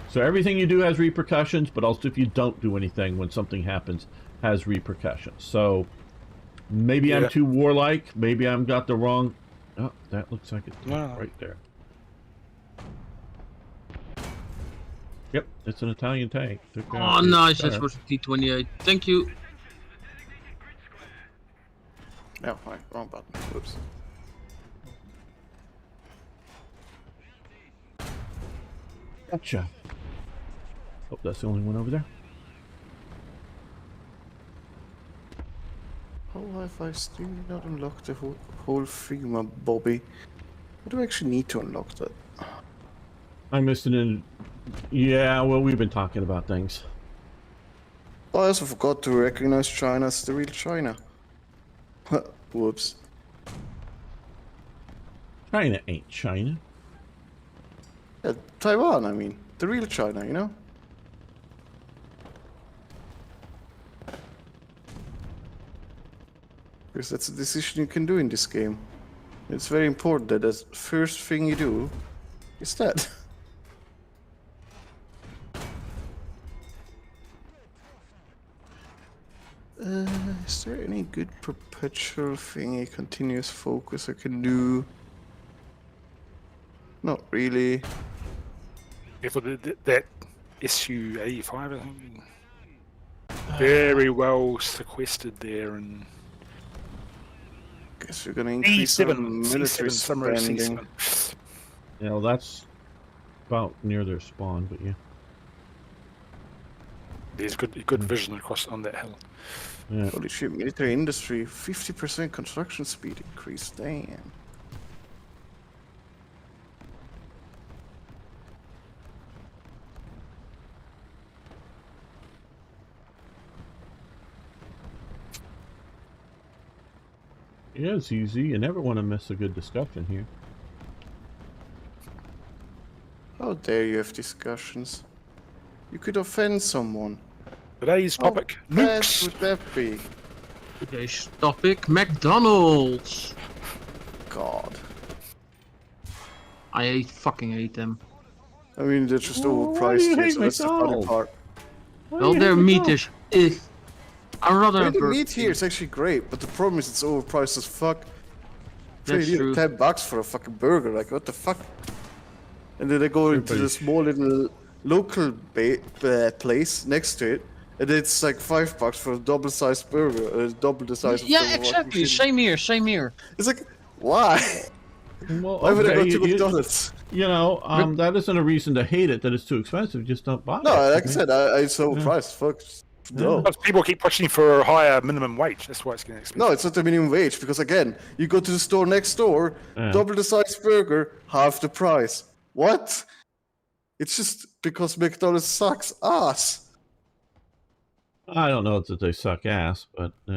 So everything you do has repercussions, but also if you don't do anything when something happens, has repercussions. So maybe I'm too warlike. Maybe I've got the wrong. Oh, that looks like it's right there. Yep, it's an Italian tank. Oh, nice. That's for T-28. Thank you. No, fine. Wrong button. Whoops. Gotcha. Oh, that's the only one over there. How have I still not unlocked the whole thing, my Bobby? What do I actually need to unlock that? I missed it in. Yeah, well, we've been talking about things. I also forgot to recognize China as the real China. Whoops. China ain't China. Yeah, Taiwan, I mean. The real China, you know? Because that's a decision you can do in this game. It's very important that the first thing you do is that. Is there any good perpetual thingy, continuous focus I can do? Not really. Yeah, for that SU-85, I think. Very well sequestered there, and Guess we're gonna increase some military spending. C7. You know, that's about near their spawn, but yeah. There's good vision across on that hill. Yeah. Holy shit, military industry, 50% construction speed increase, damn. Yeah, it's easy. You never want to miss a good discussion here. How dare you have discussions? You could offend someone. Today's How topic, bad nukes. would that be? Today's topic, McDonald's. God. I fucking hate them. I mean, they're just Oh, why do overpriced you here, hate so that's the funny McDonald's? part. Well, their meat is. I'd rather I have mean, the Burger meat here King. is actually great, but the problem is it's overpriced as fuck. That's Hey, true. $10 for a fucking burger, like what the fuck? And then they go into the small little local place next to it, and it's like $5 for a double-sized burger, double the size of the Yeah, fucking exactly. shit. Same here. Same here. It's like, why? Well, Why would I go okay, to McDonald's? you know, that isn't a reason to hate it that it's too expensive. Just don't buy it. No, like I said, it's overpriced. Fuck. No. Because people keep pushing for a higher minimum wage. That's why it's getting expensive. No, it's not the minimum wage because again, you go to the store next door, double the size burger, half the price. What? It's just because McDonald's sucks ass. I don't know that they suck ass, but But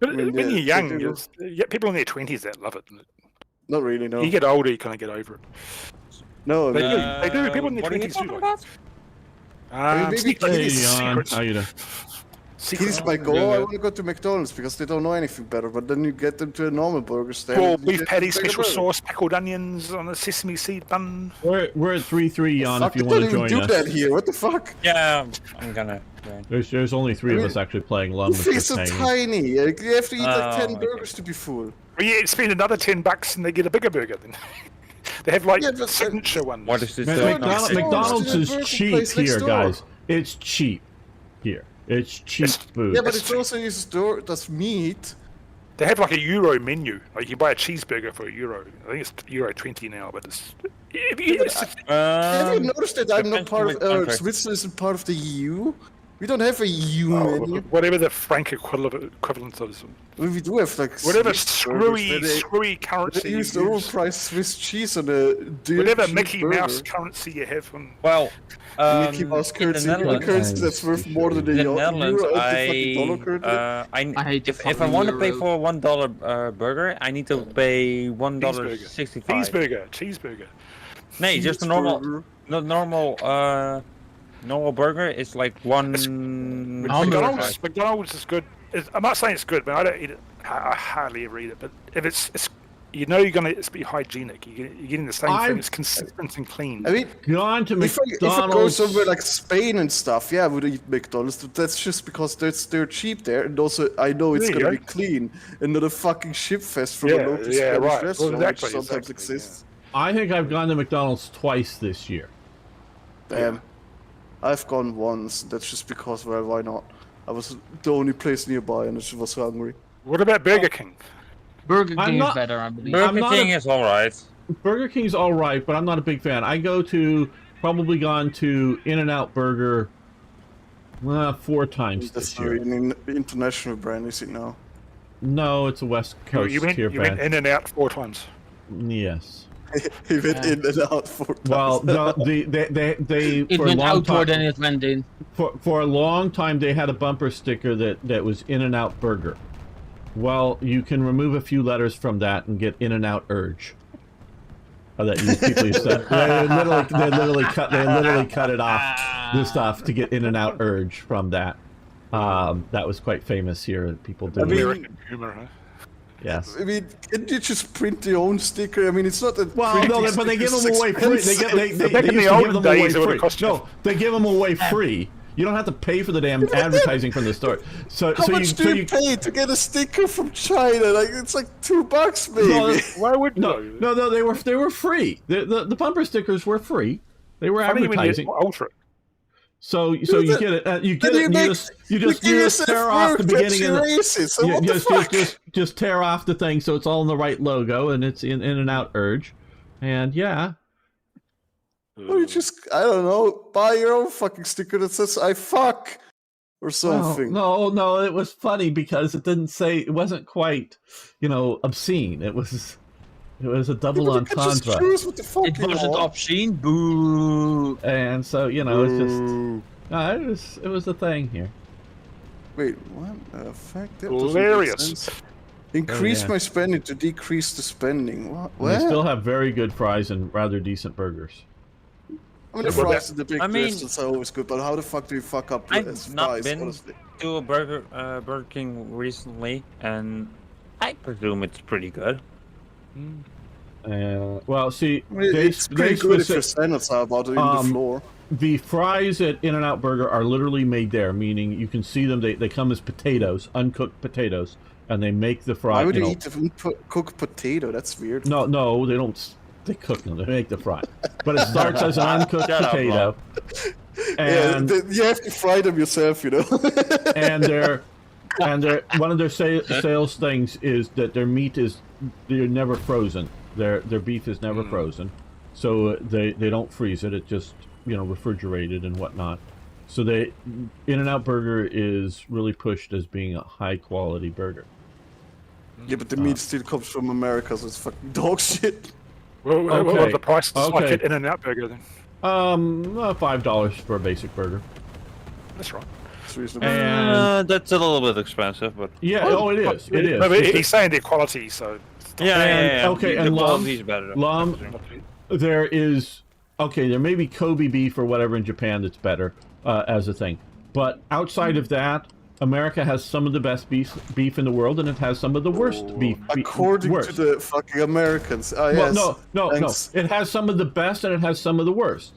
I mean, when you're yeah, young, they do. people in their 20s that love it. Not really, no. You get older, you kind of get over it. No, I They mean, do. They do. People in their What are you 20s do talking like about? I mean, maybe secret- hey, it's Jan, secret. how you doing? Here's my goal. I want to go to McDonald's because they don't know anything better. But then you get them to a normal burger stand. Raw and you beef get patty, them bigger special burger. sauce, pickled onions on a sesame seed bun. We're at 3-3, Jan. Fuck, If you they want don't to even join do us, that here. What the fuck? Yeah, I'm gonna join. there's only three I of mean, us actually playing. Lum is Buffets just are hanging. tiny. Like, you have to eat like 10 okay. burgers to be full. Well, yeah, spend another $10 and they get a bigger burger then. They have like Yeah, but- signature ones. What is this? McDonald's, McDonald's McDonald's is a is burger cheap place next here, door. guys. It's cheap here. It's cheap food. Yeah, but it also uses does meat. They have like a Euro menu. Like you buy a cheeseburger for €1. I think it's €1.20 now, but it's. Have you noticed that I'm not depends part on of the contract. Switzerland isn't part of the EU? We don't have a EU menu. Whatever the franc equivalent is. We do have like Whatever Swiss burgers where screwy they currency you use the use. overpriced Swiss cheese on a dear Whatever cheap Mickey burger. Mouse currency you have. Well, Mickey Mouse in the currency, the Netherlands, currency that's worth more than in the the Netherlands, euro and the fucking dollar currently. I hate the if I fucking want to pay euro. for a $1 burger, I need to pay $1.65. Cheeseburger. Nee, just a Cheeseburger. normal burger is like McDonald's is good. I'm not saying it's good, but I don't eat it. I hardly ever eat it. But if it's you know you're gonna be hygienic. You're getting the same thing. It's consistent and clean. I mean, Gone to if I go McDonald's. somewhere like Spain and stuff, yeah, I would eat McDonald's. But that's just because they're cheap there, and also I know it's There you gonna go. be clean and not a fucking ship fest from a Yeah, local yeah, Spanish right. Well, restaurant, exactly, which sometimes exactly, exists. I think I've gone to McDonald's twice this year. Damn. I've gone once. That's just because, well, why not? I was the only place nearby, and I just was hungry. What about Burger King? Burger I'm King not- is better, I believe. I'm Burger not King a- is alright. Burger King's all right, but I'm not a big fan. I probably gone to In-N-Out Burger 4 times That's this not year. an international brand, is it now? No, it's a West Coast You went tier In brand. and Out 4 times. Yes. He went in and out for Well, no, they It for a went long out more time, than it went in. for a long time they had a bumper sticker that was In-N-Out Burger. Well, you can remove a few letters from that and get In-N-Out Urge. That people used to. They literally cut it off. This stuff to get In-N-Out Urge from that. That was quite famous here. People do. I mean- American humor, huh? Yes. I mean, can't you just print your own sticker? I mean, it's not that. Well, printing no, but they give them stickers is away free. They expensive. used in the to give olden them away days, it would've free. cost you- No, they give them away free. You don't have to pay for the damn advertising from the store. How much do you pay to get a sticker from China? Like, it's like $2 maybe. No, Why would no, they were free. The bumper stickers were free. They were Funny when you advertising. alter it. So you get it. You get Then it. And you give just yourself tear off the work, beginning that's of the. racist. So what the Just, fuck? just tear off the thing so it's all in the right logo and it's in and out Urge, and yeah. Or you just, I don't know, buy your own fucking sticker that says "I fuck" or something. No, it was funny because it didn't say, it wasn't quite, obscene. It was a double You can just entendre. choose what the fuck It you wasn't want. obscene. Boo. And so, it's just, it was the thing here. Wait, what the fuck? That doesn't make Hilarious. sense. Increase yeah. my spending to decrease the spending. What? And they What? still have very good fries and rather decent burgers. I mean, the Yeah, fries at the big I mean- restaurants are always good, but how the fuck do you fuck up I've as not fries, been honestly? to a Burger King recently, and I presume it's pretty good. Well, see, I mean, it's pretty good if your standards are about in the floor. the fries at In-N-Out Burger are literally made there, meaning you can see them. They come as potatoes, uncooked potatoes, and they make the fry. Why would you eat a cooked potato? That's weird. No, they don't. They cook them. They make the fry, but it starts as an uncooked Shut up, potato, Yeah, and you have to fry them yourself, you know. and they're one of their sales things is that their meat they're never frozen. Their beef is never frozen, so they don't freeze it. It just refrigerated and whatnot. So In-N-Out Burger is really pushed as being a high quality burger. Yeah, but the meat still comes from America, so it's fucking dog shit. Well, what Okay. are the prices like Okay. at In and Out Burger then? $5 for a basic burger. That's right. It's reasonable. And That's a little bit expensive, but yeah, it is. It is. No, but It's- he's saying their quality, so yeah. okay, the and quality's better. Lum, there may be Kobe beef or whatever in Japan that's better as a thing, but outside of that, America has some of the best beef in the world, and it has some of the worst beef. According worst. to the fucking Americans. Well, Yes. no. Thanks. It has some of the best, and it has some of the worst.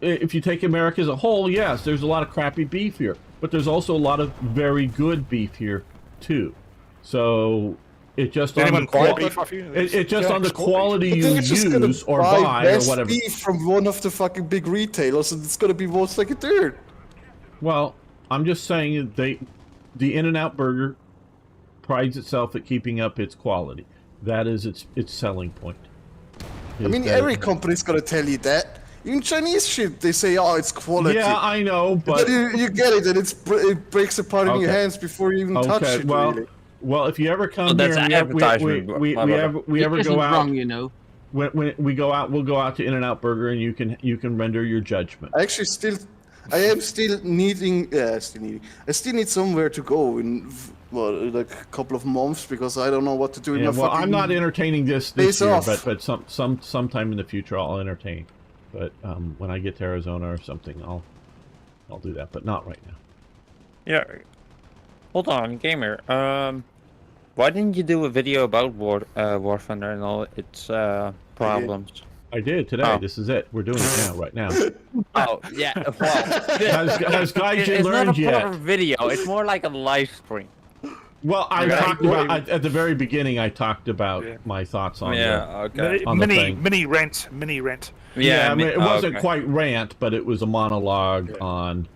If you take America as a whole, yes, there's a lot of crappy beef here, but there's also a lot of very good beef here too. So it just on Anyone the buy beef off you? it just on the export beef. quality But you they're just gonna use or buy or best whatever. beef from one of the fucking big retailers, and it's gonna be most like a third. Well, I'm just saying the In-N-Out Burger prides itself at keeping up its quality. That is its selling point. I mean, every company's gonna tell you that. Even Chinese shit, they say, "Oh, it's quality." Yeah, I know, but But you get it, and it breaks apart in your Okay. hands before you even touch it. Really. Well, if you ever come that's here, an advertisement, we ever It isn't go out. wrong, you know. When we go out, we'll go out to In-N-Out Burger, and you can render your judgment. I am still needing. I still need somewhere to go in like a couple of months because I don't know what to do with Yeah, my well, fucking. I'm not entertaining this days year, off. but sometime in the future I'll entertain. But when I get to Arizona or something, I'll do that, but not right now. Yeah. Hold on, gamer. Why didn't you do a video about War Thunder and all its problems? I did today. Oh. This is it. We're doing it now, right now. Oh, yeah. Well, Has Gaijin it's not learned a yet? proper video. It's more like a live stream. Well, I Yeah. talked about at the very beginning. I talked about Yeah. my thoughts on Okay. on the thing. Mini rant. Yeah, I mean, it wasn't okay. quite rant, but it was a monologue on.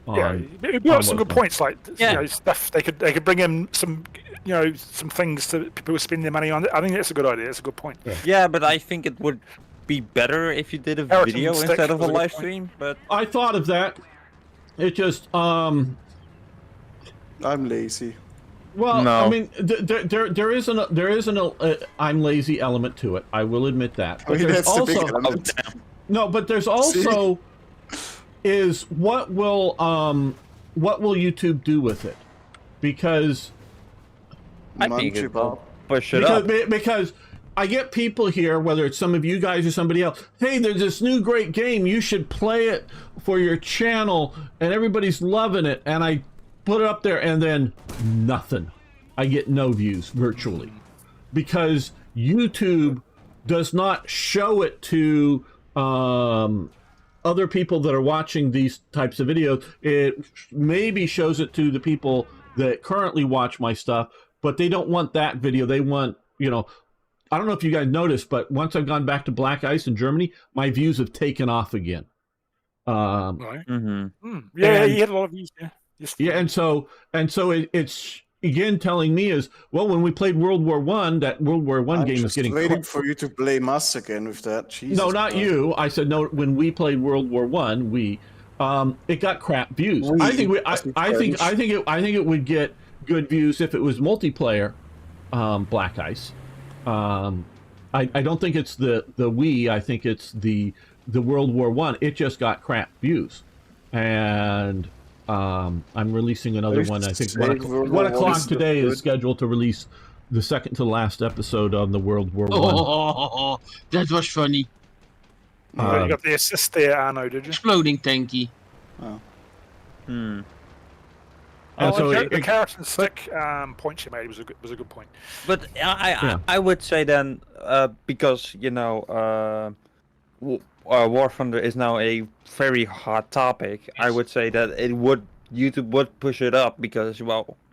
Yeah, it brought some what good the- points, like Yeah. you know, stuff they could bring in some, you know, some things that people spend their money on. I think that's a good idea. That's a good point. Yeah, but I think it would be better if you did a Carrot and video stick instead of a was a good live point. stream. But I thought of that. It just I'm lazy. well, No. I mean, there isn't a I'm lazy element to it. I will admit that. I But mean, there's that's the big also element. no, but there's also is what will YouTube do with it? Because I think Munchie it Bob. will push it up. because I get people here, whether it's some of you guys or somebody else, hey, there's this new great game, you should play it for your channel, and everybody's loving it, and I put it up there, and then nothing. I get no views, virtually. Because YouTube does not show it to other people that are watching these types of videos. It maybe shows it to the people that currently watch my stuff, but they don't want that video. They want, I don't know if you guys noticed, but once I've gone back to Black Ice in Germany, my views have taken off again. Right. Mm-hmm. Yeah, And- you had a lot of views. Yeah. Yes. Yeah, and so it's again telling me is, well, when we played World War One, that World War One I'm game is just getting waiting for you to blame us again with that. Jesus no, not Christ. you. I said no. When we played World War One, it got crap views. We- I think it would get good views if it was multiplayer. Black Ice. I don't think it's the Wii. I think it's the World War One. It just got crap views, and I'm releasing another one. I think World War 1 One o'clock is today good. is scheduled to release the second to last episode on the World War One. Oh, that was funny. You got the assist there, Arno, did you? Exploding tanky. And Oh, so the carrot and stick point you made was a good point. But I would say then because War Thunder is now a very hot topic. I would say that YouTube would push it up because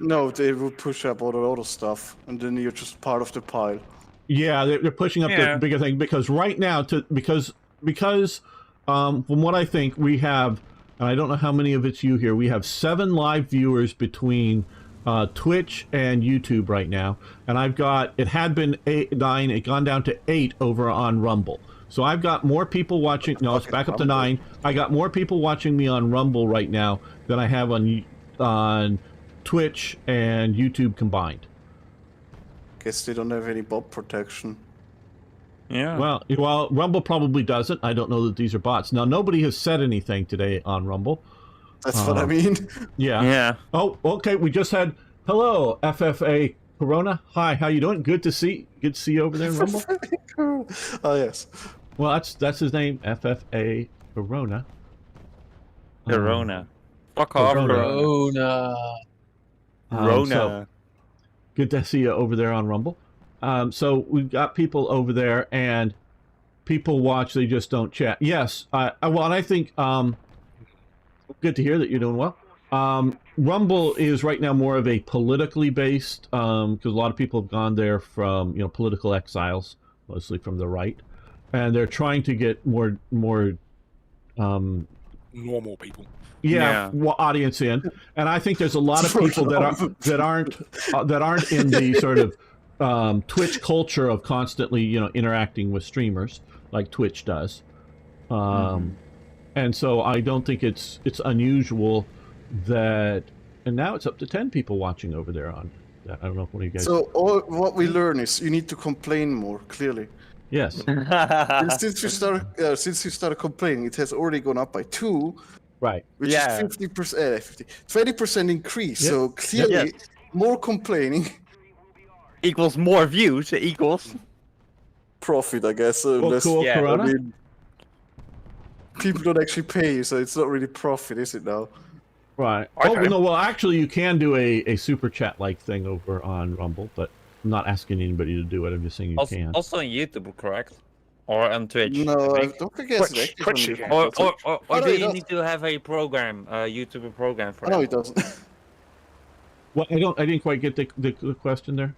No, they will push up all the other stuff, and then you're just part of the pile. Yeah, they're pushing up Yeah. the bigger thing because right now, because from what I think, we have, and I don't know how many of it's you here, we have 7 live viewers between Twitch and YouTube right now, and it had been 9, it gone down to 8 over on Rumble. So I've got more people watching. No, it's back up to 9. I got more people watching me on Rumble right now than I have on Twitch and YouTube combined. Guess they don't have any bot protection. yeah. Well, Rumble probably doesn't. I don't know that these are bots. Now, nobody has said anything today on Rumble. That's what I mean. Yeah. Yeah. Oh, okay. We just had hello, FFA Corona. Hi, how you doing? Good to see you over there in Rumble. Oh yes. Well, that's his name, FFA Corona. Corona. Fuck off, Corona. Corona. Corona. Rona. So good to see you over there on Rumble. So we've got people over there, and people watch. They just don't chat. Yes. Well, and I think good to hear that you're doing well. Rumble is right now more of a politically based, because a lot of people have gone there from political exiles, mostly from the right, and they're trying to get more Normal people. audience in, and I think there's a lot of people that aren't in the sort of Twitch culture of constantly interacting with streamers like Twitch does, and so I don't think it's unusual that, and now it's up to 10 people watching over there on that. I don't know if one of you guys. So what we learn is you need to complain more. Clearly, Yes. and since you started complaining, it has already gone up by 2. Right. Which is 20% increase. Yep. So clearly, Yes. more complaining Equals more views. Equals. profit, I guess. Well, Unless, cool, yeah, Corona. I mean, people don't actually pay you, so it's not really profit, is it now? Right. Okay. Oh no. Well, actually, you can do a super chat like thing over on Rumble, but I'm not asking anybody to do it. I'm just saying you can. Also on YouTube, correct? Or on Twitch? No, I I think? don't think it's Twitch active on you YouTube. can. Or Oh, no, do he you does. need to have a program, a YouTuber program for No, that? it doesn't. Well, I didn't quite get the question there.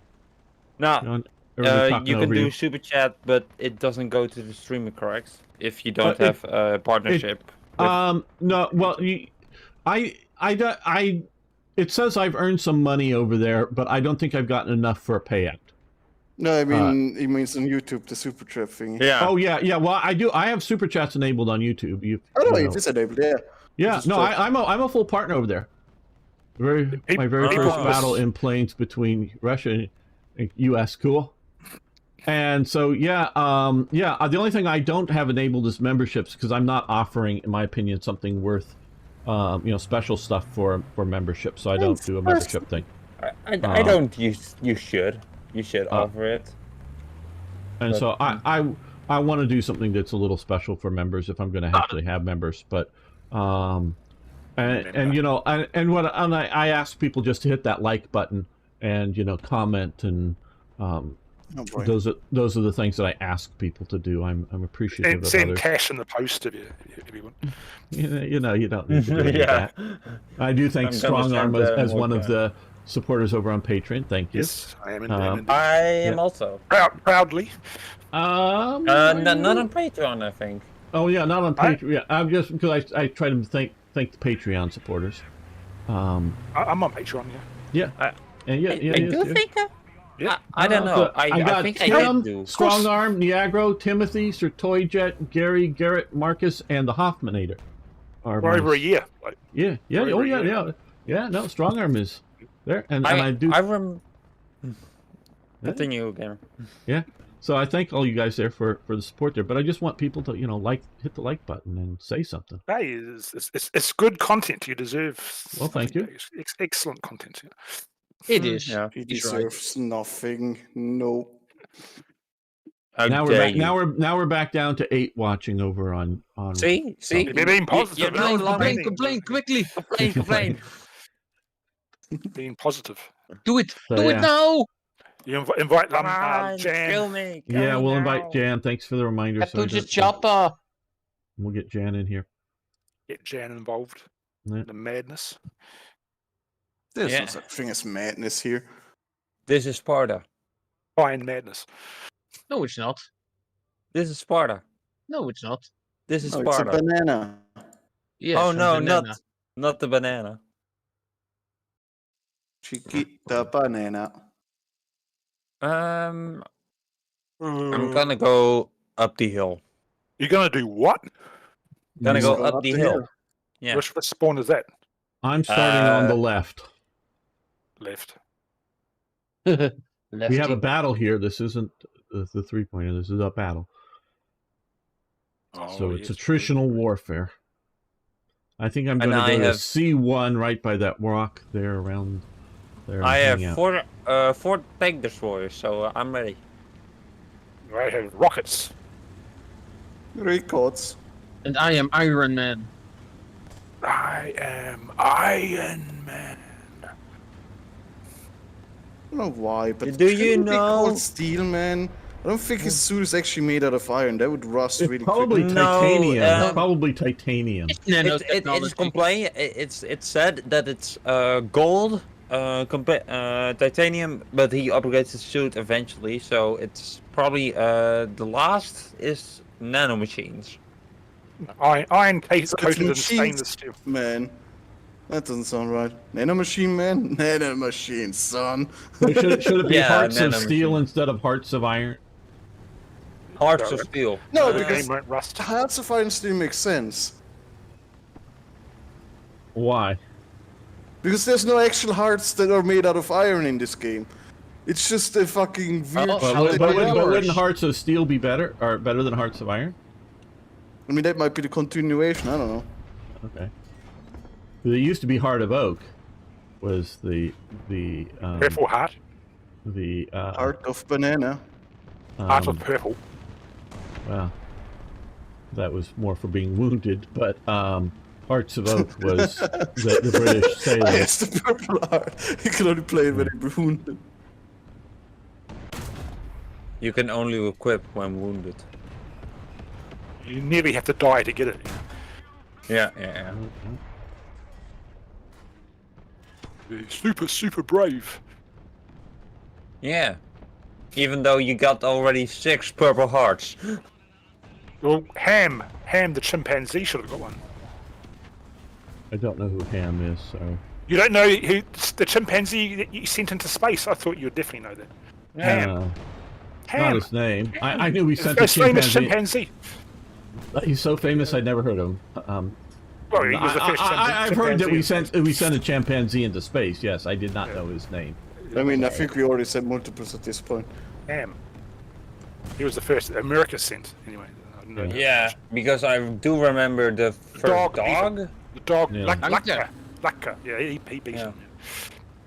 No, John? Everybody talking you can over do super chat, but it doesn't go to the streamer, correct? If you don't it- have a partnership. with- No. Well, it says I've earned some money over there, but I don't think I've gotten enough for a payout. No, I mean, he means on YouTube, the super trap thingy. yeah. Oh yeah. Well, I do. I have super chats enabled on YouTube. I don't know you if it's enabled, yeah. Yeah, Just no, check. I'm a full partner over there. My very people first just- battle in planes between Russia and U.S. Cool. And so the only thing I don't have enabled is memberships because I'm not offering, in my opinion, something worth special stuff for membership. So I don't do a membership thing. I don't. You should. You should offer it. And But- so I want to do something that's a little special for members if I'm going to actually have members. But I ask people just to hit that like button and comment and Oh boy. those are the things that I ask people to do. I'm appreciative And of send others. cash in the post if you want. You don't need to do any of Yeah. that. I do thank I'm gonna Strong Arm send, as more one of cash. the supporters over on Patreon. Thank you. Yes, I am. I am also. Proudly. Not on Patreon, I think. Oh yeah, not on Patreon. Yeah, I'm just because I try to thank the Patreon supporters. I'm on Patreon, yeah. Yeah, and yeah. I do think. Yeah. I don't know. So I got think I Tim, did do. Strong Arm, Niagro, Timothy, Sir Toyjet, Gary, Garrett, Marcus, and the Hoffmanator. Are For my- over a year. Like, Yeah. for Oh over a yeah, year. yeah. No, Strong Arm is there, and I do. Continue, gamer. Yeah. So I thank all you guys there for the support there, but I just want people to hit the like button and say something. hey, it's good content. You deserve. Well, thank you. It's excellent content. Yeah. It is. Yeah. He He's right. deserves nothing. No. Now we're back down to 8 watching over on. See. You're being positive. You're Complain, no longer complain quickly. complain. Being positive. Do it. So, Do yeah. it now. You invite them, Come on, Jan. kill me. kill Yeah, me we'll now. invite Jan. Thanks for the reminder. I so put the that- chopper. We'll get Jan in here. Get Jan involved. Yeah. The madness. There's Yeah. no such thing as madness here. This is Sparta. Fine madness. No, it's not. This is Sparta. No, it's not. This is No, it's a Sparta. banana. Yes, Oh from no, banana. not the banana. Chiquita banana. I'm gonna go up the hill. You're gonna do what? Gonna Mm. go Going up the hill. Yeah. Which spawn is that? I'm starting on the Uh, left. Left. We have a battle here. This isn't the 3-pointer. This is a battle. So it's yes. attritional warfare. I think I'm going And to I go to have- C1 right by that rock there around there. and I hang have out. four tank destroyers, so I'm ready. I have rockets. Records. And I am Iron Man. I am Iron Man. don't know why, but Do you shouldn't it be know- called steel, man? I don't think his suit is actually made out of iron. That would rust It's really probably quickly. No, titanium. It's um, probably titanium. It's It's nanotechnology. complain. It's said that it's gold, titanium, but he upgrades his suit eventually. So it's probably the last is nanomachines. Iron So coated in it's stainless steel. Man, that doesn't sound right. Nanomachine, man? Nanomachine, son. So should it be Yeah, hearts of nanomachine. steel instead of hearts of iron? Hearts of steel. No, The because game won't rust. Hearts of Iron still makes sense. Why? Because there's no actual hearts that are made out of iron in this game. It's just a fucking weird Oh, shit how But, that but, they but are. wouldn't hearts of steel be better, or better than hearts of iron? I mean, that might be the continuation, I don't know. Okay. There used to be heart of oak, was the Purple heart. Heart of banana. Heart of purple. Well, that was more for being wounded, but hearts of oak was the British sailors. Yes, the purple heart. You can only play it when you're wounded. You can only equip when wounded. You nearly have to die to get it. Yeah. Super brave. Yeah. Even though you got already 6 purple hearts. Well, Ham the chimpanzee should have got one. I don't know who Ham is, so. You don't know who the chimpanzee that you sent into space? I thought you would definitely know that. Ham. Not Ham. his name. I knew we The sent a most famous chimpanzee. chimpanzee. He's so famous I'd never heard of him. Well, he was the first I've heard that chimpanzee. we sent a chimpanzee into space. Yes, I did not know his name. I mean, I think we already said multiples at this point. Ham. He was the first America sent, anyway. I don't know. Yeah, because I do remember the first Dog, dog. The dog, Yeah. Lacka. Yeah, he beat Yeah. him.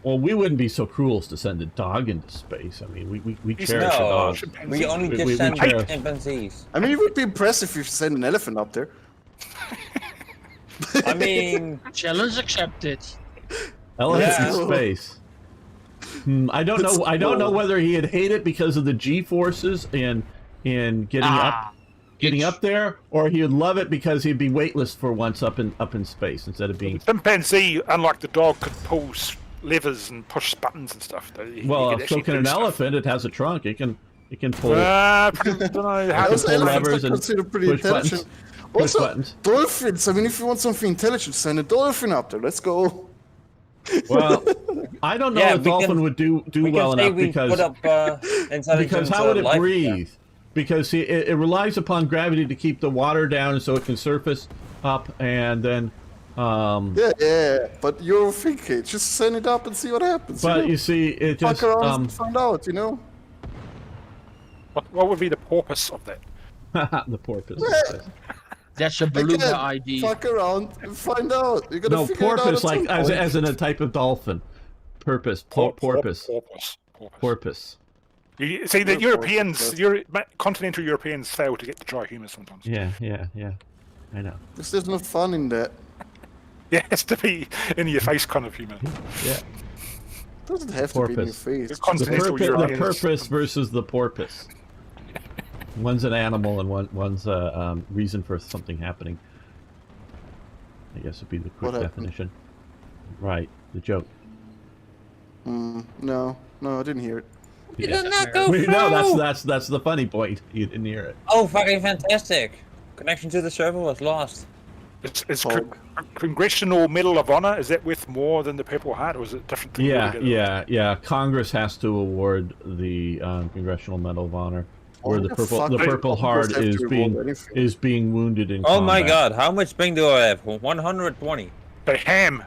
Well, we wouldn't be so cruel as to send a dog into space. I mean, we He's cherish a No, dog. chimpanzee. we only just we send care. chimpanzees. I mean, it would be impressive if you send an elephant up there. I mean, Challenge accepted. Elephant Yeah. in space. I don't know. I don't know whether he'd hate it because of the G forces and getting up there, or he would love it because he'd be weightless for once up in space instead of being. Chimpanzee, unlike the dog, could pull levers and push buttons and stuff. He Well, could so actually can do an stuff. elephant. It has a trunk. It can pull. I don't know how Those pull elephants levers are and considered pretty push intelligent. buttons. Push Also, buttons. dolphins. I mean, if you want something intelligent, send a dolphin up there. Let's go. Well, I don't know Yeah, if we dolphin can- would do we well can say enough we because put up intelligence. because how would it life breathe? Because see, it relies upon gravity to keep the water down so it can surface up, and then. Yeah. But you're thinking, just send it up and see what happens. But you you see, it know? just Fuck around and find out, you know? What would be the purpose of that? the porpoise. That's a beluga Again, ID. fuck around and find out. You're gonna No, figure it out porpoise, at like some point. as in a type of dolphin. Porpoise. Porpoise. Porpoise. You see, the Yeah, Europeans, continental Europeans fail to get the dry humour sometimes. Yeah. I know. Because there's no fun in that. Yeah, it has to be in your face kind of humour. Yeah. It doesn't have to be in your Porpoise. face. The The, continental the Europeans. purpose versus the porpoise. One's an animal and one's a reason for something happening. I guess would be the quick What happened? definition. Right. The joke. No, I didn't hear it. You Yeah. did not go through. No, that's the funny point. You didn't hear it. Oh, fucking fantastic! Connection to the server was lost. It's Hog. Congressional Medal of Honor. Is that worth more than the Purple Heart, or is it a different thing? altogether? Yeah. Congress has to award the Congressional Medal of Honor, where Why the the purple fuck the do Purple Congress Heart have to is award anything? being wounded in Oh my combat. god, how much ping do I have? 120. So Ham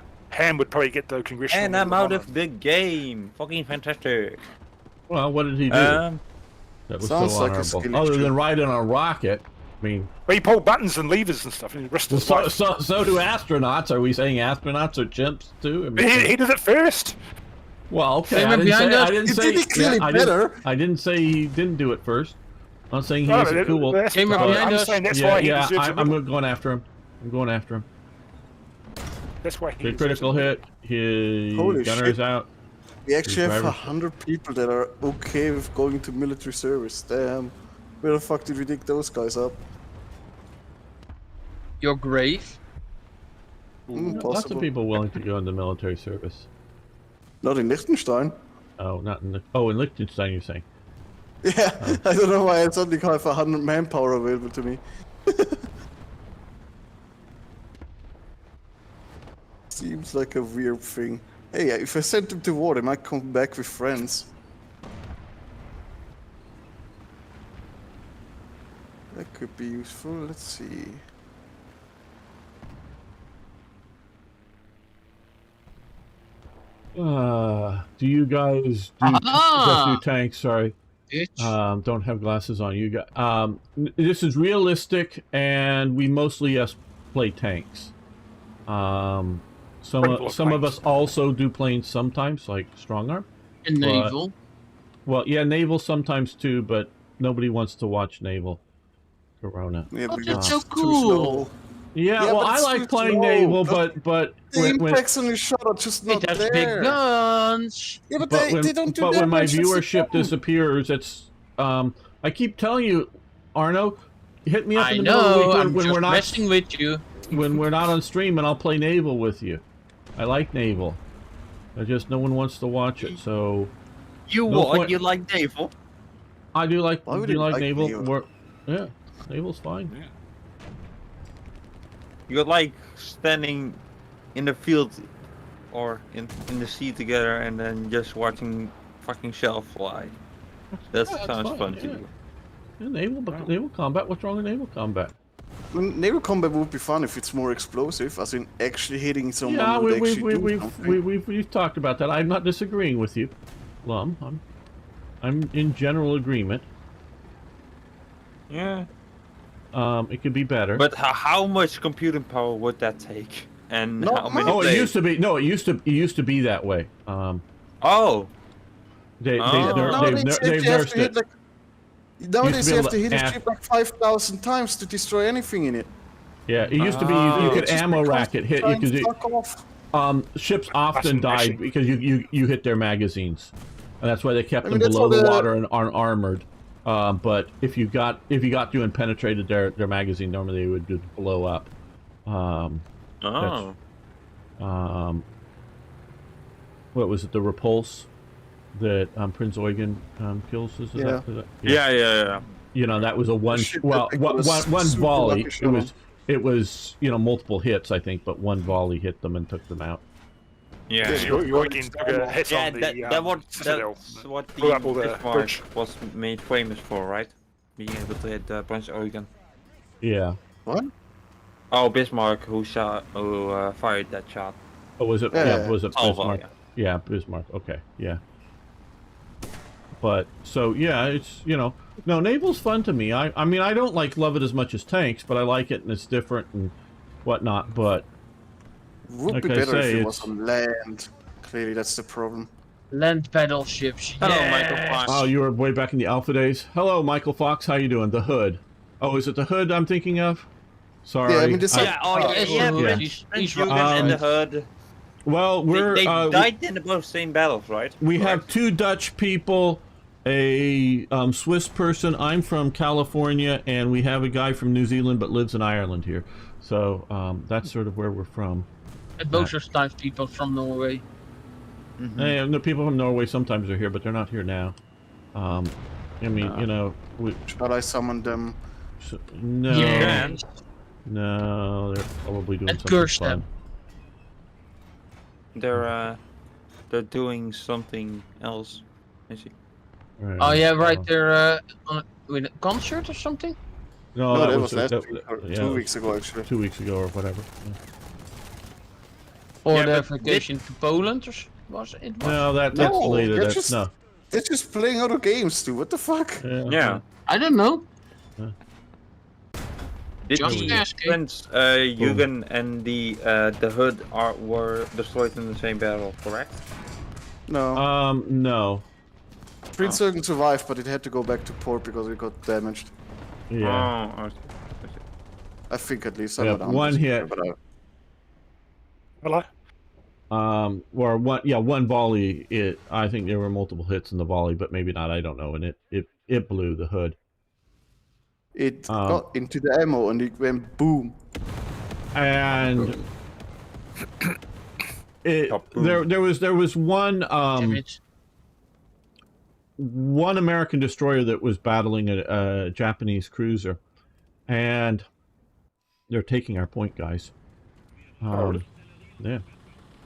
would probably get the Congressional And Medal I'm out of of the game. Fucking fantastic. Well, what did he do? Um, That was sounds so like a honorable. skill Other issue. than riding a rocket, I mean, Well, he pulled buttons and levers and stuff, and he risked his life. so do astronauts. Are we saying astronauts are chimps too? I mean, He did it first. well, okay. They I were didn't behind say. us. I didn't You say. did it clearly better. I didn't say he didn't do it first. I'm saying he No, isn't cool. that's, Came up behind I'm us. saying that's yeah, why he yeah. deserves a I'm medal. going after him. I'm going after him. That's why he Big deserves critical a medal. hit. His Holy gunner's shit. out. We actually have Driver's- 100 people that are okay with going to military service. Damn. Where the fuck did we dig those guys up? Your grave. Lots of Possible. people willing to go into military service. Not in Liechtenstein. Oh, not in in Liechtenstein, you're saying. Yeah, I don't know why I suddenly have 100 manpower available to me. Seems like a weird thing. Hey, if I send them to war, they might come back with friends. That could be useful. Let's see. Do you guys just do tanks? Sorry. Bitch. Don't have glasses on. You got this is realistic, and we mostly play tanks. Some of us also do planes sometimes, like strong arm. And naval. Well, yeah, naval sometimes too, but nobody wants to watch naval. Corona. Yeah, Oh, but that's it's so too cool. slow. Yeah, Yeah, well, but I it's like too playing slow. naval, The- but The when, impacts on your shot are just not It has there. big guns. Yeah, but, but they don't do but damage. when my that's the viewership problem. disappears, it's I keep telling you, Arno, hit me up I in the middle of the know. week I'm when just we're not messing with you. when we're not on stream, and I'll play naval with you. I like naval. I just no one wants to watch it, so You No what? point- You like naval? I do like. Why would Do you you like like naval? naval? Yeah, naval's fine. You like standing in the field or in the sea together and then just watching fucking shell fly. That Yeah, that's sounds fun, fun to yeah. you. Yeah, naval combat. What's wrong with naval combat? Naval combat would be fun if it's more explosive, as in actually hitting someone Yeah, would actually do something. we've talked about that. I'm not disagreeing with you, Lum. I'm in general agreement. Yeah. It could be better. But how much computing power would that take? And Not how many Oh, it days? used to be. No, it used to be that way. Oh, They Oh. they've nursed it. Nowadays be you able have to to hit a add- ship like 5,000 times to destroy anything in it. Yeah, it used to be Oh. you could It's just ammo because rack it, hit trying you to could. fuck off. Ships often Awesome, died actually. because you hit their magazines, and that's why they kept I mean, them that's below what the the- water and aren't armored. But if you got through and penetrated their magazine, normally they would just blow up. oh. What was it? The repulse that Prince Eugen kills? Is Yeah. that? Yeah. You know, that was a one. shit that Well, they one was super volley. lucky shot on. It was multiple hits, I think, but one volley hit them and took them out. Yeah. Jorgen took a hit Yeah, on the Citadel. that's what blew up all the the Bismarck bridge. was made famous for, right? Being able to hit Prince Eugen. Yeah. What? Oh, Bismarck, who fired that shot. Oh, was it? Yeah, Yeah, yeah. was it Salvo, Bismarck? yeah. Yeah, Bismarck. Okay, yeah. But so yeah, it's no, naval's fun to me. I mean, I don't love it as much as tanks, but I like it and it's different and whatnot. But Would Like be I better say, if it it's- was on land. Clearly, that's the problem. Land battleships. Hello, yeah. Michael Fox. oh, you were way back in the alpha days. Hello, Michael Fox. How you doing? The Hood. Oh, is it the Hood I'm thinking of? Sorry. Yeah, I mean, this Oh, is- yeah, oh, yeah, It's yeah, the yeah. Hood. Prince He's Eugen right. and the Hood. Well, we're They we- died in the both same battles, right? We Correct. have two Dutch people, a Swiss person. I'm from California, and we have a guy from New Zealand but lives in Ireland here. So that's sort of where we're from. And most of the times people from Norway. And the people from Norway sometimes are here, but they're not here now. I mean, Shall I summon them? no, Yeah. no, they're probably doing And something curse fun. them. They're doing something else. I see. Right, Oh yeah, right. so- They're on with a concert or something. No, No, that was was last that- week, or yeah, 2 it weeks ago, actually. was 2 weeks ago or whatever. Yeah. Or Yeah, their but vacation to Poland, or was it? No, that's later. they're That's just- no. They're just playing other games, too. What the fuck? Yeah. I don't know. Did Just the asking. Prince Eugen and the Hood were destroyed in the same battle, correct? No. No. Prince Eugen survived, but it had to go back to port because it got damaged. Yeah. Oh, I see. I think at least. Yeah, I'm not one 100% hit. sure, but Hello? or one volley. I think there were multiple hits in the volley, but maybe not. I don't know. And it blew the hood. It got into the ammo and it went boom. And Boom. there was one Damage. one American destroyer that was battling a Japanese cruiser, and they're taking our point, guys. Yeah,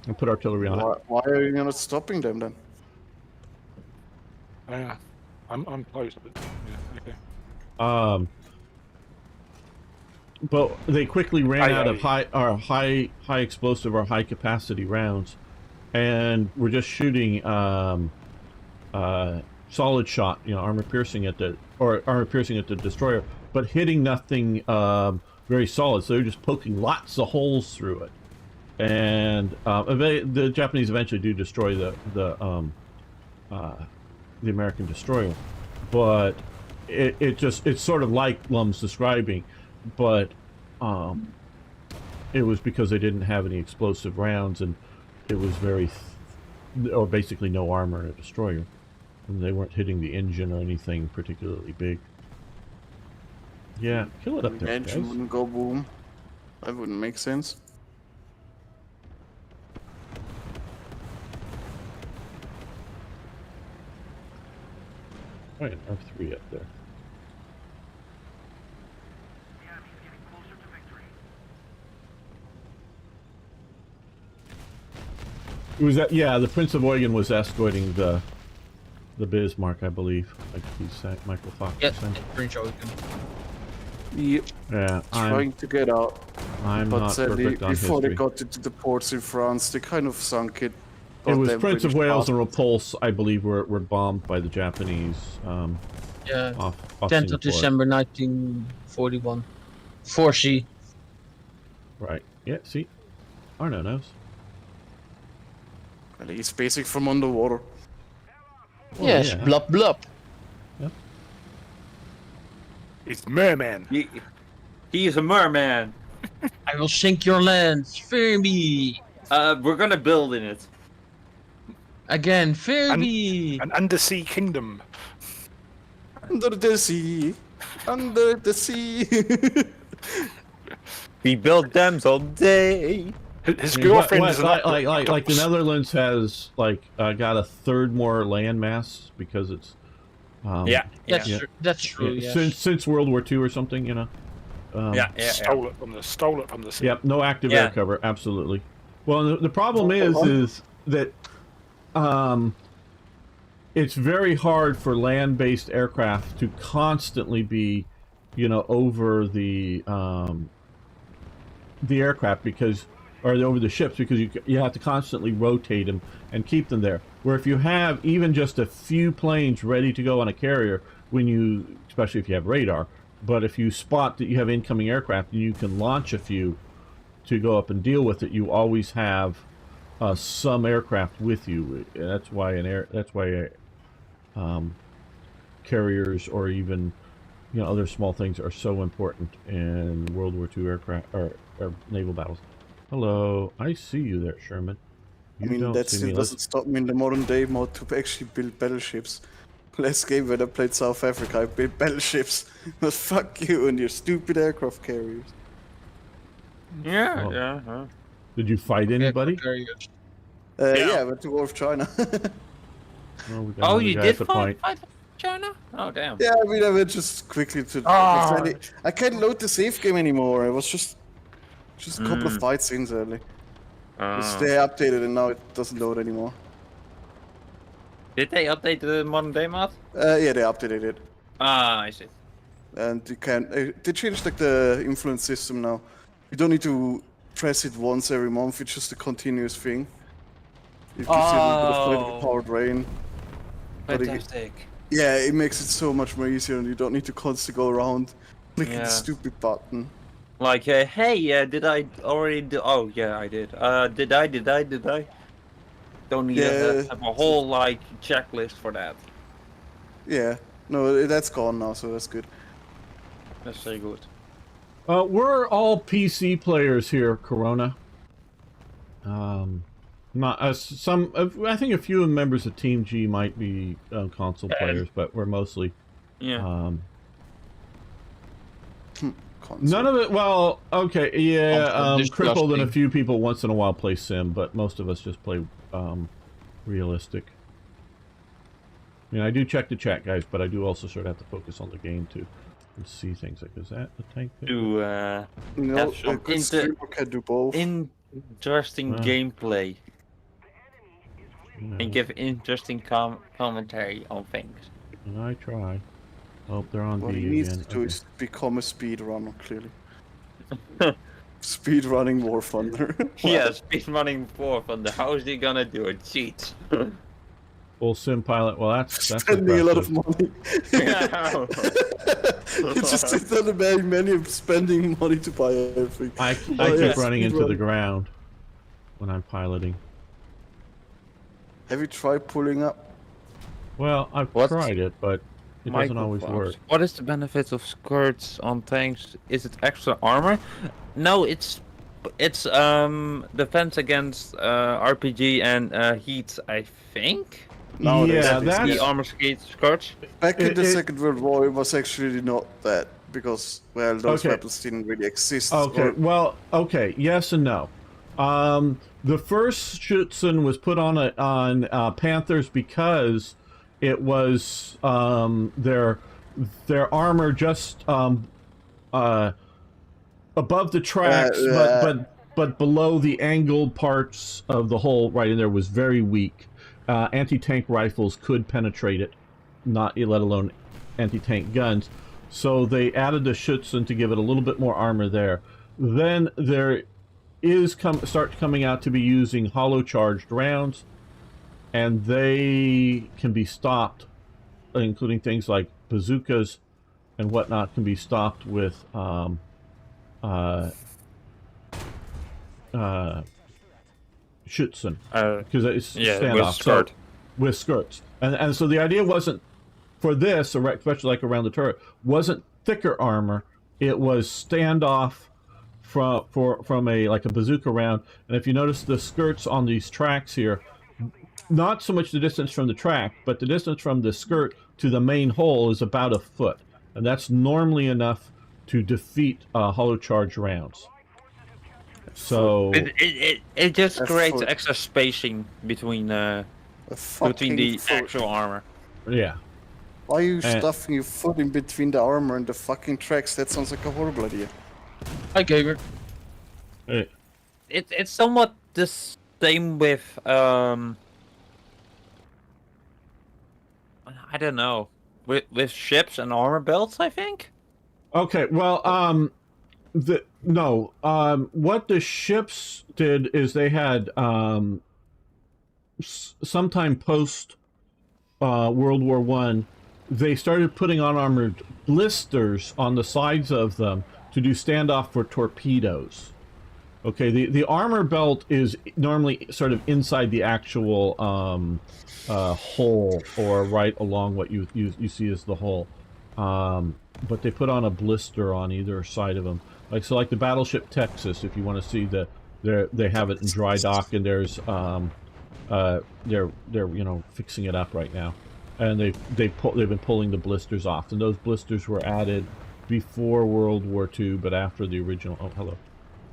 and put artillery on it. Why are you not stopping them then? Yeah, I'm close. But yeah, okay. But they quickly ran out of Aye. high explosive or high capacity rounds, and we're just shooting solid shot, armor piercing at the destroyer, but hitting nothing very solid. So they're just poking lots of holes through it, and the Japanese eventually do destroy the American destroyer, but it's sort of like Lum's describing, but it was because they didn't have any explosive rounds, and it was or basically no armor in a destroyer, and they weren't hitting the engine or anything particularly big. Yeah, kill it up The there, engine guys. wouldn't go boom. That wouldn't make sense. Oh, an R3 up there. The enemy's getting closer to victory. It was that, yeah, the Prince of Eugen was escorting the Bismarck, I believe. Like he's saying, Michael Fox Yeah, was saying. Prince Eugen. Yep. Yeah, Trying to get out. I'm But not sadly, perfect on before history. they got into the ports in France, they kind of sunk it. It Got was them Prince of British Wales and passports. Repulse, I believe, were bombed by the Japanese Yeah, off 10th Singapore. of December 1941. 4C. Right. Yeah, see? Arno knows. At least basic from underwater. Well, Yes, yeah. blub blub. It's Merman. He is a merman. I will sink your land. Fear me. We're gonna build in it. Again, fear me. An undersea kingdom. Under the sea. Under the sea. We build dams all day. His I mean, girlfriend is an like the Netherlands has got a third more land mass because it's That's true. Yes. since World War II or something, Stole it from the sea. Yep, no active Yeah. air cover, absolutely. Well, the problem is that it's very hard for land-based aircraft to constantly be, over the aircraft or over the ships, because you have to constantly rotate them and keep them there. Where if you have even just a few planes ready to go on a carrier, especially if you have radar, but if you spot that you have incoming aircraft and you can launch a few to go up and deal with it, you always have some aircraft with you. That's why carriers or even other small things are so important in World War II aircraft or naval battles. Hello, I see you there, Sherman. I mean, that still doesn't stop me in the modern day mode to actually build battleships. Last game when I played South Africa, I built battleships. But fuck you and your stupid aircraft carriers. Yeah, Oh. yeah. Did you fight anybody? Yeah, I went to war with China. Oh, we got Oh, another you guy did at the point. fight China? Oh, damn. Yeah, I mean, I went just quickly to. Ah. I can't load the save game anymore. It was just a couple of fights in early. They updated and now it doesn't load anymore. Did they update the modern day mod? Yeah, they updated it, Ah, I see. and you can. They changed like the influence system now. You don't need to press it once every month. It's just a continuous thing. It gives you a little bit of political power drain. But Fantastic. yeah, it makes it so much more easier, and you don't need to constantly go around clicking Yeah. the stupid button. Like, hey, did I already do? Oh, yeah, I did. Did I? Don't need to have a whole checklist for that. Yeah, no, that's gone now, so that's good. That's very good. We're all PC players here, Corona. Not as some. I think a few members of TeamG might be console players, but we're mostly. Yeah. None of it. Well, okay, yeah. Console Crippled and a disgusting. few people once in a while play sim, but most of us just play realistic. I mean, I do check the chat, guys, but I do also sort of have to focus on the game too and see things like, is that the tank? To No, have a some good streamer can do both. interesting Wow. gameplay You know, and give interesting commentary on things. and I try. Oh, they're on What he B needs again. to do Okay. is become a speedrunner, clearly. Speedrunning War Thunder. Yeah, speedrunning 4 from the how is he gonna do it? Cheats. Full sim pilot. Well, that's Spending a lot of impressive. money. You just sit on the main menu spending money to buy everything. I Oh, yeah, keep running into the speedrun. ground when I'm piloting. Have you tried pulling up? Well, I've What? tried it, but it doesn't always work. What is the benefit of skirts on tanks? Is it extra armor? No, it's defense against RPG and heat, I think. Nowadays, Yeah, it's that's- The armor skirts. Back in the it- Second World War, it was actually not that because, well, those Okay. weapons didn't really exist. Okay, or- well, okay, yes and no. The first Schutzen was put on Panthers because it was their armor just above the tracks, but below the angled parts of the hull, right in there, was very weak. Anti-tank rifles could penetrate it, not let alone anti-tank guns. So they added the Schutzen to give it a little bit more armor there. Then there is start coming out to be using hollow charged rounds, and they can be stopped, including things like bazookas and whatnot, can be stopped with Schutzen, because it's standoff. skirt. With skirts, and so the idea wasn't for this, especially like around the turret, wasn't thicker armor. It was standoff from a like a bazooka round. And if you notice the skirts on these tracks here, not so much the distance from the track, but the distance from the skirt to the main hole is about a foot, and that's normally enough to defeat hollow charge rounds. So It just A creates foot. extra spacing between A between the fucking foot. actual armor. yeah, Why are you Eh. stuffing your foot in between the armor and the fucking tracks? That sounds like a horrible idea. Hi, Gamer. It's somewhat the same with I don't know, with ships and armor belts, I think. okay. Well, what the ships did is they had sometime post World War I, they started putting on armored blisters on the sides of them to do standoff for torpedoes. Okay, the armor belt is normally sort of inside the actual hull, or right along what you see as the hull. But they put on a blister on either side of them. Like the battleship Texas, if you want to see they have it in dry dock, and there's they're fixing it up right now, and they've been pulling the blisters off, and those blisters were added before World War II, but after the original. Oh, hello,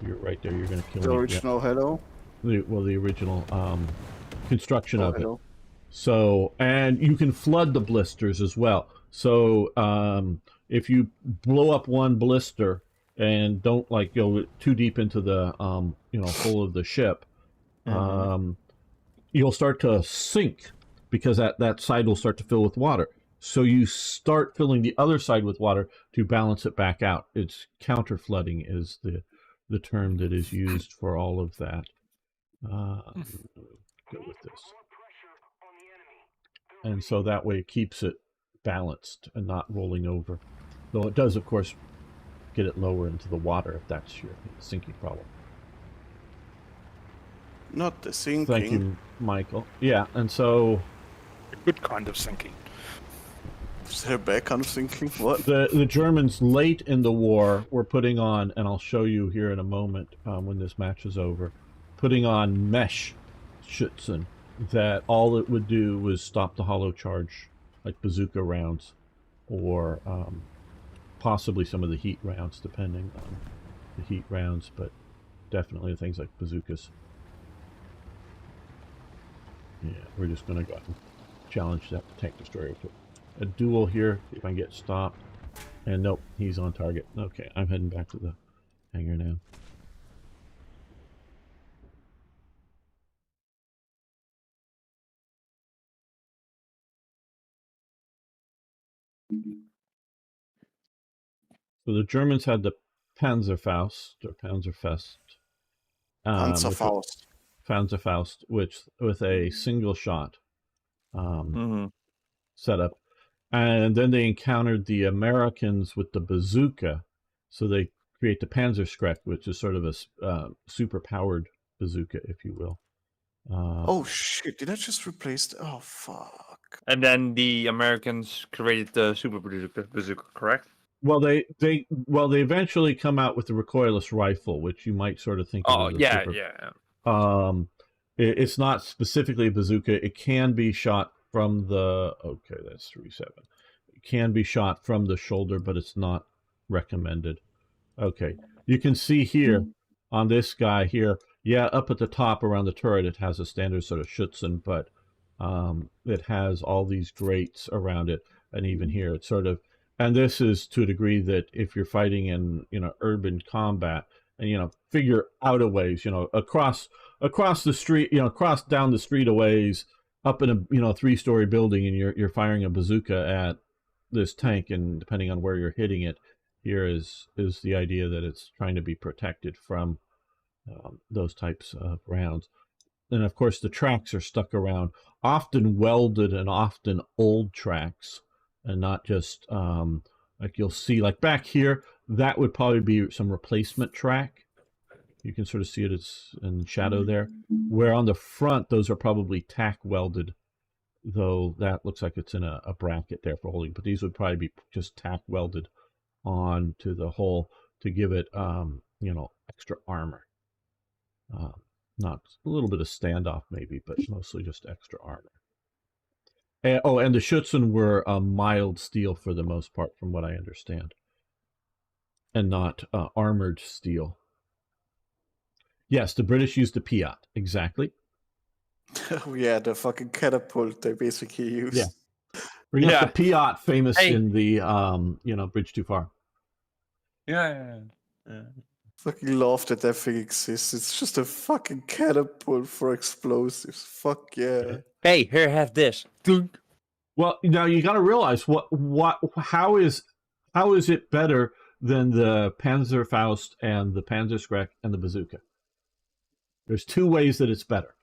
you're right there. You're gonna kill The me. original hello. Yeah. The original construction of it. Hello. So, and you can flood the blisters as well. So if you blow up one blister and don't like go too deep into the hull of the ship, you'll start to sink, because that side will start to fill with water. So you start filling the other side with water to balance it back out. It's counter flooding is the term that is used for all of that. Go with this. And so that way it keeps it balanced and not rolling over. Though it does, of course, get it lower into the water if that's your sinking problem. Not the sinking. Thank you, Michael. Yeah, and so A good kind of sinking. Is there a bad kind of sinking? What? the Germans late in the war were putting on, and I'll show you here in a moment when this match is over, putting on mesh Schutzen that all it would do was stop the hollow charge, like bazooka rounds, or possibly some of the heat rounds, depending on the heat rounds, but definitely things like bazookas. Yeah, we're just going to go ahead and challenge that tank destroyer to a duel here, see if I can get stopped. And nope, he's on target. Okay, I'm heading back to the hangar now. So the Germans had the Panzerfaust or Panzerfest. Panzerfaust. Panzerfaust, which with a single shot setup, and then they encountered the Americans with the bazooka, so they create the Panzerskreck, which is sort of a super powered bazooka, if you will. Oh shit! Did I just replace? Oh fuck! And then the Americans created the super bazooka, correct? Well, they eventually come out with the recoilless rifle, which you might sort of think of as a super. It's not specifically a bazooka. It can be shot from the. Okay, that's 3.7. It can be shot from the shoulder, but it's not recommended. Okay, you can see here on this guy here. Yeah, up at the top around the turret, it has a standard sort of Schutzen, but it has all these grates around it, and even here, it's sort of. And this is to a degree that if you're fighting in urban combat, and figure out a ways, across the street, across down the street a ways, up in a 3-story building, and you're firing a bazooka at this tank, and depending on where you're hitting it, here is the idea that it's trying to be protected from those types of rounds. And of course, the tracks are stuck around, often welded and often old tracks, and not just like you'll see, like back here, that would probably be some replacement track. You can sort of see it as in shadow there. Where on the front, those are probably tack welded, though that looks like it's in a bracket there for holding. But these would probably be just tack welded onto the hull to give it, extra armor. Not a little bit of standoff maybe, but mostly just extra armor. And the Schutzen were mild steel for the most part, from what I understand, and not armored steel. Yes, the British used the Piat, exactly. Oh yeah, the fucking catapult they basically used. Yeah. Bring up the Piat, famous in the Bridge Too Far. Yeah. Fucking love that thing exists. It's just a fucking catapult for explosives. Fuck yeah. Hey, here, have this. Well, now you got to realize how is it better than the Panzerfaust and the Panzerskreck and the bazooka? There's 2 ways that it's better.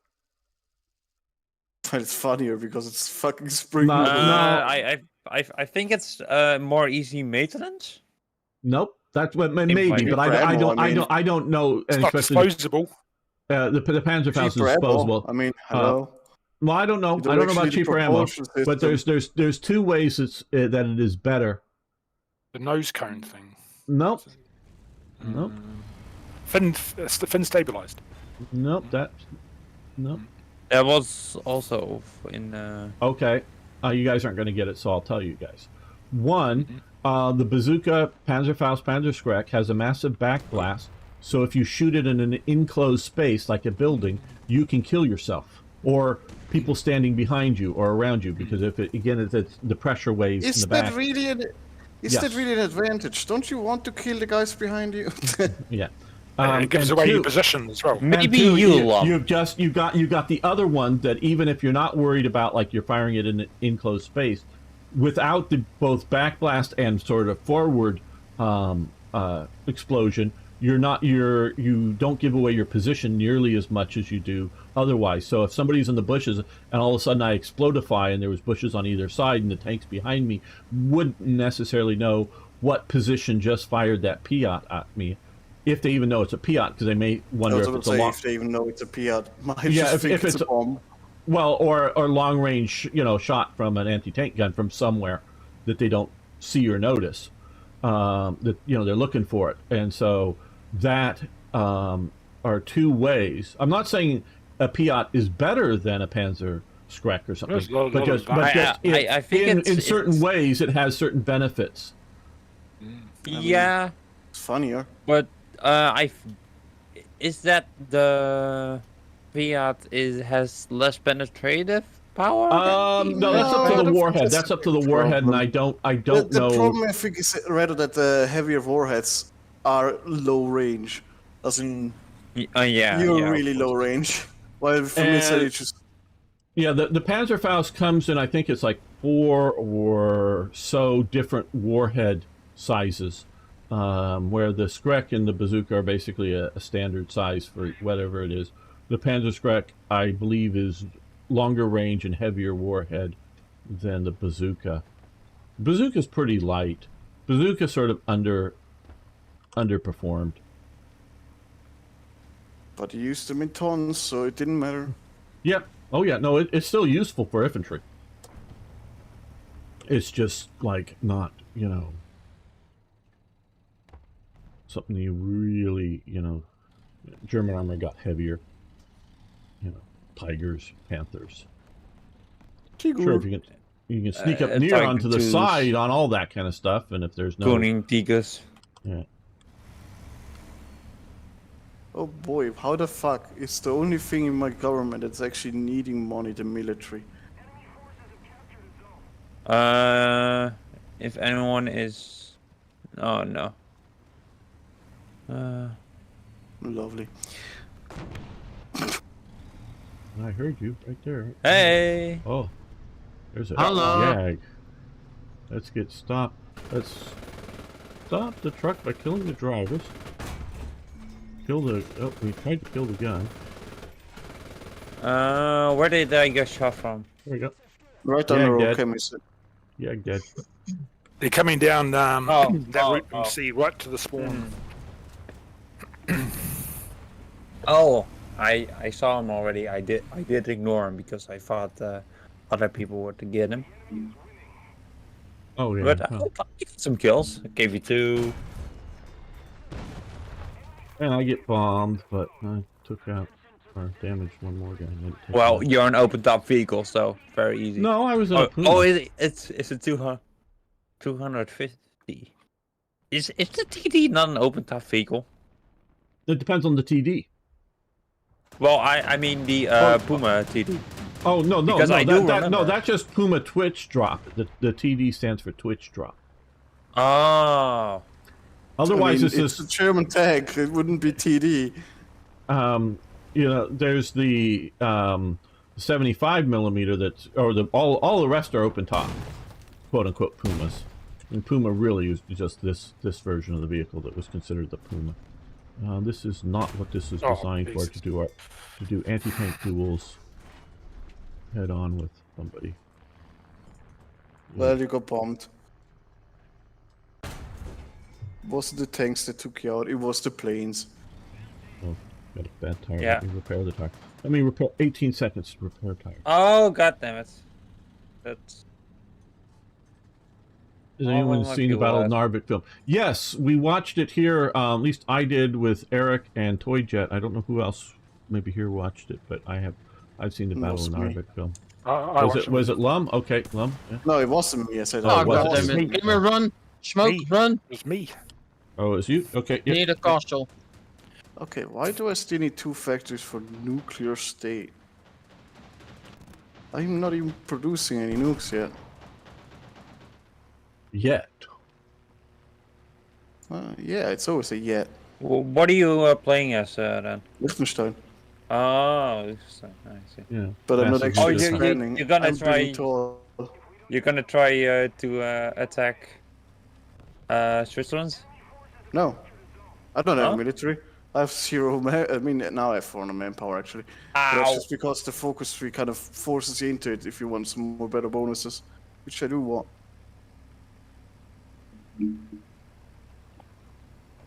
But it's funnier because it's fucking spring. No. I think it's more easy maintenance. Nope, that's what maybe, but I don't know. It's and not especially disposable. The Panzerfaust is disposable. I mean, hello. Well, I don't know. I don't know about cheaper ammo, but there's 2 ways that it is better. The nose cone thing. Nope. Fin stabilized. Nope. Nope. That was also in. Okay. You guys aren't going to get it, so I'll tell you guys. One, the bazooka Panzerfaust Panzerskreck has a massive backblast, so if you shoot it in an enclosed space like a building, you can kill yourself or people standing behind you or around you, because if it's the pressure waves in the back. Is that really an advantage? Don't you want to kill the guys behind you? Yeah. It gives away your position as well. Maybe you got the other one that even if you're not worried about, like, you're firing it in an enclosed space, without the both backblast and sort of forward explosion, you don't give away your position nearly as much as you do otherwise. So if somebody's in the bushes and all of a sudden I explodify and there was bushes on either side and the tank's behind me, wouldn't necessarily know what position just fired that Piat at me, if they even know it's a Piat, because they may wonder if it's a long. If they even know it's a Piat, if it's a bomb. Well, or long range, shot from an anti-tank gun from somewhere that they don't see or notice. That they're looking for it, and so that are 2 ways. I'm not saying a Piat is better than a Panzer Screk or something. There's a lot But of just, but just I think in it's certain ways, it has certain benefits. Yeah, It's funnier. but is that the Fiat has less penetrative power? No, that's up to No, the I warhead. think That's that's up to a the big warhead, and problem. I don't The know. problem, I think, is rather that the heavier warheads are low range. As in, Yeah, you're yeah, of really low course. range. While for missile, And- it's just Yeah, the Panzerfaust comes in, I think it's like 4 or so different warhead sizes, where the Screk and the bazooka are basically a standard size for whatever it is. The Panzer Screk, I believe, is longer range and heavier warhead than the bazooka. Bazooka's pretty light. Bazooka sort of underperformed. but you used them in tons, so it didn't matter. Yep. Oh yeah, no, it's still useful for infantry. It's just like not, something you really, German armor got heavier. Tigers, Panthers. Sure, if you can sneak up near Tiger onto the twos. side on all that kind of stuff, and if there's no, Koning Tigers. yeah. Oh boy, how the fuck is the only thing in my government that's actually needing money the military? If anyone is, oh no. Lovely. I heard you right there. Hey. Oh, there's a Hello. jag. Let's get stopped. Let's stop the truck by killing the drivers. Kill the. Oh, we tried to kill the gun. Where did I get shot from? There we go. Right on Yeah, the road, dead. chemist. Yeah, dead. They're coming down that route oh. you see right to the spawn. Oh, I saw him already. I did ignore him because I thought other people were to get him. Oh yeah. But I oh. got some kills. I gave you 2. And I get bombed, but I took out or damaged one more guy. I didn't take Well, out. you're an open top vehicle, so very easy. No, I was in a Oh, Puma. it's a 250. Is the TD not an open top vehicle? It depends on the TD. Well, I mean the Puma TD. Oh no, Because I do remember. that's just Puma Twitch drop. The TD stands for Twitch drop. Oh. Otherwise, it's it's a just German tag. It wouldn't be TD. there's the 75 millimeter that's all the rest are open top, quote unquote Pumas, and Puma really is just this version of the vehicle that was considered the Puma. This is not what this is designed for, to do anti-tank duels head on with somebody. Well, you got bombed. It wasn't the tanks that took you out, it was the planes. Oh, got a bad tire. Yeah. Let me repair the tire. Let me repair 18 seconds to repair tire. Oh, god damn it. That's... Has How anyone long have seen the you Battle of watched? Narvik film? Yes, we watched it here. At least I did with Eric and Toyjet. I don't know who else maybe here watched it, but I've seen the Battle of Must be. Narvik film. I Was it Lum? Okay, Lum. Yeah. No, it wasn't me. I said, Oh, Oh, it was. goddammit. Me. Give me a run. Smoke, Me. run. It was me. Oh, it's you? Okay. You Yep. need a castle. okay, why do I still need 2 factories for nuclear state? I'm not even producing any nukes yet. Yet. Yeah, it's always a yet. What are you playing as then? Liechtenstein. Oh, I see. Yeah. But I'm not Massive actually nuclear you- expanding. you're gonna I'm try- being told. You're gonna try to attack Switzerland? No, I don't have Huh? military. I have 0 man. I mean, now I have 400 manpower actually. But that's Ow. just because the focus tree kind of forces you into it if you want some more better bonuses, which I do want.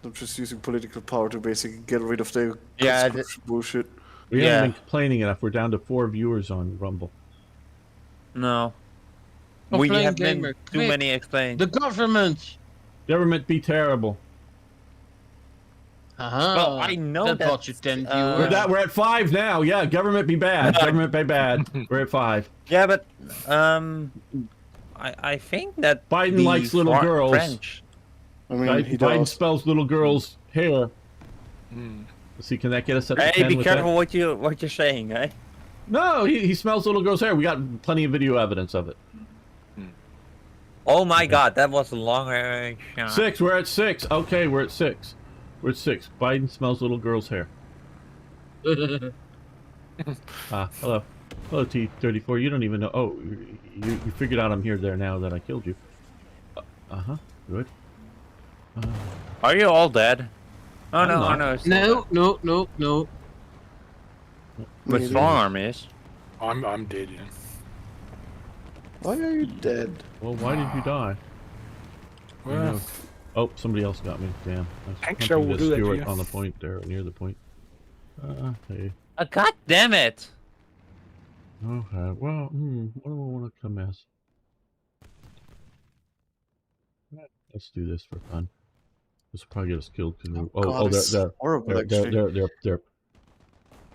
I'm just using political power to basically get rid of the Yeah, conscription bullshit. We Yeah. haven't been complaining enough. We're down to 4 viewers on Rumble. No. Complain, We have gamer, been too quick. many explained. The government. Government be terrible. Well, I know that that, brought you 10 uh, viewers. We're at 5 now. Yeah, government be bad. Government be bad. We're at 5. Yeah, but I think that Biden the likes little girls. French. I mean, he Biden does. spells little girls' hair. Let's see, can that get us up to Hey, 10 be with careful that? what you're saying, eh? No, he smells little girls' hair. We got plenty of video evidence of it. Oh my God, that was a long shot. 6, we're at 6. Okay, we're at 6. We're at 6. Biden smells little girls' hair. Hello. Hello, T-34. You don't even know. Oh, you figured out I'm here there now that I killed you. Good. Are you all dead? Oh I'm no, not. oh no. it's still No. dead. But strong arm is. I'm dead, yeah. Why are you dead? Well, why did you die? Well, Oh, somebody else got me. Damn. That's Hank something Shell will to do that to Stewart you. on the point there, near the point. Hey. God damn it! Okay. Well, what do I want to come as? Let's do this for fun. This will probably get us killed because God, this is horrible, actually. they're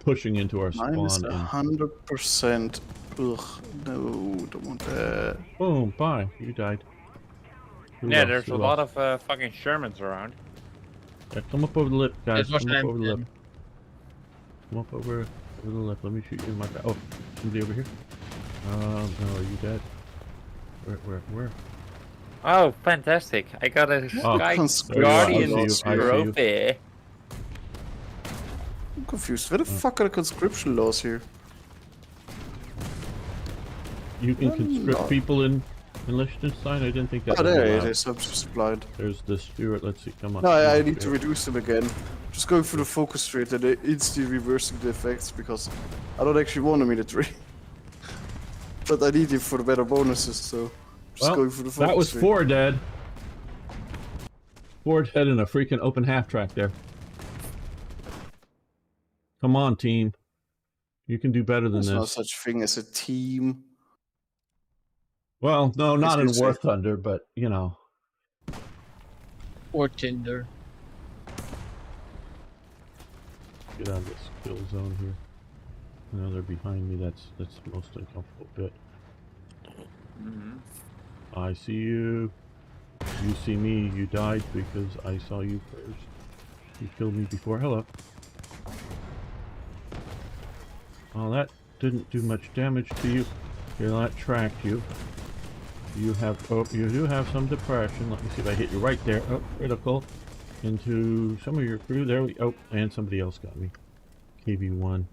pushing into our Mine is spawn and 100%. Ugh, no, don't want that. boom, bye. You died. Who Yeah, lost? there's Who a lot lost? of fucking Shermans around. Yeah, come up over the lip, guys. It was Come up over the lip. Hampton. Come up over the lip. Let me shoot you in my back. Oh, somebody over here. No, are you dead? Where? Oh, fantastic! I got a Oh, Sky there you are. Guardian I see you. trophy. I'm confused. Where the fuck are the conscription laws here? You can I'm conscript not- people in Liechtenstein? I didn't think that Oh, was there it allowed. is. I'm just blind. There's the Stewart. Let's see. Come on. No, come I on, need to Stewart. reduce them again. Just going for the focus rate and instantly reversing the effects because I don't actually want a military. But I need it for the better bonuses, so just Well, going for the focus that was rate. 4 dead. 4 dead in a freaking open half track there. Come on, team. You can do better than There's no this. such thing as a team. Well, no, not in Excuse me. War Thunder, but you know. Or Tinder. Get out of this kill zone here. No, they're behind me. That's the most uncomfortable bit. I see you. You see me. You died because I saw you first. You killed me before. Hello. Oh, that didn't do much damage to you. Here, that tracked you. You do have some depression. Let me see if I hit you right there. Oh, critical. Into some of your crew. There we and somebody else got me. KV1.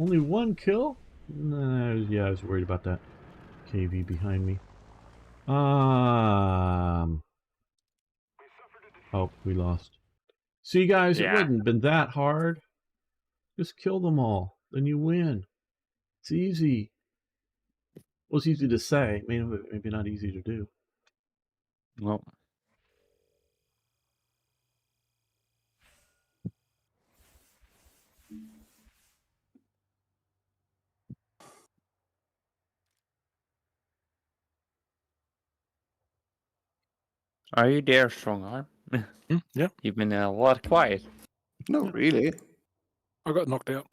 Only 1 kill? Nah, yeah, I was worried about that. KV behind me. Oh, we lost. See, guys, Yeah. it wouldn't have been that hard. Just kill them all. Then you win. It's easy. Well, it's easy to say. Maybe not easy to do. Well, are you there, strong arm? yeah, You've been a lot quiet. No, really. I got knocked out.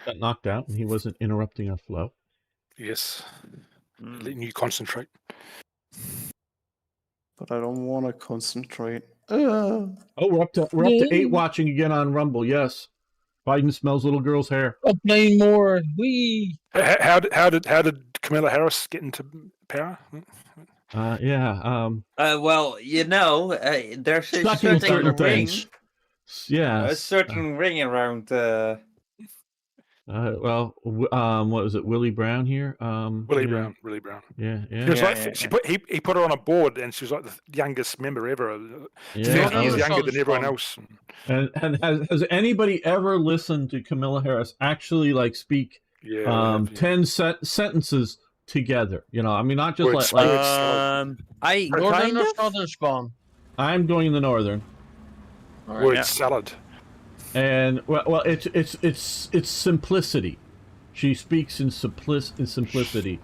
Got knocked out, and he wasn't interrupting our flow. Yes, Mm. letting you concentrate. But I don't want to concentrate. Oh, we're up to 8 watching again on Rumble. Yes, Biden smells little girl's hair. Oh, playing more. Wee. How did Kamala Harris get into power? Yeah. Well, you know, there's a Stuck in certain certain ring, things. Yeah. a certain ring around. Well, what was it? Willie Brown here. Willie yeah. Brown. Yeah. She was Yeah, like, yeah, he put her on a board, and she was like the youngest member ever. Yeah. Yeah, He's oh. younger than everyone Fun. else. And has anybody ever listened to Kamala Harris actually like speak Yeah. 10 sentences together? You know, I mean, not just Words, like words. I Northern kind or of. Southern spawn? I'm going in the northern, Alright. Word Yeah. salad. and well, it's simplicity. She speaks in simplicity.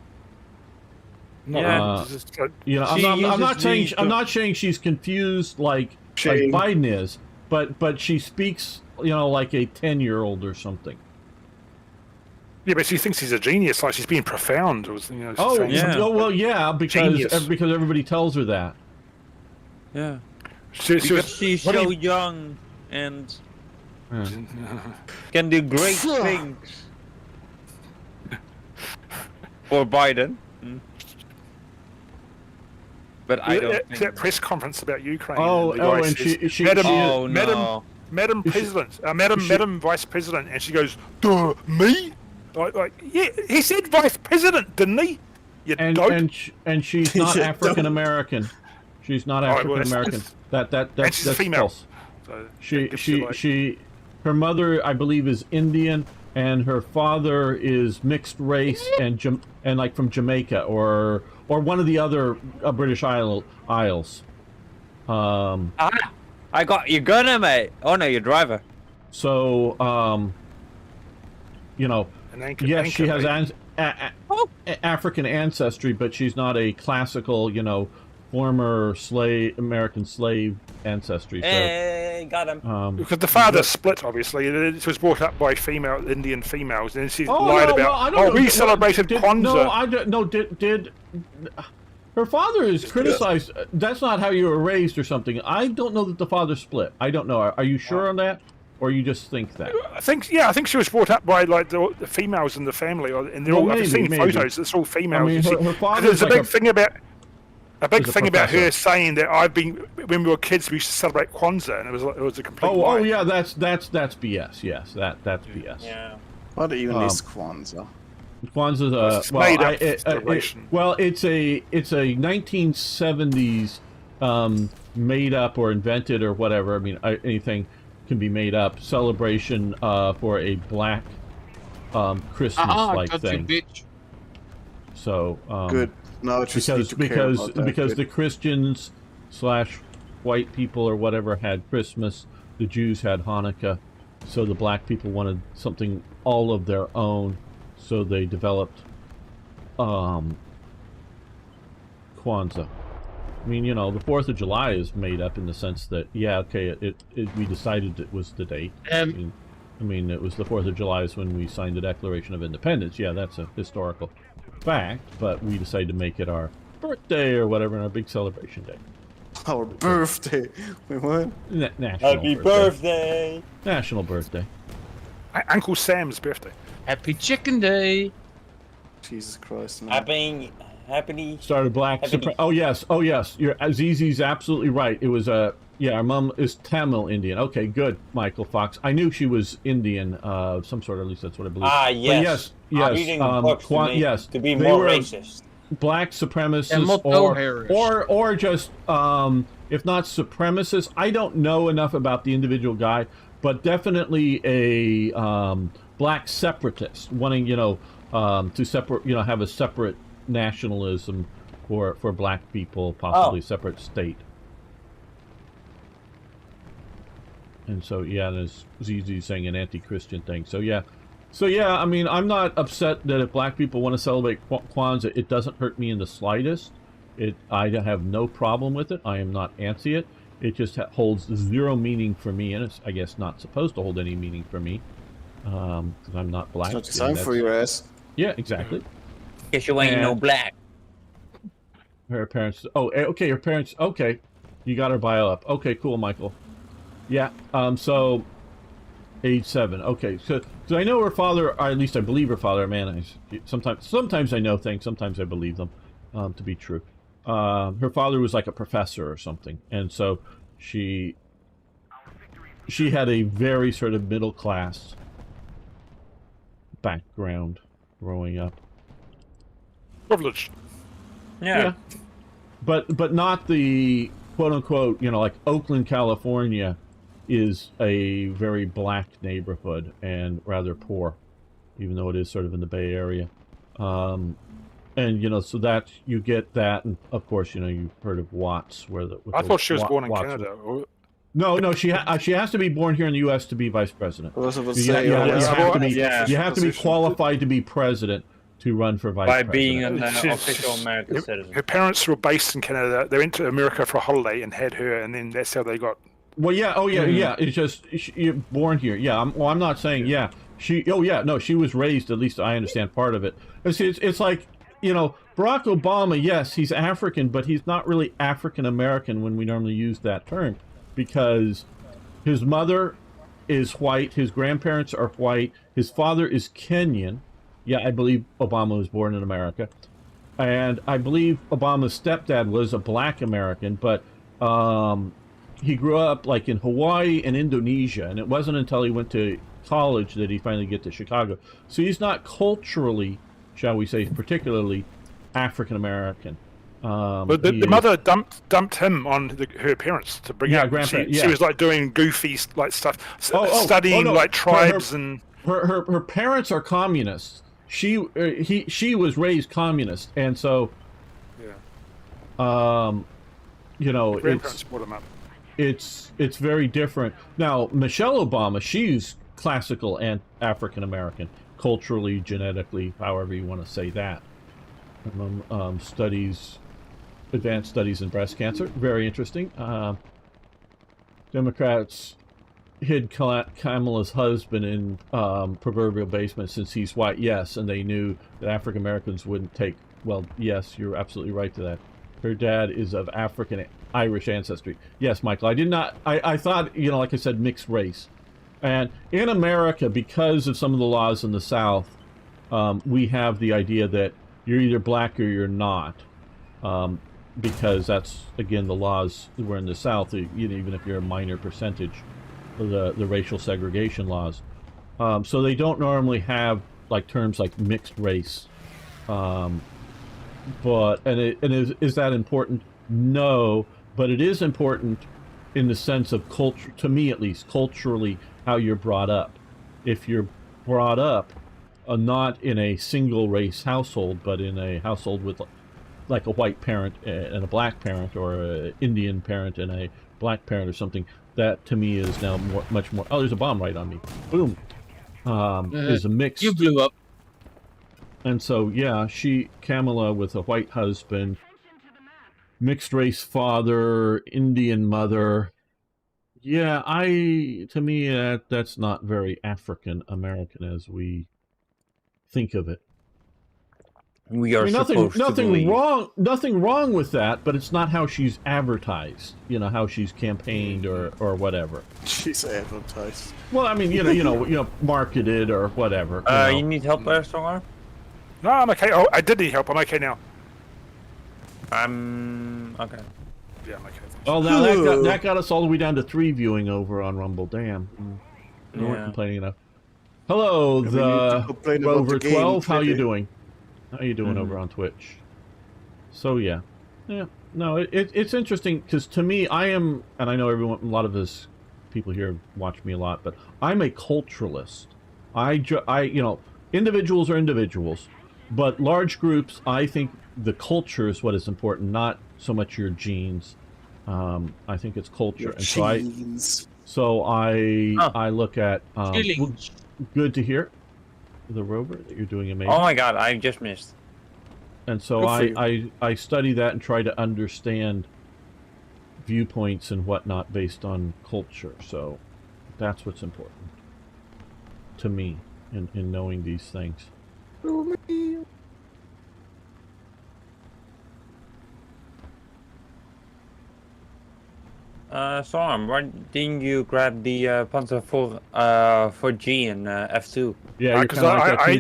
No, Yeah. it's just like, You know, She I'm not uses saying these I'm not saying she's confused like Shame. Biden is, but she speaks, you know, like a 10-year-old or something. Yeah, but she thinks he's a genius, like she's being profound. Or, you know, Oh, saying yeah. something. Oh, well, yeah, Genius. because everybody tells her that. Yeah. She Because was, she's what do so you- young and Yeah. can do great things. For Biden. But I don't that think... press conference about Ukraine. Oh, and the guy and says, she Madam, Oh, Madam, no. Madam She- President, she- Madam Vice President, and she goes, "Duh, me?" Like, yeah, he said Vice President, didn't he? You dope. and she's not Yeah, African American. She's not All right, well, African American. and That's she's a female. false. So She that gives you, like- her mother, I believe, is Indian, and her father is mixed race and like from Jamaica or one of the other British Isles. I got your gunner, mate. Oh no, your driver. So you know, an anchor, yes, she anchor, has mate. African ancestry, but she's not a classical, you know, former American slave ancestry. So, Hey, got him. Because the father split, obviously. It was brought up by Indian females, and she Oh, lied no, about. well, I don't know. We celebrated Kwanzaa. No, I don't. No, did her father is criticized? That's not how you were raised, or something. I don't know that the father split. I don't know. Are you sure on that, or you just think that? I think she was brought up by like the females in the family, and they're Well, all. I've seen maybe. photos. It's all females. I mean, and her father's there's a like big thing about. A big He's a thing about her professor. saying that when we were kids, we used to celebrate Kwanzaa, and it was a complete lie. Oh, yeah, that's BS. Yes, that's BS. Yeah. What even is Kwanzaa? Kwanzaa's It's made up celebration. it's a 1970s made up or invented or whatever. I mean, anything can be made up celebration for a black Christmas like got you, thing. bitch. So Good. No, just need to care about that. because Good. the Christians / white people or whatever had Christmas, the Jews had Hanukkah, so the black people wanted something all of their own, so they developed Kwanzaa. I mean, you know, the 4th of July is made up in the sense that, yeah, okay, we decided it was the date. I mean, it was the 4th of July is when we signed the Declaration of Independence. Yeah, that's a historical fact, but we decided to make it our birthday or whatever, and our big celebration day. Our birthday. Wait, what? National Happy birthday. birthday. National birthday. Uncle Sam's birthday. Happy Chicken Day. Jesus Christ, man. Happy. Started black. Happy- Oh yes. You're Azizi's absolutely right. It was yeah. Our mom is Tamil Indian. Okay, good, Michael Fox. I knew she was Indian, some sort. At least that's what I believe. Ah, But yes. yes. I'm reading books Yes. to be They more were racist. black And supremacists Moto Harris. or just if not supremacists. I don't know enough about the individual guy, but definitely a black separatist wanting, you know, to separate, you know, have a separate nationalism for black people, possibly a separate state. And so yeah, there's ZZ saying an anti-Christian thing. So yeah, I mean, I'm not upset that if black people want to celebrate Kwanzaa, it doesn't hurt me in the slightest. I have no problem with it. I am not anti it. It just holds zero meaning for me, and it's, I guess, not supposed to hold any meaning for me, because I'm not black. It's not designed for your ass. Yeah, exactly. Guess you ain't no And- black. Her parents. Oh, okay. Her parents. Okay, you got her bio up. Okay, cool, Michael. Yeah. So, age 7. Okay. So I know her father, or at least I believe her father. Man, sometimes I know things. Sometimes I believe them to be true. Her father was like a professor or something, and so she had a very sort of middle class background growing up. Privileged. Yeah. But not the quote unquote, you know, like Oakland, California is a very black neighborhood and rather poor, even though it is sort of in the Bay Area. And you know, so that you get that, and of course, you know, you've heard of Watts, where I thought she was born in Canada. Or, No, she has to be born here in the U.S. to be vice president. I was about to You, say, you yeah, have to be, yeah. you have to be position. qualified to be president to run for vice By president. being an She's- official American citizen. her parents were based in Canada. They went to America for a holiday and had her, and then that's how they got Well, yeah. Oh, yeah, yeah. It's just you're born here. Yeah. I'm not saying. Yeah. She. Oh, yeah. No, she was raised. At least I understand part of it. It's like, Barack Obama. Yes, he's African, but he's not really African American when we normally use that term, because his mother is white, his grandparents are white, his father is Kenyan. Yeah, I believe Obama was born in America, and I believe Obama's stepdad was a black American, but he grew up like in Hawaii and Indonesia, and it wasn't until he went to college that he finally get to Chicago. So he's not culturally, shall we say, particularly African American. But the mother dumped him on her parents to bring up. She was like doing goofy like stuff, studying like tribes and. Her parents are communists. She was raised communist, and so. Yeah. It's very different. Now Michelle Obama, she's classical and African American, culturally, genetically, however you want to say that. Advanced studies in breast cancer, very interesting. Democrats hid Kamala's husband in proverbial basement since he's white. Yes, and they knew that African Americans wouldn't take. Well, yes, you're absolutely right to that. Her dad is of African Irish ancestry. Yes, Michael. I did not. I thought, like I said, mixed race. And in America, because of some of the laws in the South, we have the idea that you're either black or you're not. Because that's, again, the laws were in the South, even if you're a minor percentage of the racial segregation laws. So they don't normally have like terms like mixed race. Is that important? No, but it is important in the sense of culture, to me at least, culturally, how you're brought up. If you're brought up not in a single race household, but in a household with like a white parent and a black parent, or an Indian parent and a black parent or something, that to me is now much more. Oh, there's a bomb right on me. Boom. Is a mix. You blew up. And so, yeah, Kamala with a white husband, mixed race father, Indian mother. Yeah, to me, that's not very African American as we think of it. We are nothing wrong with that, but it's not how she's advertised. How she's campaigned or whatever. She's advertised. Well, I mean, marketed or whatever. You need help there, Stronger? No, I'm okay. Oh, I did need help. I'm okay now. I'm okay. Yeah, I'm okay. Oh, now that got us all the way down to 3 viewing over on Rumble. Damn. We weren't complaining enough. Hello, the Rover 12. How you doing? How you doing over on Twitch? So yeah. No, it's interesting because to me, I am, and I know a lot of us people here watch me a lot, but I'm a culturalist. Individuals are individuals, but large groups, I think the culture is what is important, not so much your genes. I think it's culture, and so I look at good to hear, the Rover, that you're doing amazing. Oh my God, I just missed. And so I study that and try to understand viewpoints and whatnot based on culture. So that's what's important to me in knowing these things. Storm, why didn't you grab the Panzer for G in F2? Yeah, because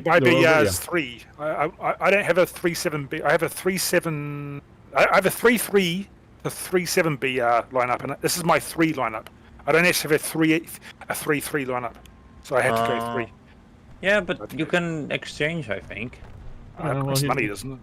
my BR is 3. I don't have a 3.7B. I have a 3.7. I have a 3.3 to 3.7 BR lineup, and this is my 3 lineup. I don't actually have a 3.3 lineup, so I had to go 3. Yeah, but you can exchange, I think. It's money, doesn't it?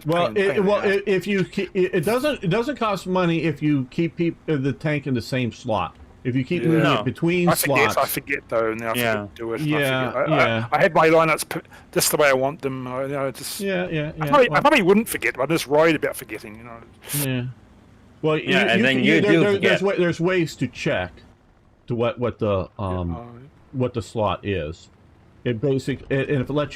If you it doesn't cost money if you keep the tank in the same slot. If you keep moving it between slots. I forget though. Now I forget to do it. Yeah, I had my lineups just the way I want them. I probably wouldn't forget, but I'm just worried about forgetting. Yeah. Well, there's ways to check to what the slot is. It and if it lets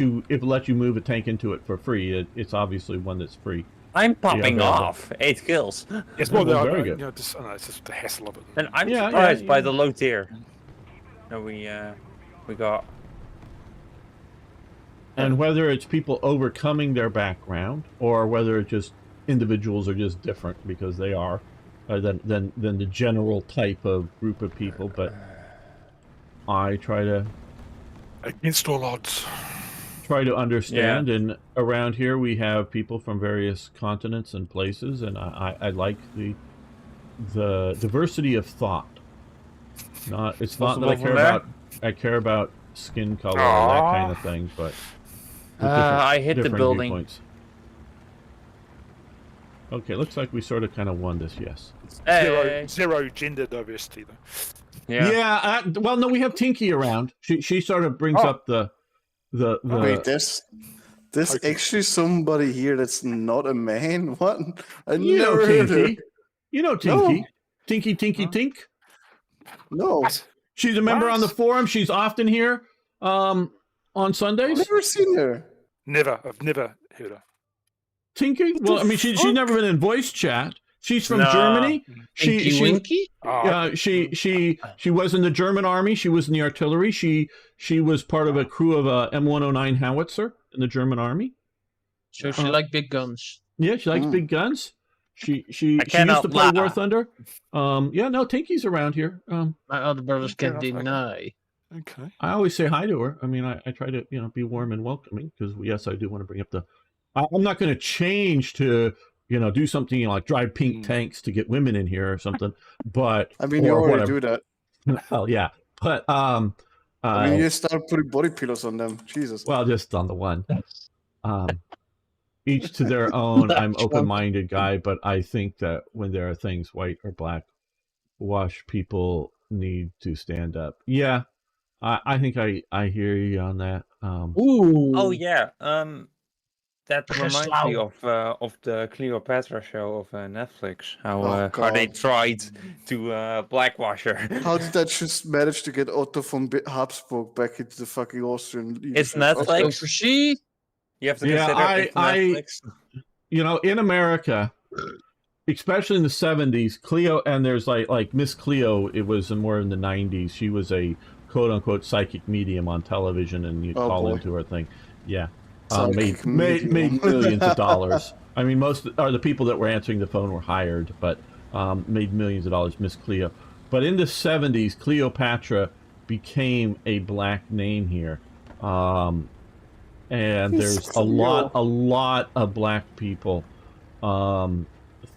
you move a tank into it for free, it's obviously one that's free. I'm popping very good. off 8 kills. It's more well, the very good. You know, just, I don't know, it's just the hassle of it. And I'm Yeah, surprised by yeah. the low tier that we got. And whether it's people overcoming their background or whether it's just individuals are just different because they are than the general type of group of people. But I try to Against all odds. understand, and around here we have people from various continents and places, and I like the diversity of thought. It's not that I care about skin color or that kind of thing, but I hit the different building. viewpoints. Okay, looks like we sort of kind of won this. Yes. Hey. Zero gender diversity though. Yeah. Well, no, we have Tinky around. She sort of brings up the Wait, there's actually somebody here that's not a man. What? I you know never heard her. Tinky. You know Tinky. Tinky Tink. No, She's a member on the forum. She's often here on I've Sundays. never seen her. I've never heard her. Tinky? Well, I mean, she's never been in voice chat. She's from Germany. Inky Winky? She was in the German army. She was in the artillery. She was part of a crew of a M109 howitzer in the German army. So she likes big guns. Yeah, she likes big guns. She used to cannot play lie. War Thunder. Yeah, no, Tinky's around here. My other brothers can enough, okay. deny. Okay. I always say hi to her. I mean, I try to be warm and welcoming because yes, I do want to bring up the. I'm not going to change to do something like drive pink tanks to get women in here or something. But I mean, you already do that. Well, yeah, but I mean, you start putting body pillows on them. Jesus. well, just on the one. Each to their own. I'm open-minded guy, but I think that when there are things white or black, wash people need to stand up. Yeah, I think I hear you on that. Ooh. Oh yeah. That reminds me Geslau. of the Cleopatra show of Netflix. How God. they tried to blackwash her. How did that just manage to get Otto von Habsburg back into the fucking Austrian leadership? It's Netflix. So for she, You have to Yeah, consider it's Netflix. In America, especially in the 70s, Cleo, and there's like Miss Cleo, it was more in the 90s. She was a quote unquote psychic medium on television, and you call into her thing. Yeah. Made millions of dollars. I mean, most are the people that were answering the phone were hired, but made millions of dollars. Miss Cleo, but in the 70s, Cleopatra became a black name here, and there's a lot of black people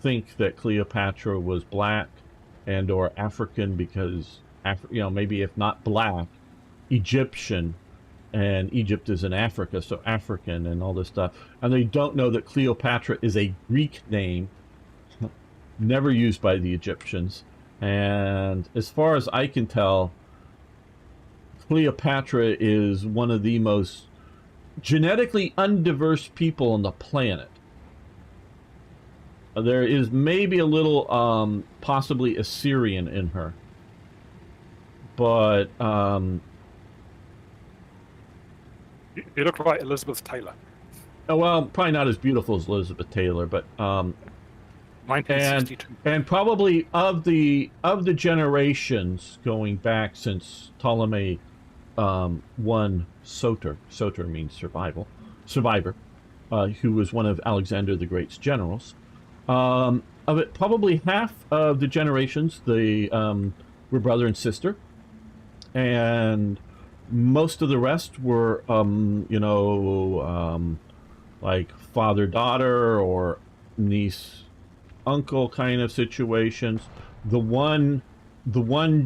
think that Cleopatra was black and or African because maybe if not black, Egyptian. And Egypt is in Africa, so African and all this stuff. And they don't know that Cleopatra is a Greek name, never used by the Egyptians. And as far as I can tell, Cleopatra is one of the most genetically undiverse people on the planet. There is maybe a little possibly Assyrian in her. But You look like Elizabeth Taylor. well, probably not as beautiful as Elizabeth Taylor, but 1962. and probably of the generations going back since Ptolemy won Soter. Soter means survivor, who was one of Alexander the Great's generals. Of it, probably half of the generations were brother and sister, and most of the rest were, like father-daughter or niece-uncle kind of situations. The one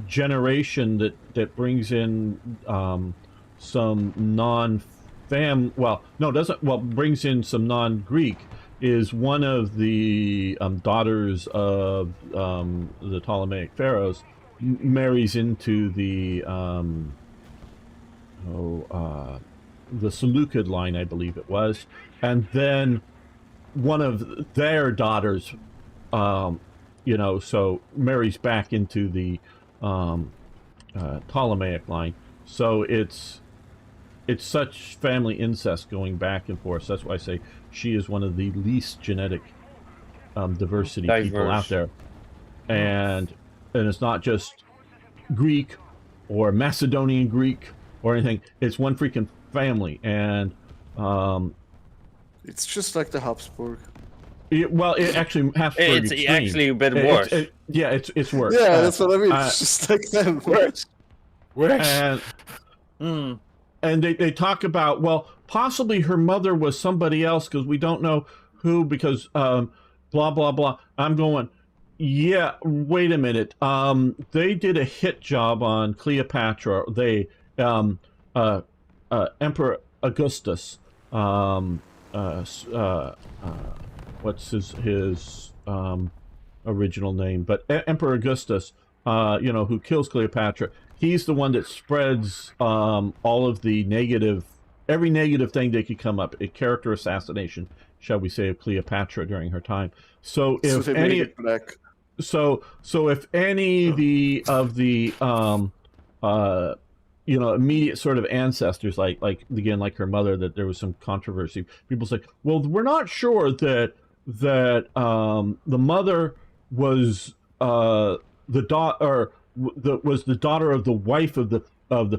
generation that brings in some brings in some non-Greek is one of the daughters of the Ptolemaic pharaohs marries into the Seleucid line, I believe it was, and then one of their daughters, so marries back into the Ptolemaic line. So it's such family incest going back and forth. That's why I say she is one of the least genetic diversity people out there, and it's not just Greek or Macedonian Greek or anything. It's one freaking family, and it's just like the Habsburg. Well, it actually Habsburg It's actually a bit worse. It's worse. Yeah, that's what I mean. It's just like them. Worse. And they talk about, well, possibly her mother was somebody else because we don't know who, because blah blah blah. I'm going, yeah, wait a minute. They did a hit job on Cleopatra. They Emperor Augustus, what's his original name, but Emperor Augustus, who kills Cleopatra. He's the one that spreads all of the every negative thing that could come up, a character assassination, shall we say, of Cleopatra during her time. So if any, so if any of the immediate sort of ancestors, like again, like her mother, that there was some controversy. People say, well, we're not sure that the mother was the daughter, was the daughter of the wife of the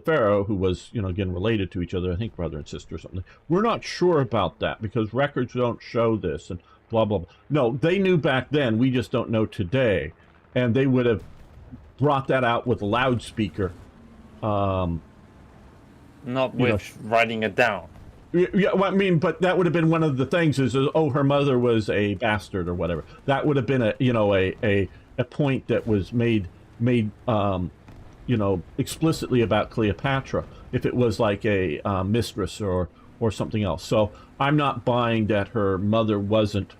pharaoh, who was, again, related to each other, I think brother and sister or something. We're not sure about that because records don't show this, and blah blah blah. No, they knew back then. We just don't know today, and they would have brought that out with a loudspeaker. Not with writing it down. Yeah, well, I mean, but that would have been one of the things is, oh, her mother was a bastard or whatever. That would have been a point that was made explicitly about Cleopatra if it was like a mistress or something else. So I'm not buying that her mother wasn't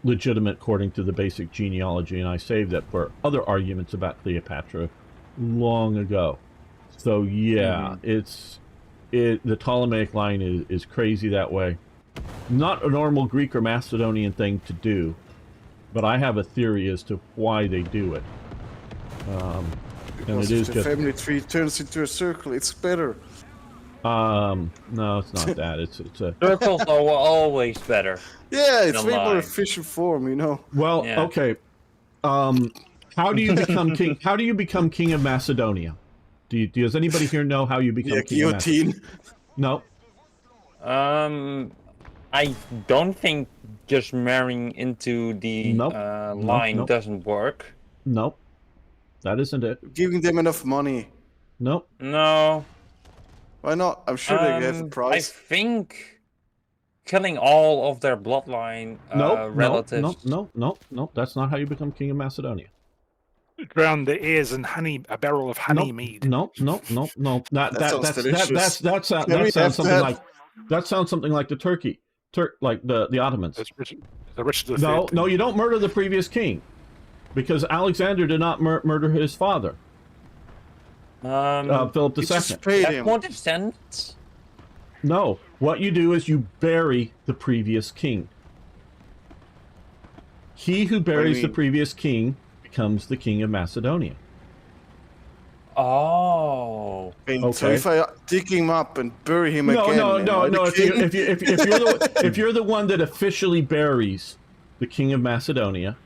legitimate according to the basic genealogy, and I saved that for other arguments about Cleopatra long ago. So yeah, the Ptolemaic line is crazy that way. Not a normal Greek or Macedonian thing to do, but I have a theory as to why they do it. And it is the just family tree turns into a circle. It's better. no, it's not that. It's a Circles are always better. Yeah, it's The way more line. efficient form, well, Yeah. okay. How do you become king? How do you become king of Macedonia? Does anybody here know how you become king of Macedonia? guillotine. No. I don't think just marrying into the Nope. line Nope. doesn't work. Nope. That isn't it. Giving them enough money. Nope. No. Why not? I'm sure they have a I price. think killing all of their bloodline relatives. No. That's not how you become king of Macedonia. Drown the heirs in a barrel of honey Nope. mead. No. That sounds something like the the Ottomans. That's the Richard III. No, you don't murder the previous king, because Alexander did not murder his father, Philip You II. just paid That him. won't have sense. No, what you do is you bury the previous king. He who buries the mean? previous king becomes the king of Macedonia. Oh. So Okay. if I dig him up and bury him again, No. am I the king? If you're the one that officially buries the king of Macedonia,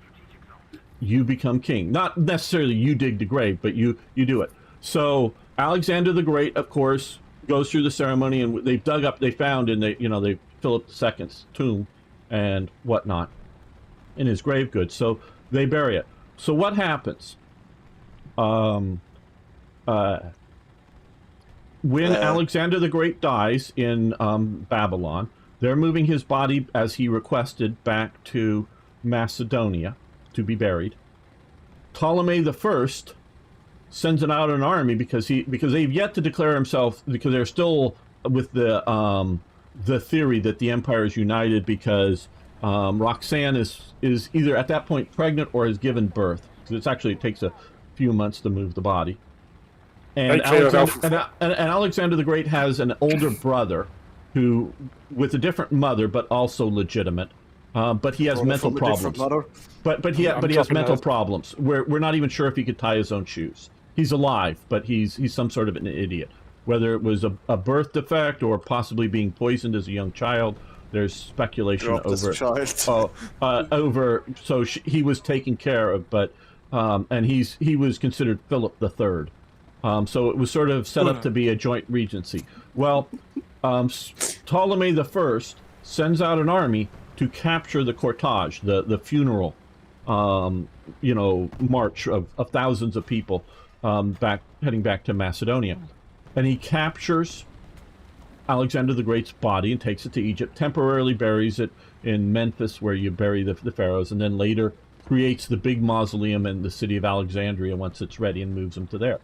you become king. Not necessarily you dig the grave, but you do it. So Alexander the Great, of course, goes through the ceremony, and they found in they Philip II's tomb and whatnot in his grave goods. So they bury it. So what happens? When Alexander the Great dies in Babylon, they're moving his body, as he requested, back to Macedonia to be buried. Ptolemy I sends out an army because they've yet to declare himself, because they're still with the theory that the empire is united because Roxanne is either at that point pregnant or has given birth. So it takes a few months to move the body. And Alexander the Great has an older brother who, with a different mother, but also legitimate. But he has mental problems. But he has mental problems. We're not even sure if he could tie his own shoes. He's alive, but he's some sort of an idiot. Whether it was a birth defect or possibly being poisoned as a young child, There's speculation Drop this over child. over. So he was taken care of, but and he was considered Philip III. So it was sort of set up to be a joint regency. Well, Ptolemy I sends out an army to capture the cortege, the funeral, march of thousands of people heading back to Macedonia. And he captures Alexander the Great's body and takes it to Egypt, temporarily buries it in Memphis, where you bury the pharaohs, and then later creates the big mausoleum in the city of Alexandria once it's ready and moves them to there.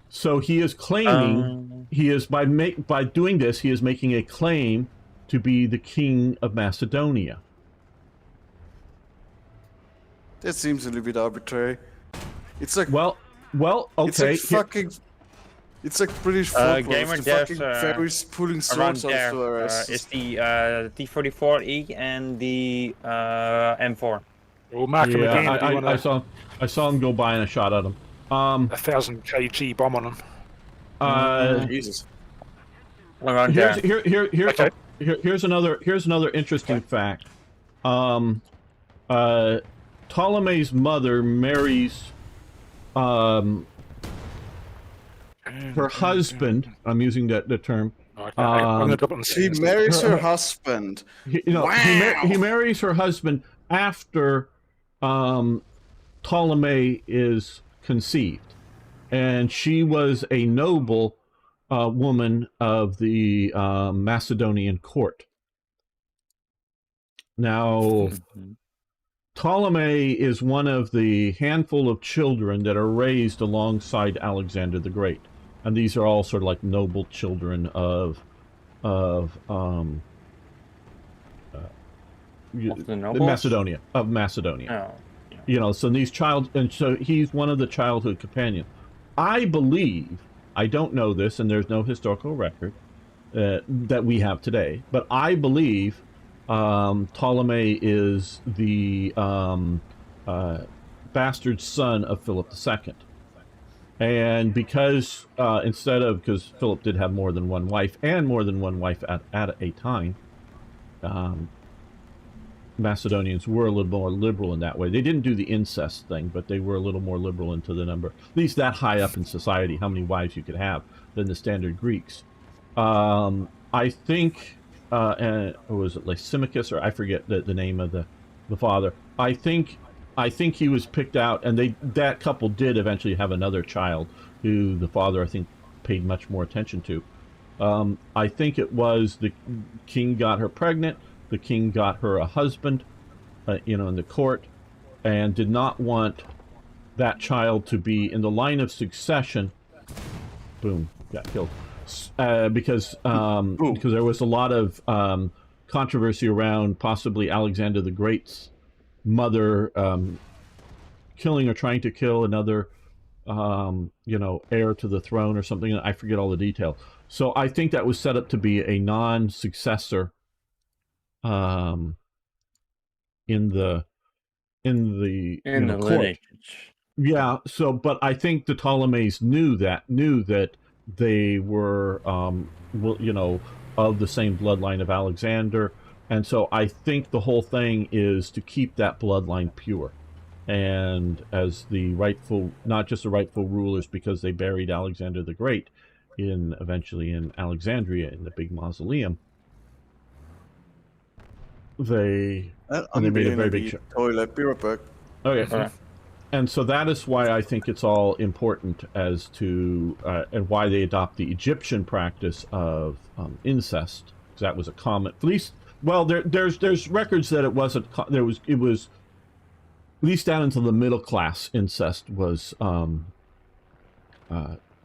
So he is claiming, by doing this, he is making a claim to be the king of Macedonia. That seems a little bit arbitrary. It's like Well, okay. It's like fucking. It's like British folklore. Gamer, The there's, fucking fairies pulling around swords out there of their asses. is the T44E and the M4. We'll mark him again if you want I saw him go by and I shot at him. 1,000 kg bomb on him. Jesus. Around there. Okay. Here's another interesting fact. Ptolemy's mother marries her husband. I'm using the term. Okay. I'm gonna drop it on She marries her husband. Wow. He marries her husband after Ptolemy is conceived, and she was a noble woman of the Macedonian court. Now, Ptolemy is one of the handful of children that are raised alongside Alexander the Great, and these are all sort of like noble children of Macedonia. Oh, yeah. So so he's one of the childhood companions. I believe, I don't know this, and there's no historical record that we have today, but I believe Ptolemy is the bastard son of Philip II. And because because Philip did have more than one wife, and more than one wife at a time, Macedonians were a little more liberal in that way. They didn't do the incest thing, but they were a little more liberal into the number, at least that high up in society, how many wives you could have, than the standard Greeks. I think, was it Lysimachus, or I forget the name of the father. I think he was picked out, and that couple did eventually have another child, who the father, I think, paid much more attention to. I think it was the king got her pregnant, the king got her a husband, in the court, and did not want that child to be in the line of succession. Boom, got killed. Because there was a lot of controversy around possibly Alexander the Great's mother killing or trying to kill another heir to the throne or something. I forget all the detail. So I think that was set up to be a non-successor in the court. Lineage. Yeah. So, but I think the Ptolemies knew that they were of the same bloodline of Alexander, and so I think the whole thing is to keep that bloodline pure, and as the rightful, not just the rightful rulers, because they buried Alexander the Great eventually in Alexandria in the big mausoleum. They made a very big toilet. Be right back. Okay. And so that is why I think it's all important as to and why they adopt the Egyptian practice of incest. Because that was a common, at least. Well, there's records that it wasn't. It was at least down into the middle class. Incest was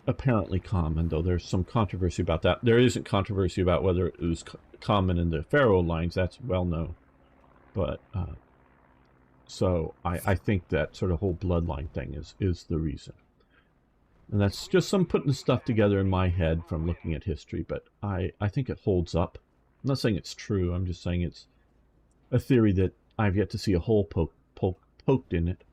apparently common, though there's some controversy about that. There isn't controversy about whether it was common in the pharaoh lines. That's well known, but. So I think that sort of whole bloodline thing is the reason. And that's just some putting stuff together in my head from looking at history, but I think it holds up. I'm not saying it's true, I'm just saying it's a theory that I've yet to see a hole poked in it.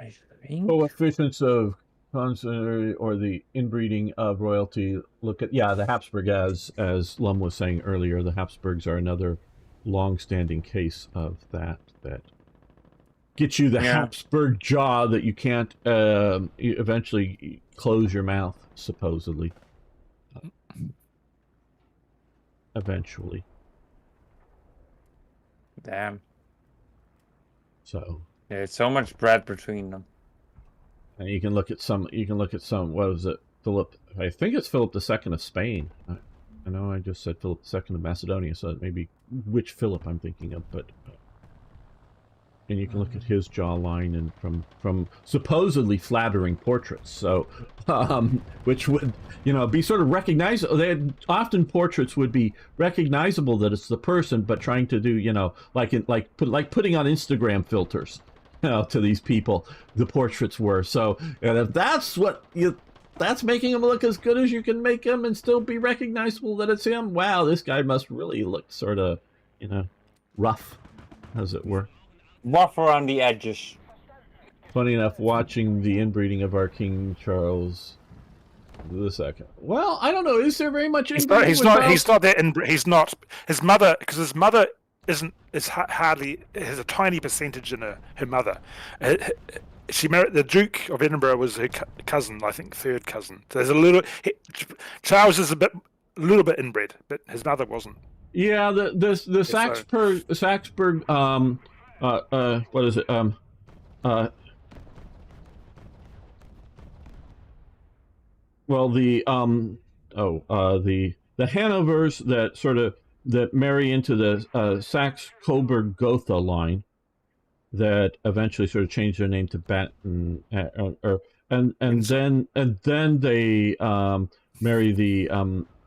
I think... Coefficients of or the inbreeding of royalty. Look at the Habsburg, as Lum was saying earlier. The Habsburgs are another long-standing case of that gets you the Habsburg jaw that you can't eventually close your mouth, supposedly. Eventually. Damn. So. There's so much bread between them. And you can look at some. What was it? Philip. I think it's Philip II of Spain. I know I just said Philip II of Macedonia, so it may be which Philip I'm thinking of, but. And you can look at his jawline and from supposedly flattering portraits. So, which would be sort of recognizable. Often portraits would be recognizable that it's the person, but trying to do like putting on Instagram filters, to these people. The portraits were so, and if that's that's making him look as good as you can make him and still be recognizable that it's him. Wow, this guy must really look sort of, rough, as it were. Rough around the edges. Funny enough, watching the inbreeding of our King Charles II. Well, I don't know. Is there very much inbreeding? He's not that inbreed. He's not. His mother, because his mother hardly has a tiny percentage in her mother. She married the Duke of Edinburgh, was her cousin, I think, third cousin. So there's a little. Charles is a little bit inbred, but his mother wasn't. Yeah, the Saxburg what is it? Well, the Hanovers that marry into the Saxe-Coburg-Gotha line, that eventually sort of changed their name to Batten, and then they marry the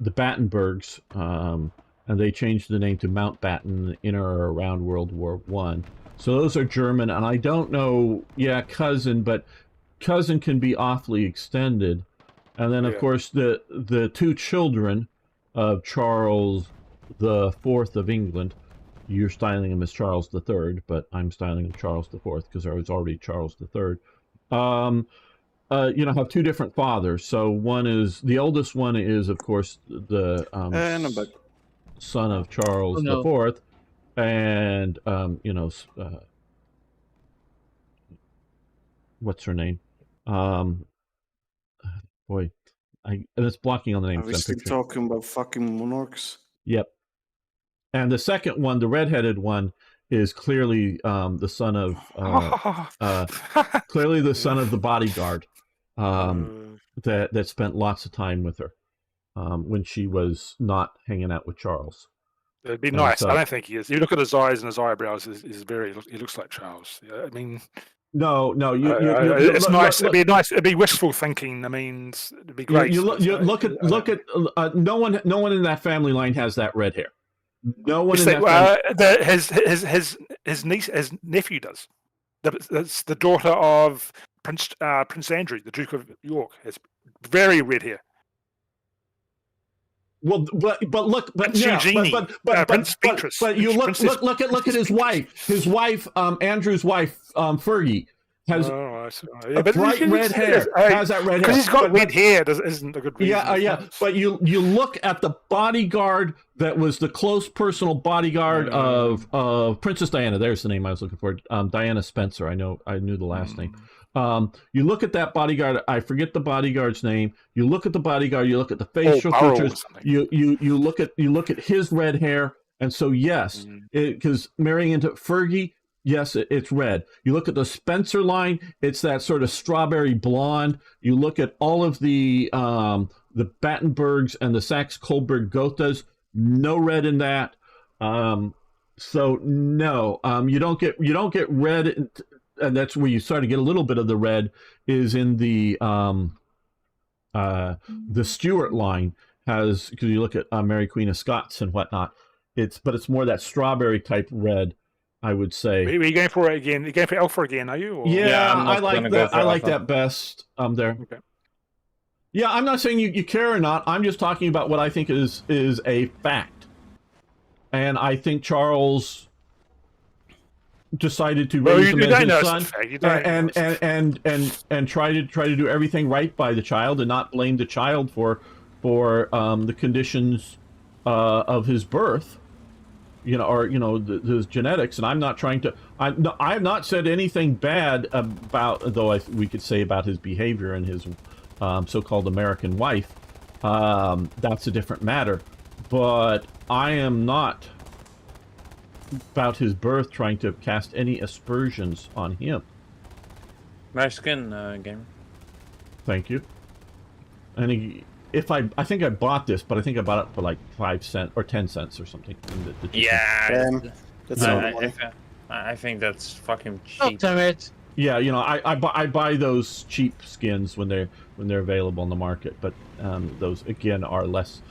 Battenbergs, and they changed the name to Mountbatten in or around World War I. So those are German, and I don't know, cousin, but cousin can be awfully extended. And then, of course, the two children of Charles the IV of England, you're styling him as Charles III, but I'm styling him Charles IV because I was already Charles III. Have two different fathers. So the oldest one is, of course, the son of Charles IV, and what's her name? Boy, and it's blocking on the name. Are we still talking about fucking monarchs? Yep. And the second one, the redheaded one, is clearly the son of clearly the son of the bodyguard that spent lots of time with her when she was not hanging out with Charles. It'd be nice. I don't think he is. You look at his eyes and his eyebrows; he looks like Charles. I mean, no. It's nice. It'd be nice. It'd be wishful thinking. I mean, it'd be great. You look at no one in that family line has that red hair. No one in that his nephew does. That's the daughter of Prince Andrew, the Duke of York. Has very red hair. Well, but Eugenie, Prince Beatrice. But you look at his wife. His wife, Andrew's wife, Fergie, has bright red hair. Has that red hair? Because he's got red hair, isn't a good reason. Yeah. But you look at the bodyguard that was the close personal bodyguard of Princess Diana. There's the name I was looking for. Diana Spencer. I knew the last name. You look at that bodyguard. I forget the bodyguard's name. You look at the bodyguard. You look at the facial features. You look at his red hair. And so yes, because marrying into Fergie, yes, it's red. You look at the Spencer line. It's that sort of strawberry blonde. You look at all of the Battenbergs and the Saxe-Coburg-Gothas. No red in that. So no, you don't get red. And that's where you start to get a little bit of the red is in the Stuart line because you look at Mary Queen of Scots and whatnot. It's more that strawberry type red, I would say. Are you going for it again? You going for Alpha again? Are you? Or? Yeah, I like that. I like that best. There. Okay. Yeah, I'm not saying you care or not. I'm just talking about what I think is a fact, and I think Charles decided to Well, raise you him don't as know his it's a son fact, you don't know and try to do everything right by the child and not blame the child for the conditions of his birth, or his genetics. And I'm not trying to. I have not said anything bad about, though we could say about his behavior and his so-called American wife. That's a different matter. But I am not about his birth trying to cast any aspersions on him. Mexican gamer. Thank you. And I think I bought this, but I think I bought it for like 5 cents or 10 cents or something. Yeah. That's not money. I think that's fucking Oh, cheap. damn it. Yeah, I buy those cheap skins when they're available in the market, but those again are less,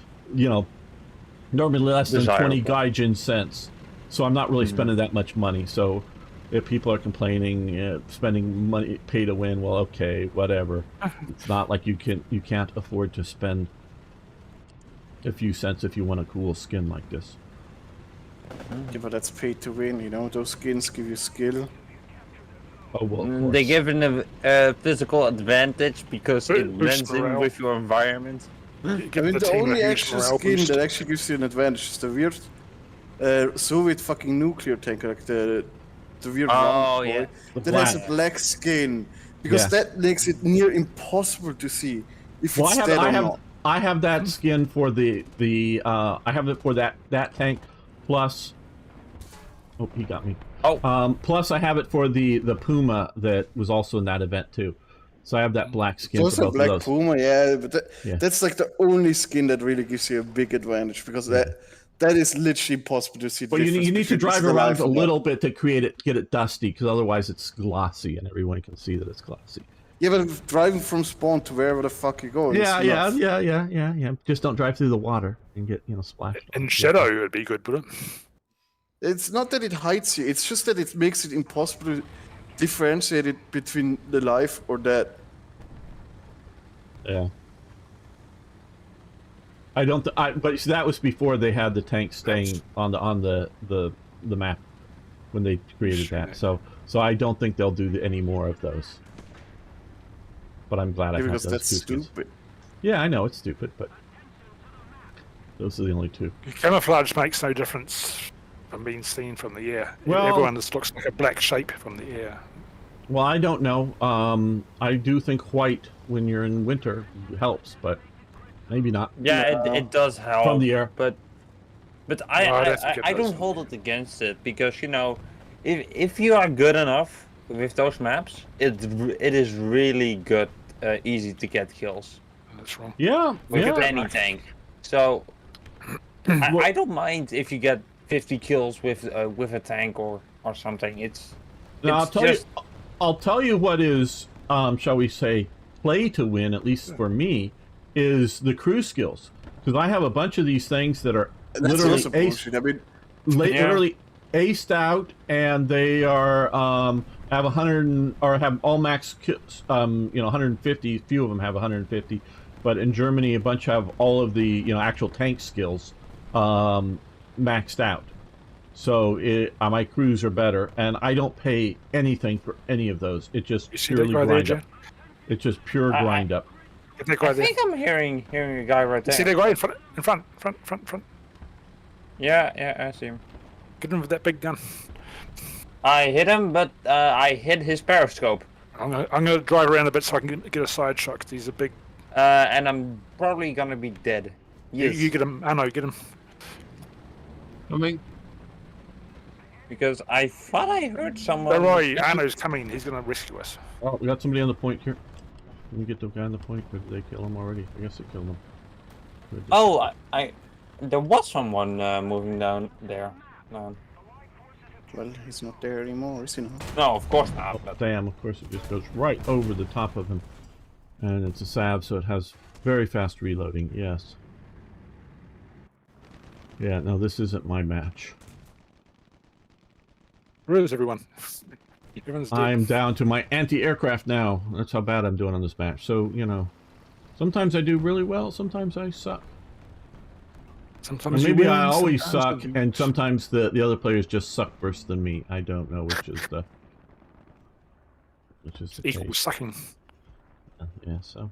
normally less than 20 Gaijin cents. So I'm not really spending that much money. So if people are complaining, spending money pay to win, well, okay, whatever. It's not like you can't afford to spend a few cents if you want a cool skin like this. Yeah, but that's pay to win, those skins give you skill. Oh, well, They give it a physical advantage because it blends in morale. with your environment. The only extra skin that actually gives you an advantage is the weird Soviet fucking nuclear tank, like the weird round yeah. boy that has a black skin, because that makes it near impossible to see if it's dead or not. I have that skin for the I have it for that tank, plus. Oh, he got me. Oh. Plus I have it for the Puma that was also in that event too. So I have that black skin for both Black of those. Puma, yeah, but that's like the only skin that really gives you a big advantage, because that is literally impossible to see. Well, you need to drive around a little bit to get it dusty, because otherwise it's glossy and everyone can see that it's glossy. Yeah, but driving from spawn to wherever the fuck you go. Yeah. Just don't drive through the water and get splashed. In shadow, it would be good, but it's not that it hides you; it's just that it makes it impossible to differentiate it between the life or dead. Yeah. I don't. But that was before they had the tank staying on the map when they created that. So I don't think they'll do any more of those. But I'm glad I have those two. Because that's stupid. Yeah, I know it's stupid, but those are the only two. camouflage makes no difference from being seen from the air. Well, everyone just looks like a black shape from the air. Well, I don't know. I do think white when you're in winter helps, but maybe not. Yeah, it does help From the air. but I don't hold it against it, because if you are good enough with those maps, it is really good, easy to get kills That's wrong. Yeah, with yeah. any tank. So I don't mind if you get 50 kills with a tank or something. Now, I'll tell you what is, shall we say, play to win, at least for me, is the crew skills. Because I have a bunch of these things that are literally literally aced out, and they are have 100 or have all max kills, 150. Few of them have 150, but in Germany, a bunch have all of the actual tank skills maxed out. So my crews are better, and I don't pay anything for any of those. It just purely grind up. It's just pure grind up. I think I'm hearing a guy right there. See that guy in front. Yeah, I see him. Get him with that big gun. I hit him, but I hit his periscope. I'm gonna drive around a bit so I can get a side shot, 'cause he's a big. And I'm probably gonna be dead. Yes. You get him, Anno, get him. Coming. Because I thought I heard someone. Don't worry, Anno's coming. He's gonna rescue us. Oh, we got somebody on the point here. Can we get the guy on the point? Or did they kill him already? I guess they killed him. Oh, there was someone moving down there. No, Well, he's not there anymore, is he now? no, of course not. Oh, damn, of course it just goes right over the top of him. And it's a SAB, so it has very fast reloading, yes. Yeah, no, this isn't my match. Where is everyone? Everyone's dead. I'm down to my anti-aircraft now. That's how bad I'm doing on this match. So, sometimes I do really well, sometimes I suck. Sometimes maybe you win, I always sometimes suck, you and lose. sometimes the other players just suck worse than me. I don't know which is the Equal case. sucking. Yeah, so.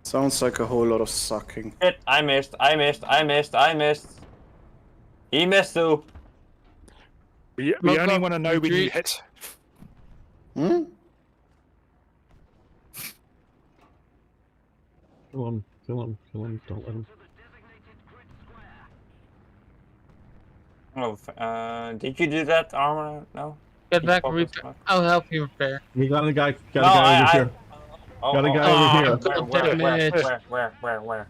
Sounds like a whole lot of sucking. Shit, I missed. He missed too. We Look only up, want to know when you retreat. hit. Hmm? Kill him, kill him, kill him, don't let him. Oh, did you do that, Armor? No? Get Did you back, focus repair. on- I'll help you repair. We got a guy, No, over here. Oh, Got a guy oh, over oh, here. God damn it. Where?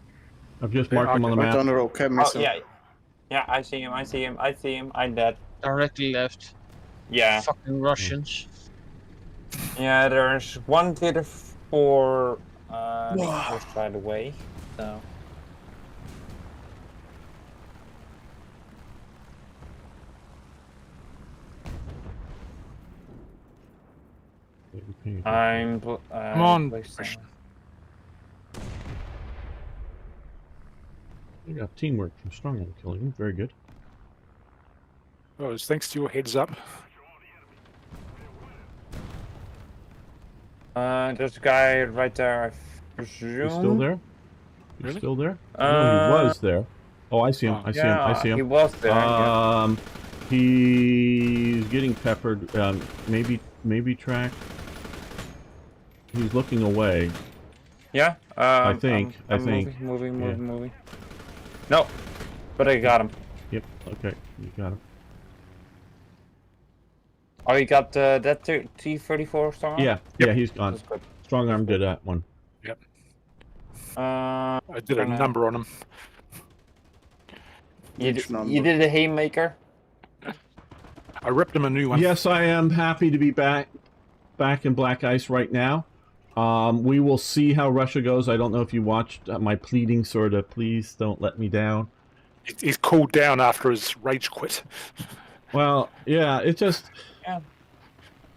I've just marked him on the Right map. down the road, can't Oh, miss him. yeah, I see him, I'm dead. Directly left. Yeah. Fucking Russians. Yeah, there's one to the the other side away, so. I'm Come on. We got teamwork from Stronghold killing him. Very good. Well, it's thanks to your heads up. There's a guy right there, I presume. He's still there? He's Really? still there? No, he was there. Oh, I see him. I see him. I see him. He was there. Yeah. He's getting peppered. Maybe track. He's looking away. Yeah. I think. Moving. No, but I got him. Yep. Okay. You got him. Oh, you got that T-34 strong arm? Yeah. Yeah. He's gone. That's good. Strong arm did that one. Yep. I I did a number on him. Which number? You did a haymaker. I ripped him a new one. Yes, I am happy to be back in Black Ice right now. We will see how Russia goes. I don't know if you watched my pleading, sort of. Please don't let me down. He's cooled down after his rage quit. Well, yeah, it just. Yeah.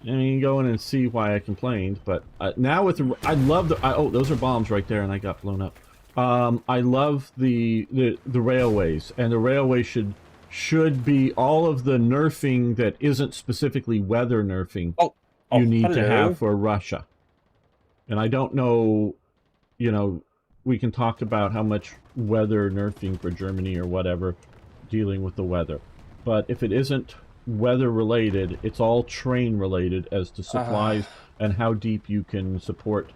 I mean, go in and see why I complained, but now with the, I love the. Oh, those are bombs right there, and I got blown up. I love the railways, and the railway should be all of the nerfing that isn't specifically weather nerfing. You need to have for Russia. And I don't know, we can talk about how much weather nerfing for Germany or whatever, dealing with the weather. But if it isn't weather related, it's all train related as to supplies and how deep you can support,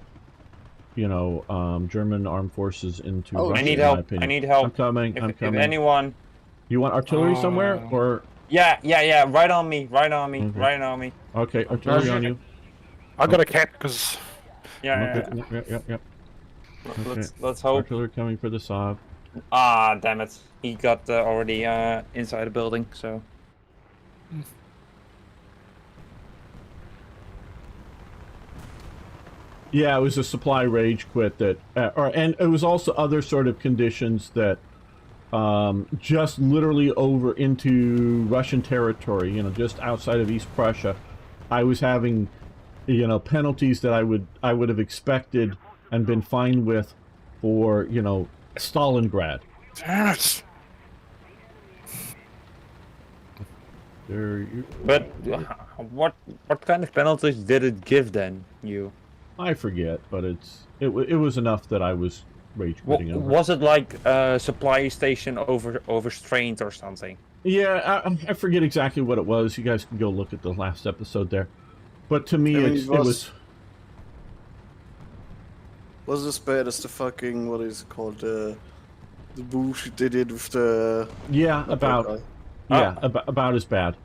German armed forces into Russia. I need in my help. opinion. I need help. I'm coming. If anyone. You want artillery somewhere, or? Yeah. Right on me. Okay. Right on me. Okay, artillery on you. I got a cat because. Yeah. Yep. Let's hope. Artillery coming for the Saab. Ah, damn it. He got already inside the building, so. Yeah, it was a supply rage quit that, and it was also other sort of conditions that just literally over into Russian territory, just outside of East Prussia. I was having, penalties that I would have expected and been fine with for, Stalingrad. Damn it! But what kind of penalties did it give then? I forget, but it was enough that I was rage quitting over. Was it like a supply station overstrained or something? Yeah, I forget exactly what it was. You guys can go look at the last episode there. But to me, it was as bad as the fucking, what is it called, the bullshit they did with the... about as bad.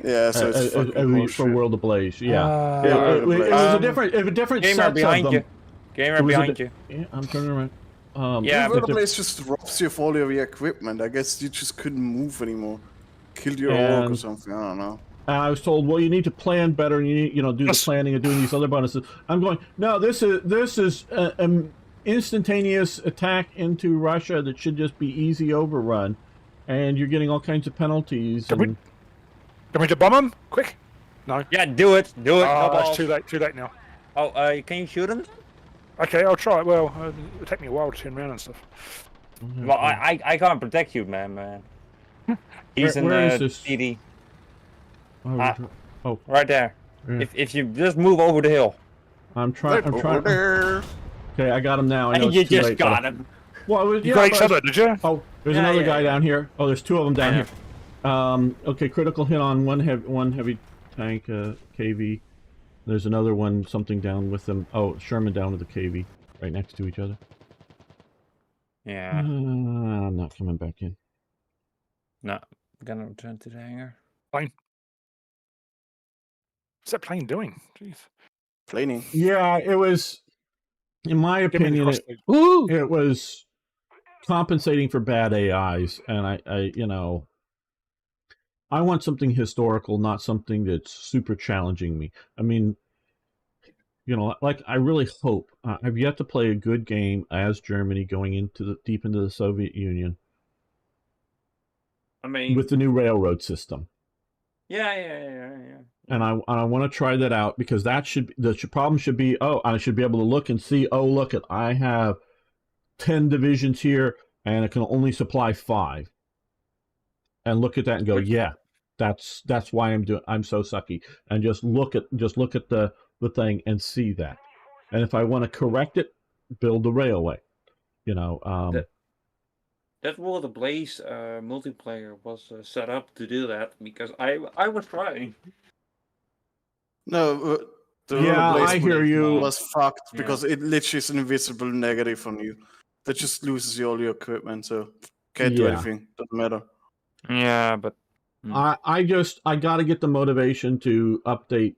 Yeah, so it's fucking for World Ablaze. Yeah, Yeah, it was a different Gamer sets behind of you. them. Gamer behind you. Yeah, I'm turning around. Yeah, World Ablaze just robs you of all your equipment. I guess you just couldn't move anymore. Killed your orc or something, I don't know. I was told, well, you need to plan better, and you need, do the planning and doing these other bonuses. I'm going, no, this is an instantaneous attack into Russia that should just be easy overrun, and you're getting all kinds of penalties. Can we to bomb him? Quick! No. Yeah, do it. Do it. Oh, no it's too late. Too late now. Oh, can you shoot him? Okay, I'll try it. Well, it'll take me a while to turn around and stuff. Well, I can't protect you, man. He's in where is the this? TD. Oh, Right there. yeah. If you just move over the hill. I'm trying. There. Okay, I got him now. I know And you it's too just late, got but him. well, You got each other, did you? Oh, there's Yeah, another yeah, guy yeah. down here. Oh, there's two of them down Yeah. here. Okay, critical hit on one heavy tank, KV. There's another one, something down with them. Oh, Sherman down with the KV, right next to each other. Yeah. I'm not coming back in. No, I'm gonna return to the hangar. What's that plane doing? Jeez. Planing. Yeah, it was, in my opinion, Woo! it was compensating for bad AIs, and I you know, I want something historical, not something that's super challenging me. I mean, you know, like I really hope I've yet to play a good game as Germany going into deep into the Soviet Union. I mean, with the new railroad system. Yeah. And I want to try that out because the problem should be, oh, I should be able to look and see, oh, look at, I have 10 divisions here and it can only supply 5. And look at that and go, yeah, that's why I'm so sucky. And just look at the thing and see that. And if I want to correct it, build the railway. You know, that World of Blaze multiplayer was set up to do that because I was trying. No, the yeah, Blaze I hear you. was fucked because it literally is an invisible negative on you. That just loses you all your equipment, so can't do anything. Doesn't matter. Yeah, but I got to get the motivation to update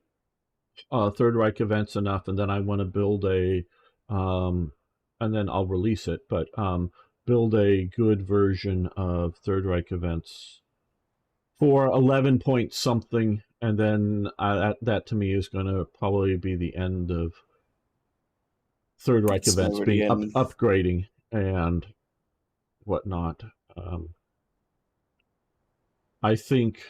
Third Reich events enough, and then I want to build a, and then I'll release it, but build a good version of Third Reich events for 11 point something, and then that to me is going to probably be the end of Third Reich events being upgrading and whatnot. I think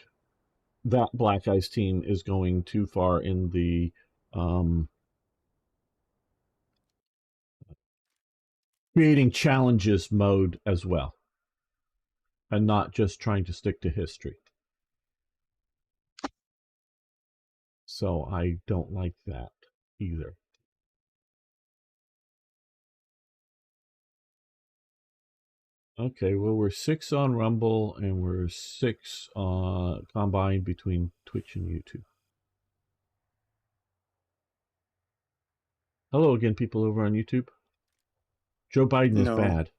that Black Eyes team is going too far in the creating challenges mode as well, and not just trying to stick to history. So I don't like that either. Okay, well, we're 6 on Rumble, and we're 6 combined between Twitch and YouTube. Hello again, people over on YouTube. Joe Biden is bad.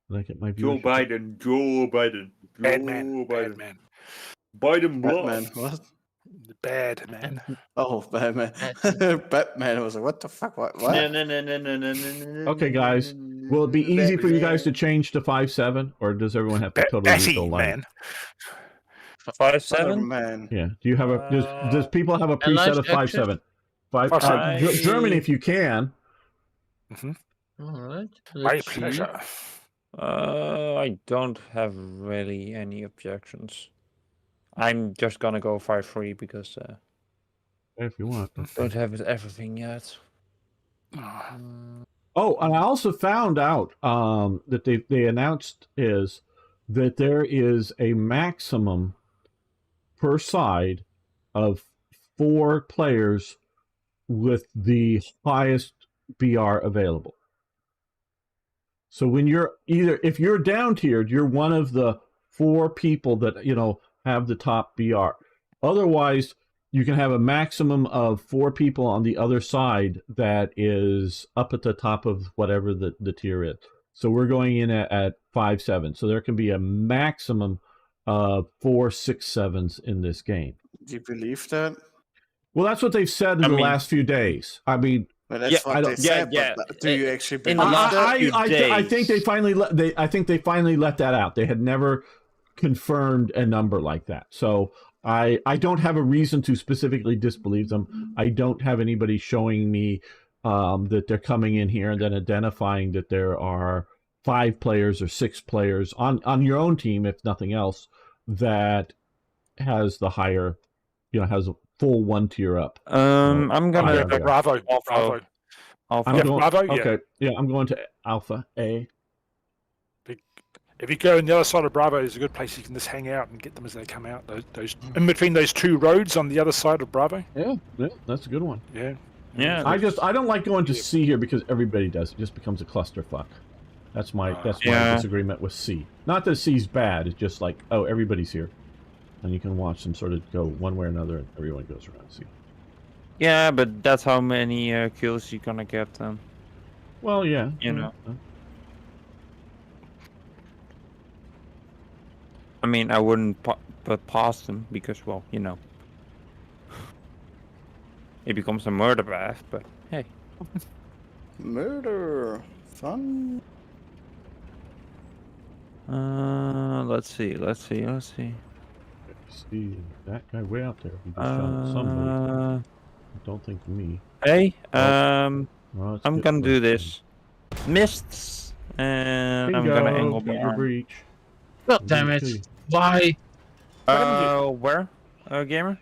Like it might be Joe Biden. Bad man. Biden Batman, what? Bad man. Oh, Batman. Batman. I was like, what the fuck? What? No. Okay, guys. Will it be easy for you guys to change to 5.7, or does everyone have to totally read the line? 5.7? Man. Yeah. Do you have does people have a preset of 5.7? Germany, if you can. All right. My pleasure. I don't have really any objections. I'm just gonna go 5.3 because if you want. Don't have everything yet. Oh, and I also found out that they announced is that there is a maximum per side of 4 players with the highest BR available. So when if you're down tiered, you're one of the 4 people that, you know, have the top BR. Otherwise, you can have a maximum of 4 people on the other side that is up at the top of whatever the tier is. So we're going in at 5.7. So there can be a maximum of 4 6.7s in this game. Do you believe that? Well, that's what they've said in the last few days. I mean, well, that's what they said. But do you actually believe that? I think they finally let that out. They had never confirmed a number like that. So I don't have a reason to specifically disbelieve them. I don't have anybody showing me that they're coming in here and then identifying that there are 5 players or 6 players on your own team, if nothing else, that has the higher, you know, has a full 1 tier up. I'm gonna Bravo. Alpha. Bravo. Okay. Yeah, I'm going to Alpha A. If you go on the other side of Bravo, there's a good place you can just hang out and get them as they come out. Those in between those two roads on the other side of Bravo. Yeah, that's a good one. Yeah. Yeah. I don't like going to C here because everybody does. It just becomes a clusterfuck. That's my disagreement with C. Not that C's bad. It's just like, oh, everybody's here, and you can watch them sort of go one way or another, and everyone goes around C. Yeah, but that's how many kills you're gonna get. Well, yeah. You know. I mean, I wouldn't put past them because, well, you know, it becomes a murder bath. But hey, Murder, fun. let's see. See that guy way out there. He just shot somebody. I don't think me. Hey, well, I'm gonna do this. Mists, and I'm gonna angle the breach. God damn it! Why? Where? Gamer?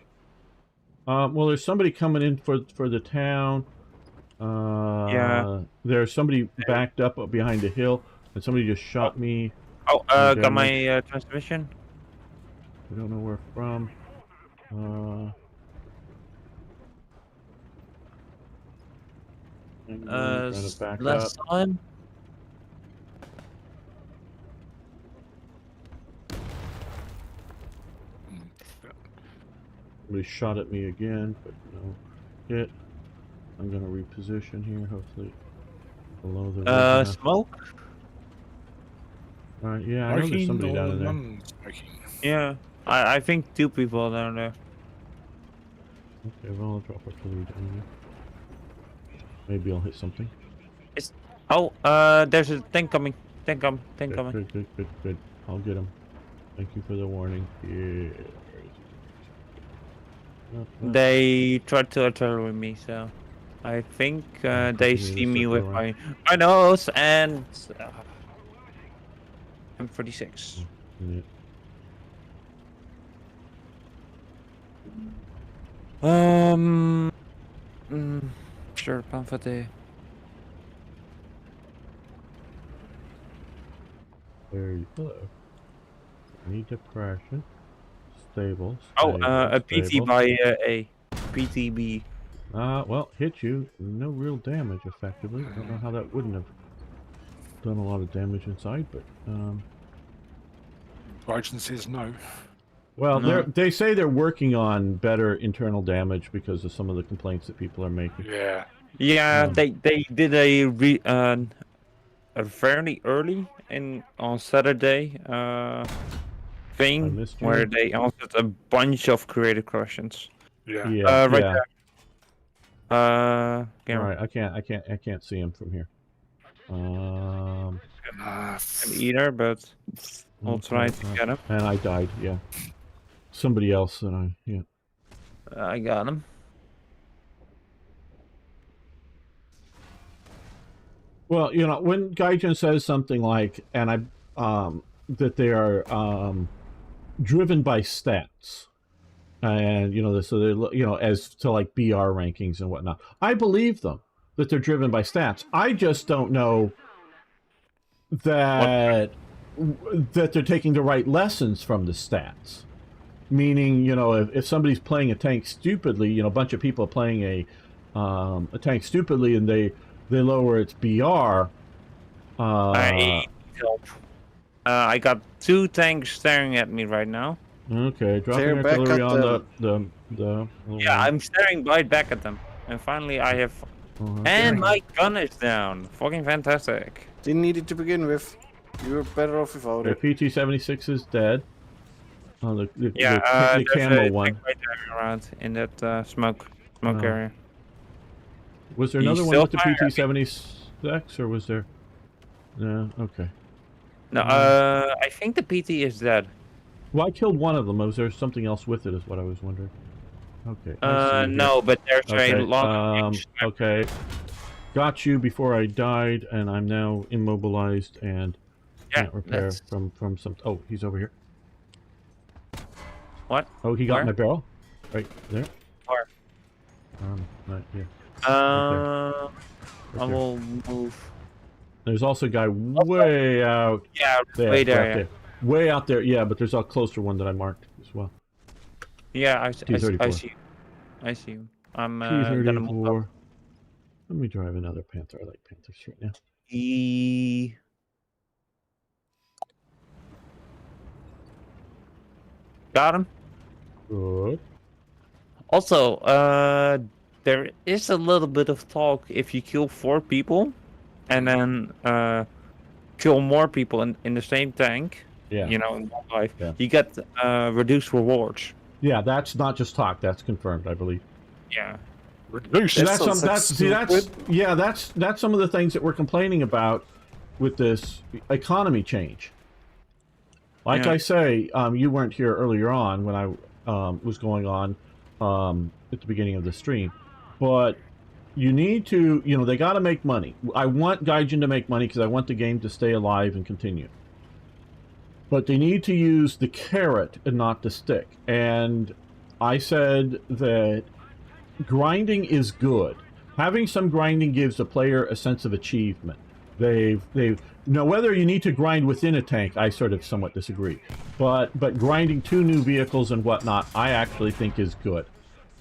Well, there's somebody coming in for the town. Yeah. There's somebody backed up behind a hill, and somebody just shot me. Oh, got my transmission. I don't know where from. Trying to back last up. time. Somebody shot at me again, but no hit. I'm gonna reposition here, hopefully below the. Smoke. All right, yeah, I know there's somebody down in there. Yeah, I think 2 people down there. Okay, well, I'll drop artillery down there. Maybe I'll hit something. There's a tank coming. Tank coming. Good. I'll get him. Thank you for the warning. Yeah. They tried to artillery me, so I think they see me with my nose and M46. Yeah. Sure, Panfate. There you go. Need depression. Stable. A PT by A. PTB. Well, hit you. No real damage, effectively. I don't know how that wouldn't have done a lot of damage inside, but Gaijin says no. well, No. they say they're working on better internal damage because of some of the complaints that people are making. Yeah. Yeah, they did a fairly early on Saturday thing missed you. where they answered a bunch of creative questions. Yeah. Yeah, Right yeah. there. All right, I can't see him from here. Can either, but I'll try to get him. And I died. Yeah. Somebody else that I got him. Well, you know, when Gaijin says something like, and that they are driven by stats, and you know, so they, you know, as to like BR rankings and whatnot, I believe them that they're driven by stats. I just don't know that they're taking the right lessons from the stats. Meaning, you know, if somebody's playing a tank stupidly, you know, a bunch of people are playing a tank stupidly, and they lower its BR. I got 2 tanks staring at me right now. Okay, dropping They're back artillery at on the Yeah, I'm staring right back at them, and finally I have. And my gun is down. Fucking fantastic. Didn't need it to begin with. You were better off without The it. PT-76 is dead. Oh, the The camo there's a one. tank right there around in that smoke area. Was there He's another one still with the PT-76, or was there? No, okay. No, I think the PT is dead. Well, I killed one of them. Was there something else with it? Is what I was wondering. Okay. I see No, but there's here. a long. Okay. Got you before I died, and I'm now immobilized and can't repair from some. Oh, he's over here. What? Oh, he got Where? my barrel. Right there. Where? Right here. I Right will move. There's also a guy way out. Yeah, there, way there. right Yeah. there. Way out there. Yeah, but there's a closer one that I marked as well. Yeah, I T-34. see you. I see you. I'm gonna move T-34. up. Let me drive another Panther. I like Panthers right now. Got him. Good. Also, there is a little bit of talk if you kill 4 people and then kill more people in the same tank. Yeah. You know, in real life, Yeah. you get reduced rewards. Yeah, that's not just talk. That's confirmed, I believe. Yeah. Reduce. See, that's sounds like that's some of the things that we're complaining about with this economy change. Like Yeah. I say, you weren't here earlier on when I was going on at the beginning of the stream, but you need to, they got to make money. I want Gaijin to make money because I want the game to stay alive and continue. But they need to use the carrot and not the stick. And I said that grinding is good. Having some grinding gives the player a sense of achievement. They've now whether you need to grind within a tank, I sort of somewhat disagree. But grinding 2 new vehicles and whatnot, I actually think is good.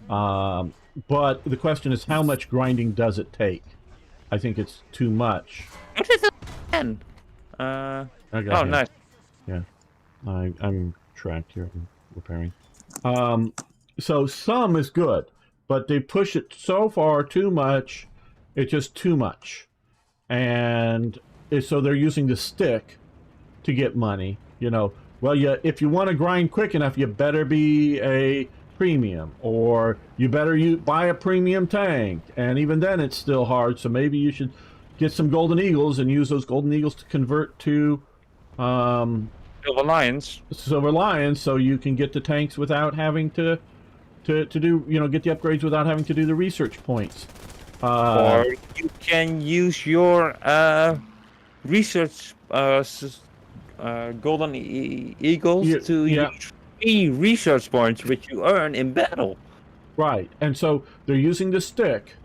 But the question is, how much grinding does it take? I think it's too much. Oh, Okay, nice. Yeah, I'm tracked here. I'm repairing. So some is good, but they push it so far too much. It's just too much, and so they're using the stick to get money. Well, if you want to grind quick enough, you better be a premium, or you better buy a premium tank, and even then it's still hard. So maybe you should get some golden eagles and use those golden eagles to convert to Silver Lions. Silver Lions, so you can get the tanks without having to do get the upgrades without having to do the research points. Or you can use your research golden eagles to use 3 research points which you earn in battle. Right, and so they're using the stick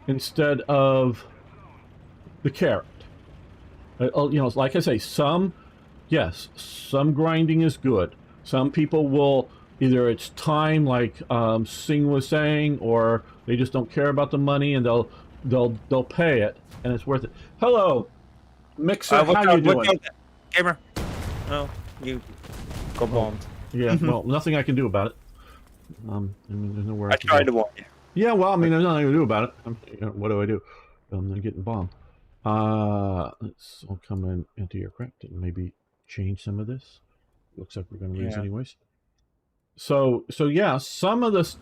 instead of the carrot. Like I say, some grinding is good. Some people will either it's time, like Singh was saying, or they just don't care about the money and they'll pay it, and it's worth it. Hello, Mixer, how you doing? Gamer. No, you got bombed. Yeah, well, nothing I can do about it. There's nowhere I tried to warn you. Yeah, well, there's nothing I can do about it. What do I do? I'm getting bombed. Let's all come in anti-aircraft and maybe change some of this. Looks like we're going to lose anyways. So yeah, some of this,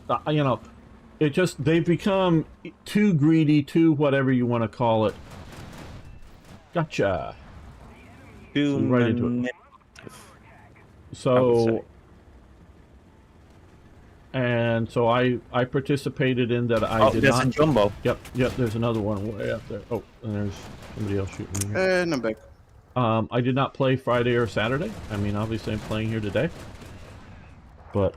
it just, they've become too greedy, too whatever you want to call it. Gotcha. Too right into it. So, and so I participated in that. I did there's not. a jumbo. Yep. There's another one way up there. Oh, and there's somebody else shooting me here. And I'm back. I did not play Friday or Saturday. Obviously I'm playing here today. But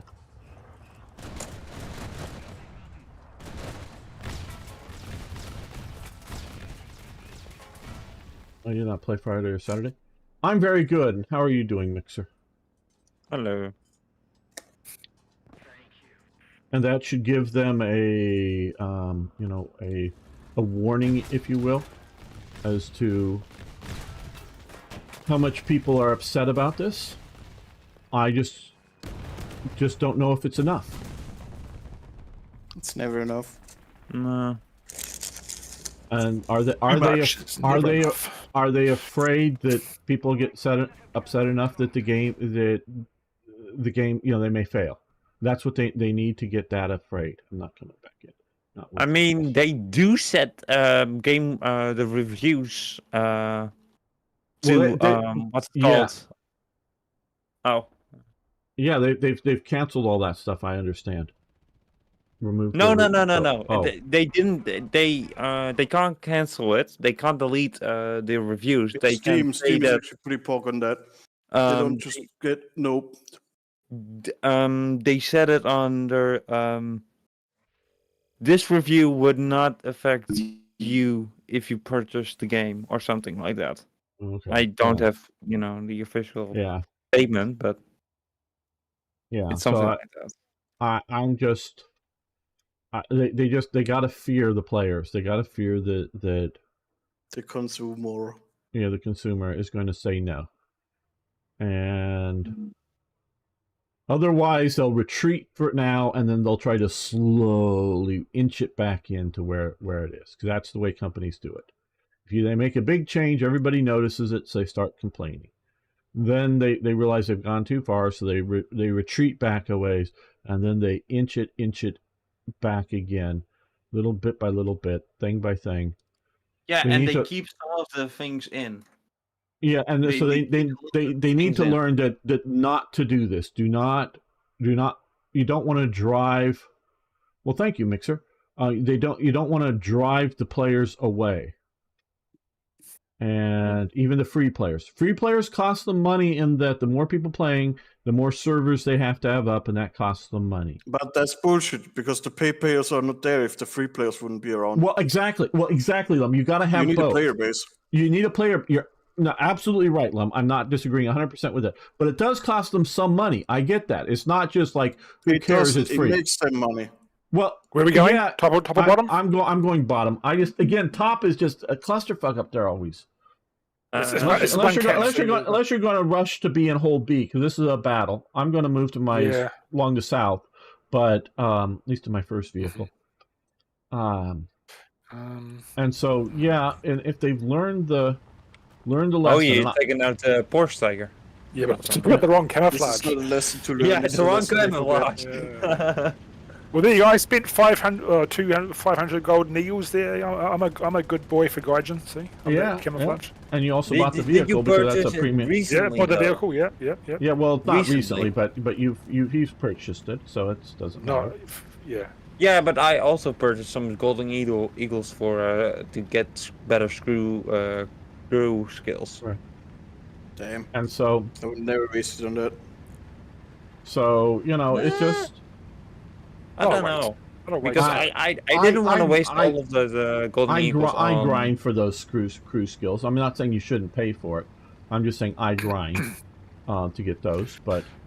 I did not play Friday or Saturday. I'm very good. How are you doing, Mixer? Hello. And that should give them a a warning, if you will, as to how much people are upset about this. I just don't know if it's enough. It's never enough. No. And are they afraid that people get upset enough that the game they may fail? That's what they need to get that afraid. I'm not coming back in. They do set game the reviews to what's it called? Oh. Yeah, they've canceled all that stuff. I understand. Removed. No. Oh. They didn't. They can't cancel it. They can't delete the reviews. They Steam can say is that. actually pretty pog on that. They don't just get nope. They said it under this review would not affect you if you purchase the game or something like that. Okay. I don't have the official Yeah. statement, but Yeah. it's something So like that. I'm just. They gotta fear the players. They gotta fear that The consumer. the consumer is going to say no, and otherwise they'll retreat for now, and then they'll try to slowly inch it back into where it is, because that's the way companies do it. If they make a big change, everybody notices it, so they start complaining. Then they realize they've gone too far, so they retreat back a ways, and then they inch it back again, little bit by little bit, thing by thing. Yeah, and they keep some of the things in. Yeah, and so they need to learn that not to do this. Do not. You don't want to drive. Well, thank you, Mixer. You don't want to drive the players away. And even the free players. Free players cost them money in that the more people playing, the more servers they have to have up, and that costs them money. But that's bullshit, because the pay players are not there if the free players wouldn't be around. Well, exactly, Lum. You got to have both. You need a player base. You need a player. You're absolutely right, Lum. I'm not disagreeing 100% with it. But it does cost them some money. I get that. It's not just like, who cares, it's free. It makes them money. Well, where are we going? Yeah, top or bottom? I'm going bottom. Again, top is just a clusterfuck up there always. Unless you're going to rush to be in hole B, because this is a battle. I'm going to move to my along the south, but at least to my first vehicle. And so and if they've learned the lesson. Oh, you're taking out the Porsche Tiger. Yeah, but we got the wrong camouflage. This is not a lesson to learn. Yeah, it's the wrong camouflage. Yeah. Well, there you go. I spent 500 golden eagles there. I'm a good boy for Gaijin. See, camouflage. Yeah. And you also bought the vehicle because that's a premium. Recently, bought the vehicle. Yeah. Yeah, well, not recently, but he's purchased it, so it doesn't matter. Yeah. Yeah, but I also purchased some golden eagles for to get better screw skills. Right. Damn. And so I would never waste it on that. So it's just. I don't know. Because I didn't want to waste all of the golden eagles. I grind for those crew skills. I'm not saying you shouldn't pay for it. I'm just saying I grind to get those.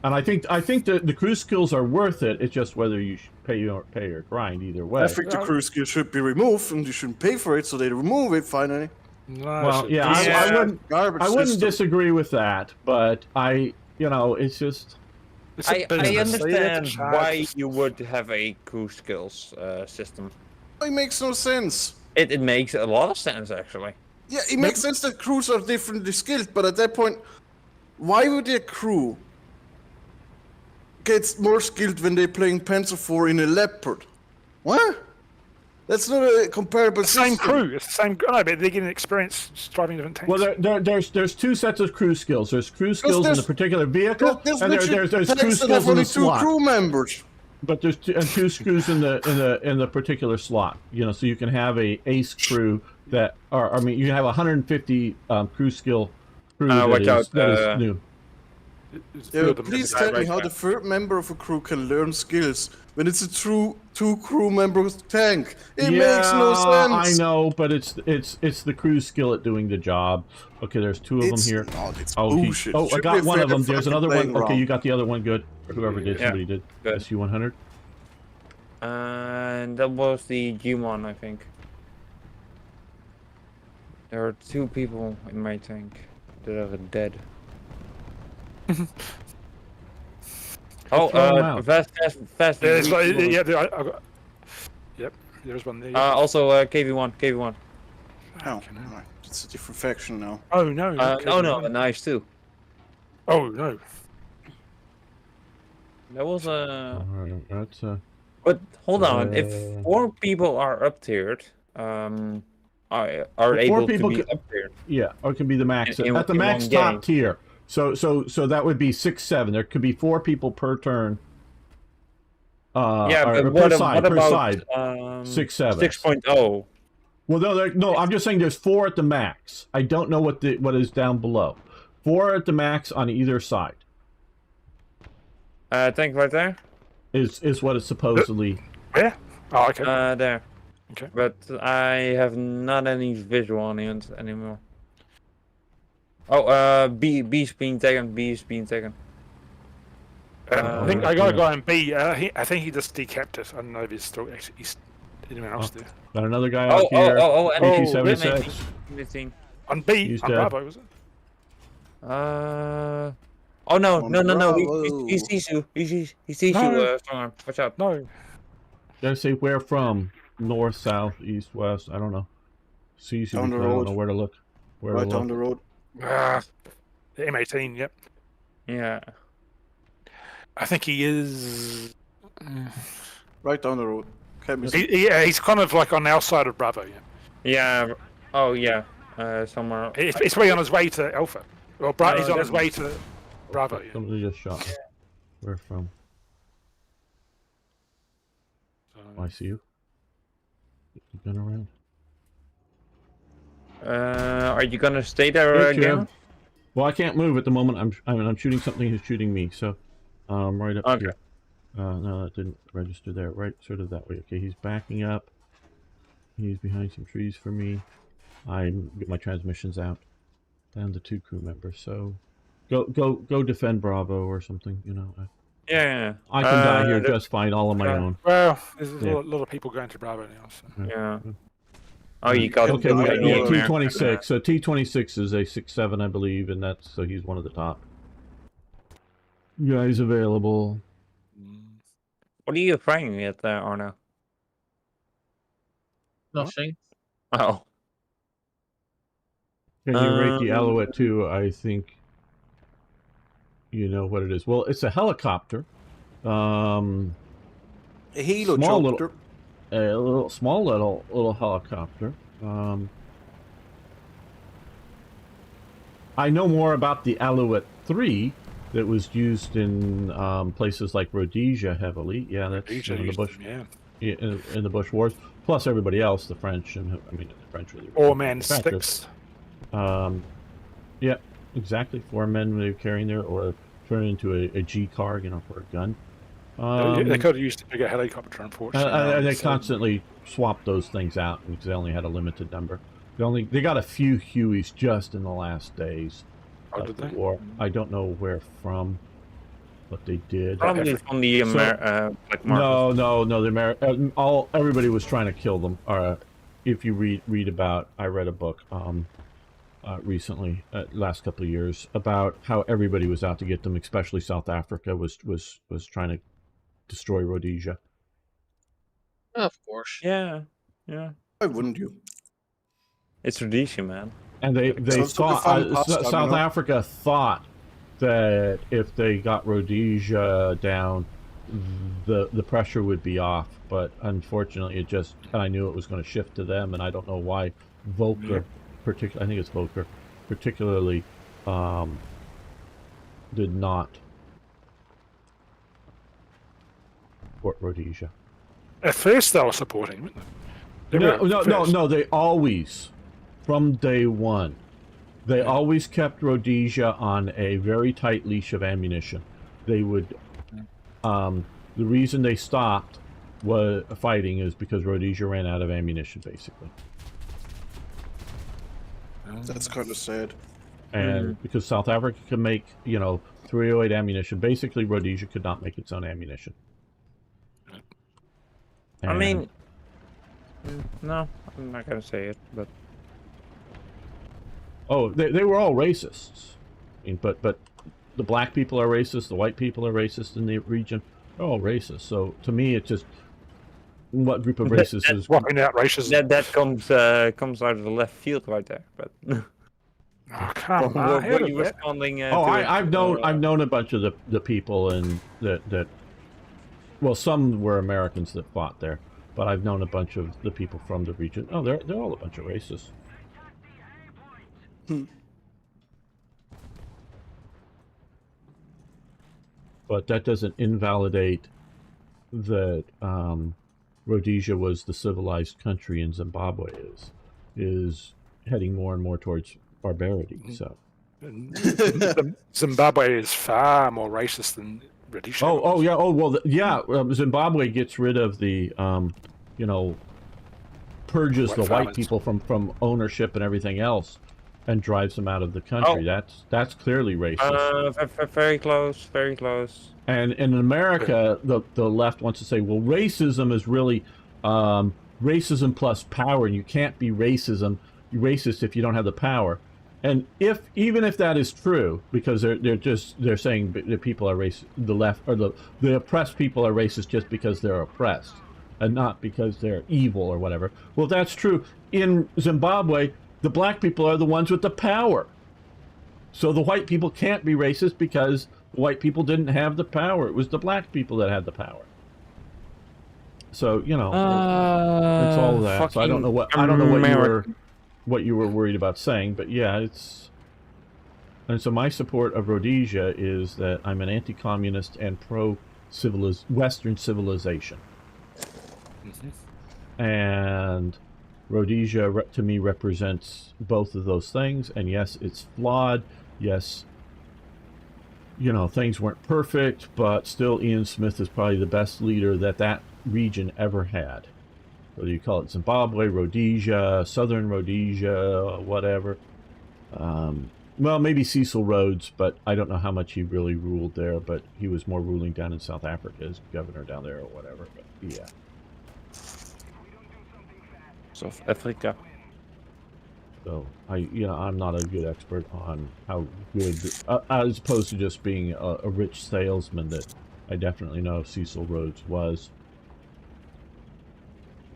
And I think the crew skills are worth it. It's just whether you should pay or grind, either way. I think the crew skill should be removed, and you shouldn't pay for it, so they remove it finally. Well, I wouldn't disagree with that, but it's just. I understand why you would have a crew skills system. It makes no sense. It makes a lot of sense, actually. Yeah, it makes sense that crews are differently skilled, but at that point, why would a crew get more skilled when they're playing Panzer IV in a Leopard? What? That's not a comparable same crew. It's the same. No, but they're getting experience driving different tanks. Well, there's two sets of crew skills. There's crew skills in the particular vehicle, and there's crew skills in the slot. Crew members. But there's two screws in the particular slot. So you can have a ace crew that, you can have 150 crew skill crew that is new. Yeah, please tell me how the third member of a crew can learn skills when it's a true two crew member tank. It makes no sense. I know, but it's the crew skill at doing the job. Okay, there's two of them here. It's bullshit. I got one of them. There's another one. Okay, you got the other one. Good. Or whoever did, somebody did. Good. SU-100. And that was the G1, I think. There are two people in my tank that are dead. Fast. Yep, there's one there. Also, KV1. Oh, it's a different faction now. Oh no. No, knives too. Oh no. That was a. That's But hold on, if 4 people are up tiered, are able to be up tiered. Yeah, or it can be the max at the max top tier. So that would be 6, 7. There could be 4 people per turn. But per side. 6, 7. 6.0. Well, no. I'm just saying there's 4 at the max. I don't know what is down below. 4 at the max on either side. Tank right there. Is what it's supposedly. Where? Oh, okay. There. Okay. But I have not any visual on it anymore. Oh, B's being taken. B's being taken. I think I got a guy in B. I think he just decapped it. I don't know if he's still actually. Anyone else there? Got another guy out here. AK-76. On B. He's on dead. Bravo, was it? Oh no, On no. Bravo. He sees you. He sees you. Strongarm. Watch out. No. Did I say where from? North, south, east, west? I don't know. Sees you. Down the because I don't road. know where to look. Where Right to down look. the road. The M18. Yep. Yeah. I think he is. Right down the road. Can't be Yeah, he's kind of like on the outside of Bravo. Yeah. Yeah. Oh yeah. Somewhere. It's probably on his way to Alpha. Well, he's on his way to Bravo. Yeah. Somebody just shot me. Where from? I see you. You been around? Are you gonna stay there again? Well, I can't move at the moment. I'm shooting something. Who's shooting me? So, right up here. No, that didn't register there. Right, sort of that way. Okay, he's backing up. He's behind some trees for me. I get my transmissions out. Down to 2 crew members. So, go defend Bravo or something. You know. Yeah. I can die here just fine, all on my own. Well, there's a lot of people going to Bravo now. So. Yeah. Oh, you got okay. We got T26. So T26 is a 6.7, I believe, and that's so he's one of the top guys available. What are you framing at there, Arno? Nothing. Oh. Can you rate the Alouette 2? I think you know what it is. Well, it's a helicopter. a heliochopter. Small little helicopter. I know more about the Alouette 3 that was used in places like Rhodesia heavily. Yeah, that's in the Bush. In the Bush Wars. Plus everybody else, the French, and I mean the French really. 4-man sticks. Yeah, exactly. 4 men they were carrying there, or turn into a G car, you know, for a gun. They could have used a bigger helicopter, unfortunately. And they constantly swapped those things out because they only had a limited number. They got a few Hueys just in the last days of the war. I don't know where from, but they did. Probably from the Black Market. No. The everybody was trying to kill them. If you read about, I read a book recently, last couple of years, about how everybody was out to get them, especially South Africa was trying to destroy Rhodesia. Of course. Yeah. Why wouldn't you? It's Rhodesia, man. And they thought South Africa thought that if they got Rhodesia down, the pressure would be off. But unfortunately, I knew it was going to shift to them, and I don't know why Volker, I think it's Volker, particularly did not support Rhodesia. At first, they were supporting, weren't they? No. They always, from day one, they always kept Rhodesia on a very tight leash of ammunition. They would, the reason they stopped fighting is because Rhodesia ran out of ammunition, basically. That's kind of sad. And because South Africa could make, 308 ammunition, basically Rhodesia could not make its own ammunition. I mean, no, I'm not gonna say it, but they were all racists. I mean, but the black people are racist, the white people are racist in the region. They're all racist. So to me, it's just what group of racists is wiping out racism. That comes out of the left field right there. But come on, what you responding? I've known a bunch of the people and that. Well, some were Americans that fought there, but I've known a bunch of the people from the region. Oh, they're all a bunch of racists. But that doesn't invalidate that Rhodesia was the civilized country and Zimbabwe is heading more and more towards barbarity. So Zimbabwe is far more racist than Rhodesia. Zimbabwe gets rid of the purges the white people from ownership and everything else, and drives them out of the country. That's clearly racist. Very close, very close. And in America, the left wants to say, well, racism is really racism plus power, and you can't be racist if you don't have the power. And even if that is true, because they're saying the people are racist, the left or the oppressed people are racist just because they're oppressed, and not because they're evil or whatever. Well, if that's true. In Zimbabwe, the black people are the ones with the power. So the white people can't be racist because the white people didn't have the power. It was the black people that had the power. So, you know, it's all of that. So I don't know what you were worried about saying, but yeah, and so my support of Rhodesia is that I'm an anti-communist and Western civilization. And Rhodesia to me represents both of those things, and yes, it's flawed. Yes, you know, things weren't perfect, but still Ian Smith is probably the best leader that region ever had. Whether you call it Zimbabwe, Rhodesia, Southern Rhodesia, whatever. Well, maybe Cecil Rhodes, but I don't know how much he really ruled there, but he was more ruling down in South Africa as governor down there or whatever, but yeah. South Africa. So I'm not a good expert on how good, as opposed to just being a rich salesman, that I definitely know Cecil Rhodes was,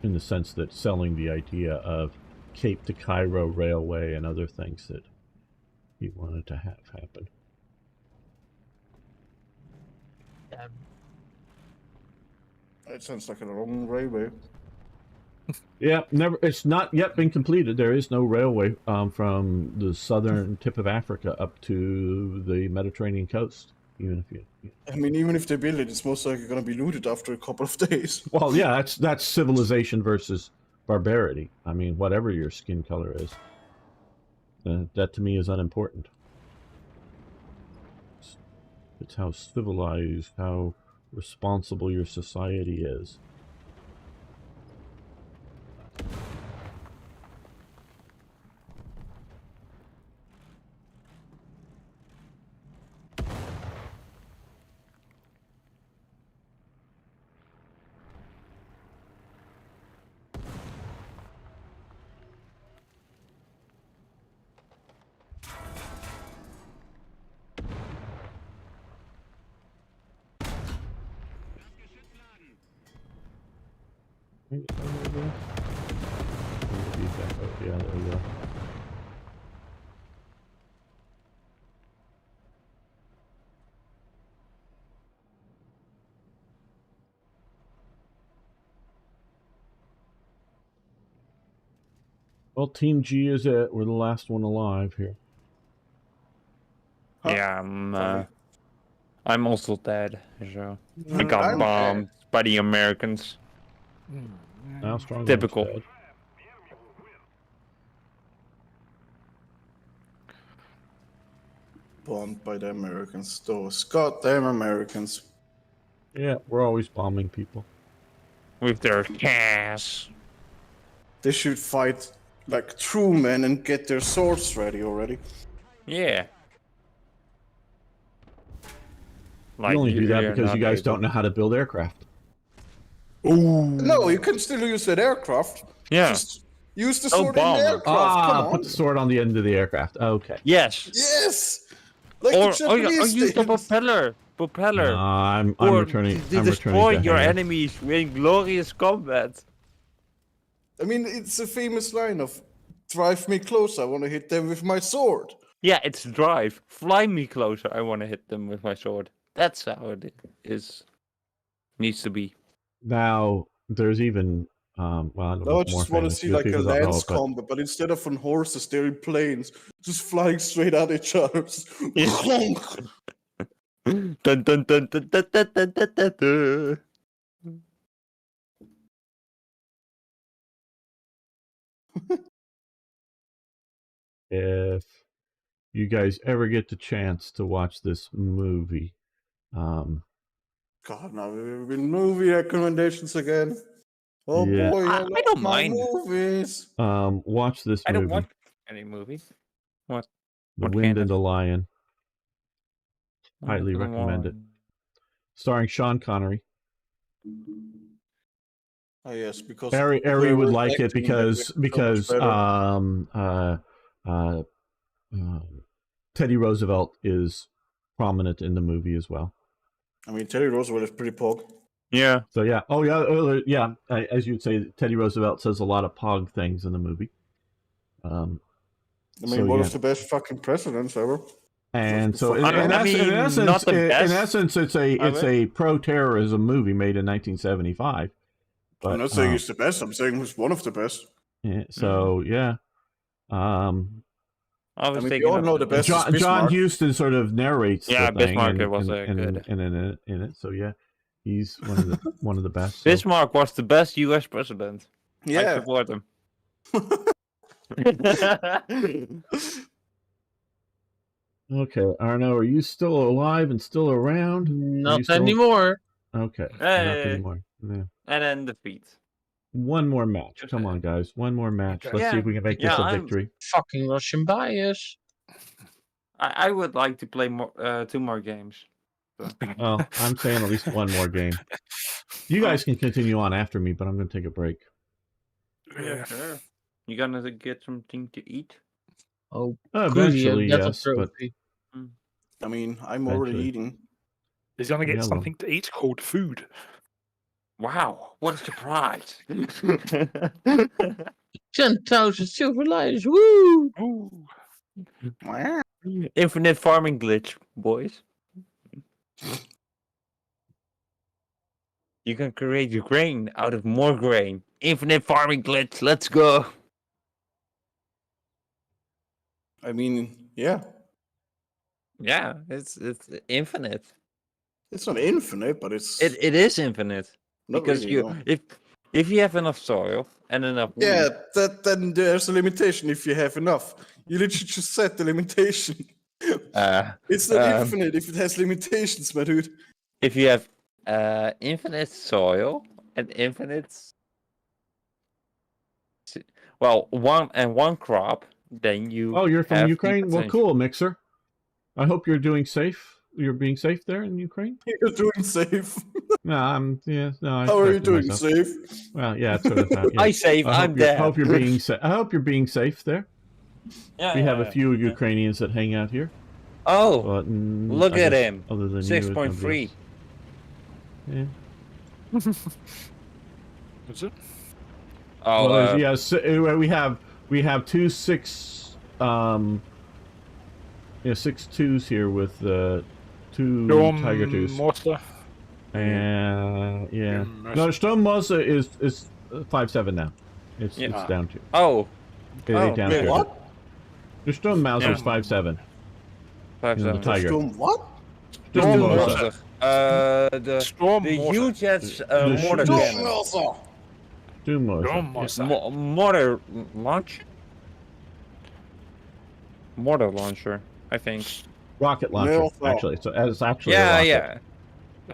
in the sense that selling the idea of Cape to Cairo Railway and other things that he wanted to have happen. It sounds like a long railway. Yeah, it's not yet been completed. There is no railway from the southern tip of Africa up to the Mediterranean coast. Even if they build it, it's most likely going to be looted after a couple of days. Well, yeah, that's civilization versus barbarity. I mean, whatever your skin color is, that to me is unimportant. It's how civilized, how responsible your society is. Yeah, there we go. Well, TeamG is it. We're the last one alive here. Yeah, I'm also dead. So I got bombed by the Americans. Now strong. Typical. Bombed by the Americans. Those goddamn Americans. Yeah, we're always bombing people. With their cash. They should fight like true men and get their swords ready already. Yeah. Like, you only do that because you guys don't know how to build aircraft. Ooh. No, you can still use that aircraft. Yeah. Just use the sword in the aircraft. Come on. Put the sword on the end of the aircraft. Okay. Yes. Yes. Like or use the propeller. No, I'm returning. Destroy your enemies in glorious combat. I mean, it's a famous line of "Drive me closer. I want to hit them with my sword." Yeah, it's drive. Fly me closer. I want to hit them with my sword. That's how it is. Needs to be. Now there's even well, I just want to see like a lance combat, but instead of on horses, they're in planes, just flying straight at each other. Dun, dun, dun, dun, dun, dun, dun, dun, dun. If you guys ever get the chance to watch this movie, God, now we've been movie recommendations again. Oh Yeah. boy, I love don't my mind. movies. Watch this I don't movie, watch any movie. What? The What Wind kind and the of- Lion. Highly Come recommend it. on. Starring Sean Connery. Oh yes, because Ari would whoever is like it acting in that makes because it so much better. Teddy Roosevelt is prominent in the movie as well. I mean, Teddy Roosevelt is pretty pog. Yeah. So yeah, yeah. As you'd say, Teddy Roosevelt says a lot of pog things in the movie. I mean, So, one yeah. of the best fucking presidents ever. And so, in I mean, not the best. it's a pro-terrorism movie made in 1975. But, I'm not saying he's the best. I'm saying he's one of the best. Yeah, so yeah. I was I mean, we thinking all of know the best is John Bismarck. Huston sort of narrates. Yeah, the thing Bismarck and, was and, good. and in it. So yeah, he's one of the best. So. Bismarck was the best U.S. president. I Yeah. support him. Okay, Arno, are you still alive and still around? Not anymore. Okay, Hey. not anymore. Yeah. And then defeat. One more match. Come on, guys. One more match. Okay. Let's see if we can make this a victory. Fucking Russian bias. I would like to play more, 2 more games. Well, I'm saying at least one more game. You guys can continue on after me, but I'm going to take a break. Yeah. Sure. You gonna get something to eat? Oh, Eventually, that's a yes, but trophy. I mean, I'm already Eventually. eating. He's gonna get Yeah, well. something to eat called food. Wow, what a surprise! 10,000 silver lions. Woo! Ooh. Infinite farming glitch, boys. You can create your grain out of more grain. Infinite farming glitch, let's go! I mean, yeah. Yeah, it's infinite. It's not infinite, but it's It is infinite. not Because really, no. if you have enough soil and enough wheat, Yeah, then there's a limitation if you have enough. You literally just set the limitation. It's not infinite if it has limitations, my dude. if you have infinite soil and infinite one crop, then you Oh, you're from have the Ukraine? Well, potential. cool, Mixer. I hope you're doing safe. You're being safe there in Ukraine? You're doing safe. No, I'm. Yeah, no. I How are you corrected doing? myself. Safe? Well, yeah, it's sort of. Yeah. I save, I'm dead. Hope you're being. I hope you're being safe there. Yeah, We have a yeah, few yeah. Ukrainians that hang out here. Oh, But, look I at guess him. Other than you, it's nobody 6.3. else. Yeah. Is it? Oh, Well, yeah. So, we have 2 6 6-2s here with 2 Tiger 2s. Mortar. And yeah. Sturm No, Sturm Mosa is 5-7 now. It's down to. Oh, They Oh, down wait, to. what? The Sturm Mauser is Yeah. 5-7. 5-7. Tiger. Storm what? Sturm Storm Mosa. Mortar. The Storm mortar. huge has The mortar Storm cannon. Wilson. Sturm Mosa. Storm mortar. Mortar launch. Mortar launcher, I think. Rocket launcher, Milfa. actually. So it's actually a Yeah, rocket. yeah,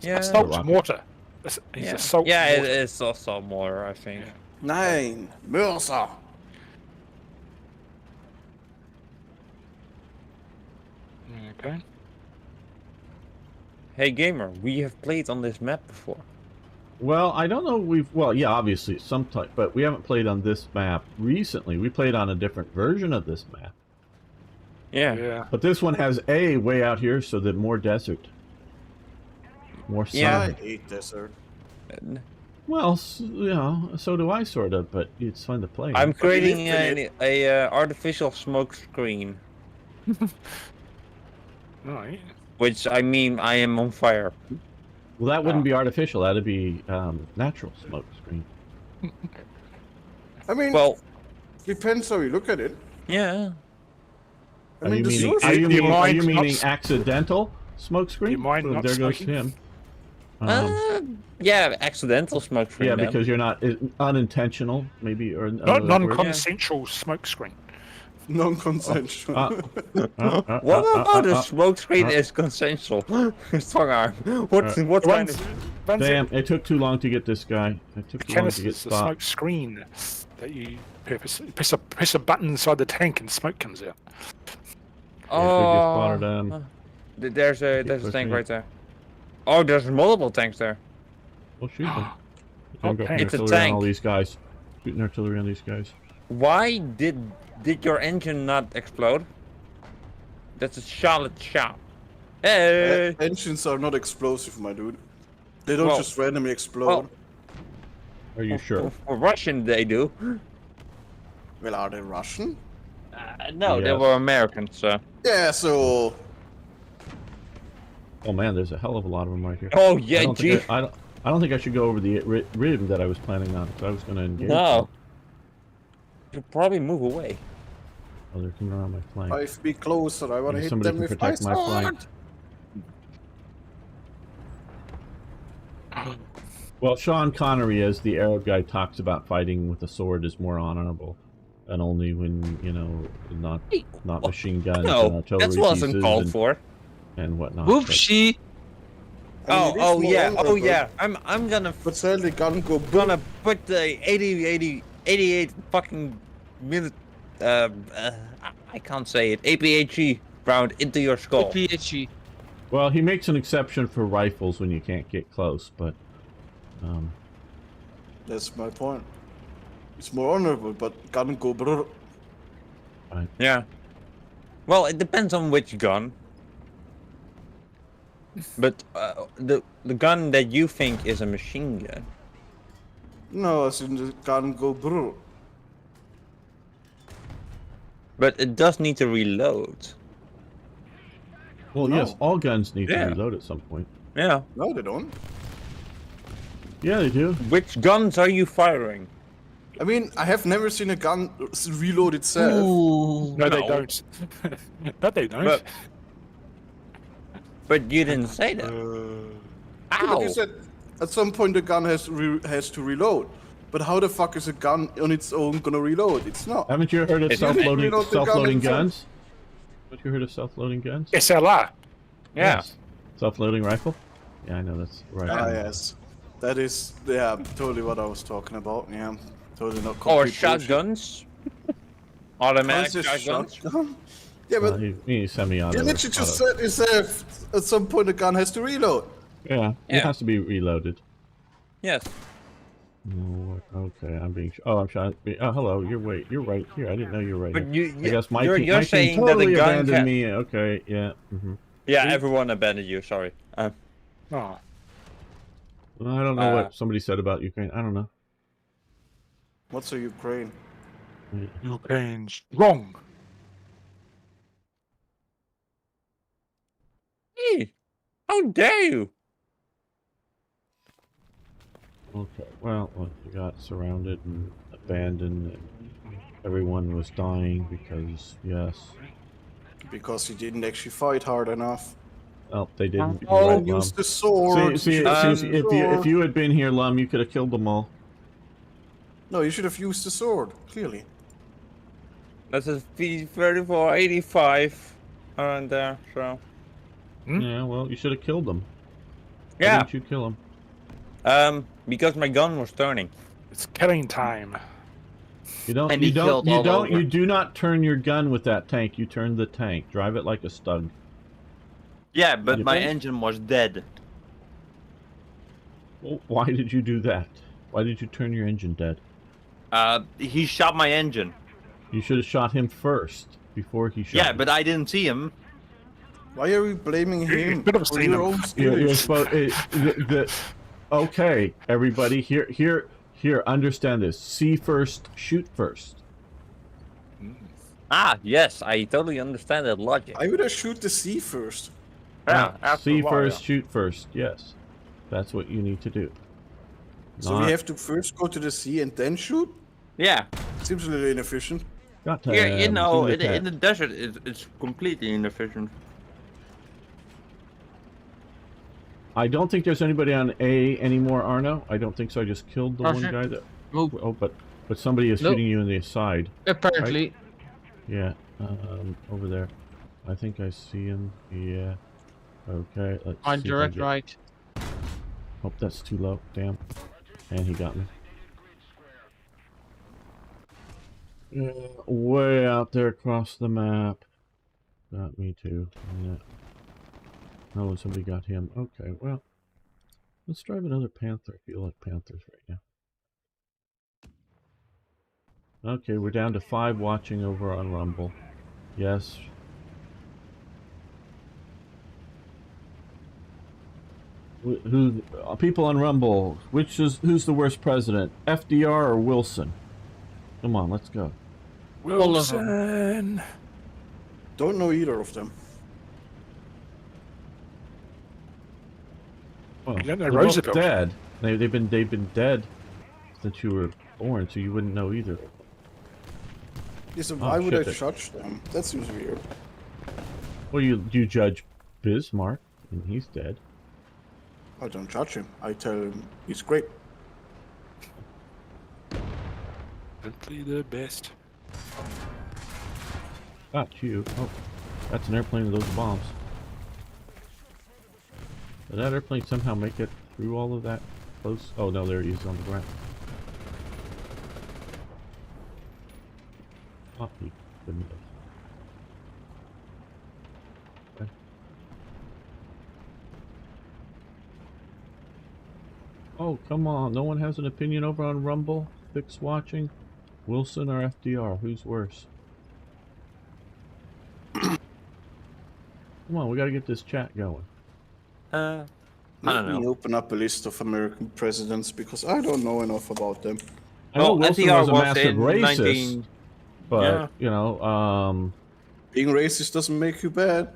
yeah. Assault Rocket. mortar. He's Yeah, assault yeah, it mortar. is also mortar, I think. 9. Milsa. Okay. Hey gamer, we have played on this map before. Well, I don't know. Well, yeah, obviously some type, but we haven't played on this map recently. We played on a different version of this map, Yeah. Yeah. but this one has A way out here, so that more desert, more sun. Yeah. I hate desert. Well, so do I sort of, but it's fun to play. I'm But it is creating pretty. a artificial smoke screen, Right. which I mean I am on fire. Well, that wouldn't be artificial. That'd be natural smoke screen. I mean, Well, depends how you look at it. yeah. I Are mean, you the meaning? source Are you Do you meaning? Are mind you not meaning s- accidental smoke screen? you mind Well, not there goes smoking? him. Yeah, accidental smoke screen. Yeah, then. because you're not unintentional, maybe, or Not word. non-consensual smoke screen. non-consensual. What about a smoke screen is consensual? Strong arm. What kind of? Damn, it took too long to get this guy. It took too long to get It's a stopped. smoke screen that you press a button inside the tank and smoke comes out. Oh, there's a tank right there. Oh, there's multiple tanks there. Well, shoot them. Oh, Go it's a artillery on tank. all these guys. Shooting artillery on these guys. Why did your engine not explode? That's a solid shot. Hey! Engines are not explosive, my dude. They don't Well, just randomly explode. well- Are you sure? For Russian, they do. Well, are they Russian? No, they Yes. were American, so. Yeah, so... Oh man, there's a hell of a lot of them right here. Oh yeah, I don't gee. think I don't think I should go over the rim that I was planning on, because I was going to engage. No. You probably move away. Oh, they're coming around my flank. I've be closer, I want to Maybe hit somebody them can with my protect my flank. sword. Well, Sean Connery, as the Arab guy, talks about fighting with a sword is more honorable, and only when, you know, not machine guns and No, artillery that wasn't pieces called and, for. and whatnot. but- Whoopsie. Oh yeah. I'm gonna But still, the gun go boom. gonna put the 88 fucking minute I can't say it, APHE round into your skull. PHE. Well, he makes an exception for rifles when you can't get close, but That's my point. It's more honorable, but gun go brr. Yeah. Well, it depends on which gun. But the gun that you think is a machine gun. No, as in the gun go brr. But it does need to reload. well, No. yes, all guns need Yeah. to reload at some point. Yeah. No, they don't. Yeah, they do. Which guns are you firing? I mean, I have never seen a gun reload itself. Ooh. No, they No. don't. No, they don't. But you didn't say that. Yeah, but Ow! you said at some point the gun has to reload. But how the fuck is a gun on its own gonna reload? It's not. Haven't you heard of It's- self-loading reload the gun self-loading itself. guns? Haven't you heard of self-loading guns? SLR. Yeah. Yes. Self-loading rifle? Yeah, I know that's right. Ah, yes. That is, yeah, totally what I was talking about. Yeah, totally not. Or complete shotguns. Automatic bullshit. shotguns. Shotgun? Yeah, but He's semi-auto. you literally just said yourself at some point the gun has to reload. Yeah, it Yeah. has to be reloaded. Yes. Oh, okay, I'm being. Oh, I'm trying. Oh, hello. You're right here. I didn't know you were right. But here. you, I guess my you're, team, you're my team saying totally that the gun abandoned can... me. Okay, yeah. Yeah, everyone abandoned you. Sorry. Oh. Well, I don't know Uh, what somebody said about Ukraine. I don't know. What's a Ukraine? Ukraine's wrong. Hey, how dare you? Okay. Well, you got surrounded and abandoned, and everyone was dying because yes. Because he didn't actually fight hard enough. Oh, they didn't. Oh, You're right, Lum. Use the sword. See, You should have see, used the if sword. you had been here, Lum, you could have killed them all. No, you should have used the sword. Clearly. That's a V34 85 around there. So Yeah, well, you should have killed them. Why yeah. didn't you kill them? Because my gun was turning. It's killing time. You don't. And You he don't. killed You all don't. over. You do not turn your gun with that tank. You turn the tank. Drive it like a stug. Yeah, but You my think? engine was dead. Well, why did you do that? Why did you turn your engine dead? He shot my engine. You should have shot him first before he shot. Yeah, you. but I didn't see him. Why are we blaming him could have for seen your him. own You're skills? supposed. Okay, everybody, here. Understand this. See first, shoot first. Ah, yes, I totally understand that logic. I would have shoot the sea first. Yeah, after See a while, first, yeah. shoot first. Yes, that's what you need to do. So we have to first go to the sea and then shoot? Yeah, Seems a little inefficient. Got yeah, you to, know, do the in the desert, it's completely inefficient. I don't think there's anybody on A anymore, Arno. I don't think so. I just killed the one Roger. guy that. Nope. Oh, but somebody is Nope. shooting you in the side. Apparently. Yeah, over there. I think I see him. Yeah. Okay. Let's On see if I direct get- right. Hope that's too low. Damn. And he got me. Way out there across the map. Got me too. Yeah. Oh, somebody got him. Okay, well. Let's drive another Panther. I feel like Panthers right now. Okay, we're down to 5 watching over on Rumble. Yes. Who people on Rumble? Who's the worst president? FDR or Wilson? Come on, let's go. Wilson. Don't know either of them. Well, You don't know they're both Roosevelt. dead. They've been dead since you were born, so you wouldn't know either. Yeah, so why would shit, I judge them? That seems weird. Well, you judge Bismarck, and he's dead. I don't judge him. I tell him he's great. Simply the best. Got you. Oh, that's an airplane with those bombs. Did that airplane somehow make it through all of that close? Oh no, there he is on the ground. Oh, he couldn't have. Okay. Oh, come on. No one has an opinion over on Rumble? Fix watching? Wilson or FDR? Who's worse? Come on, we gotta get this chat going. I Let don't me know. open up a list of American presidents because I don't know enough about them. I know Wilson FDR was a was massive in racist, 19... but, Yeah. you know, Being racist doesn't make you bad.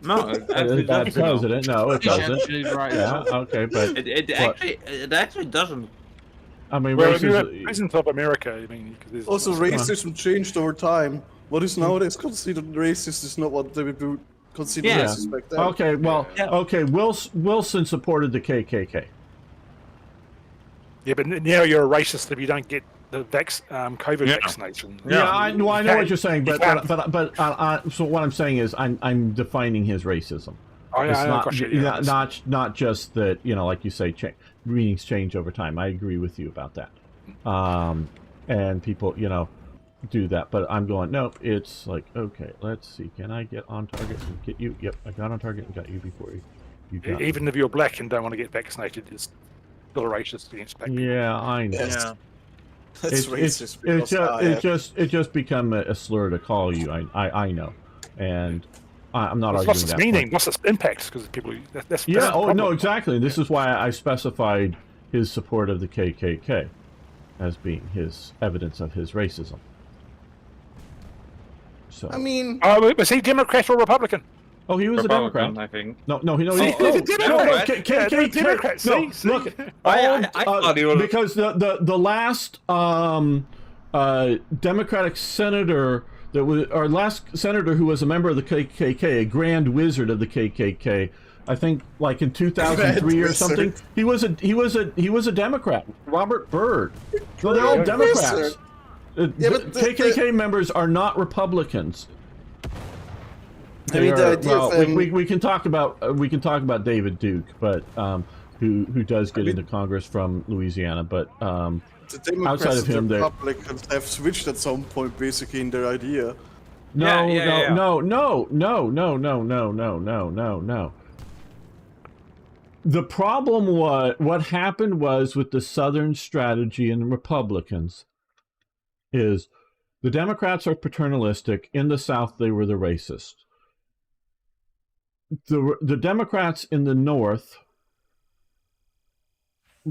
No, it a actually bad doesn't. No. president. No, it He's doesn't. actually right. as Yeah, well. okay, but It actually doesn't. I mean, Well, if you're racism. president of America, I mean, 'cause there's Also, racism changed over time. What is nowadays considered racist is not what they would do consider Yeah. racist back then. Okay, well, Yeah. okay. Wilson supported the KKK. Yeah, but now you're a racist if you don't get the COVID Yeah. vaccination. Yeah, I know what can't- you're saying, you but can't- so what I'm saying is I'm defining his racism. Oh, yeah, It's I not got you, yeah. not just that, you know, like you say, meanings change over time. I agree with you about that. And people, you know, do that, but I'm going, nope. It's like, okay, let's see, can I get on target and get you? Yep, I got on target and got you before you got me. Even if you're black and don't want to get vaccinated, it's still a racist against black people. Yeah, I know. Yes. Yeah. That's racist because It just become a slur to call you. I know, and I'm not What's arguing its that. meaning? point. What's its impact? Because people, that's Yeah. the Oh no, problem. exactly. This is why I specified his support of the KKK as being his evidence of his racism. So. I mean, Was he Democrat or Republican? Oh, he was a Republican, Democrat. I think. No, he he's a Democrat. Yeah, they're Democrats, No, see? look, I thought he was- because the last Democratic senator that was our last senator who was a member of the KKK, a grand wizard of the KKK, I think like in 2003 or Grand something. wizard. He was a Democrat. Robert Byrd. No, they're all Grand Democrats. wizard. Yeah, but the- KKK members are not Republicans. I mean, the They are- idea of, well, we can talk about David Duke, but who does get into Congress from Louisiana, but the Democrats outside of him, and the they're- Republicans have switched at some point, basically, in their idea. no, Yeah. no. The problem was what happened was with the Southern strategy and the Republicans is the Democrats are paternalistic. In the South, they were the racist. The Democrats in the North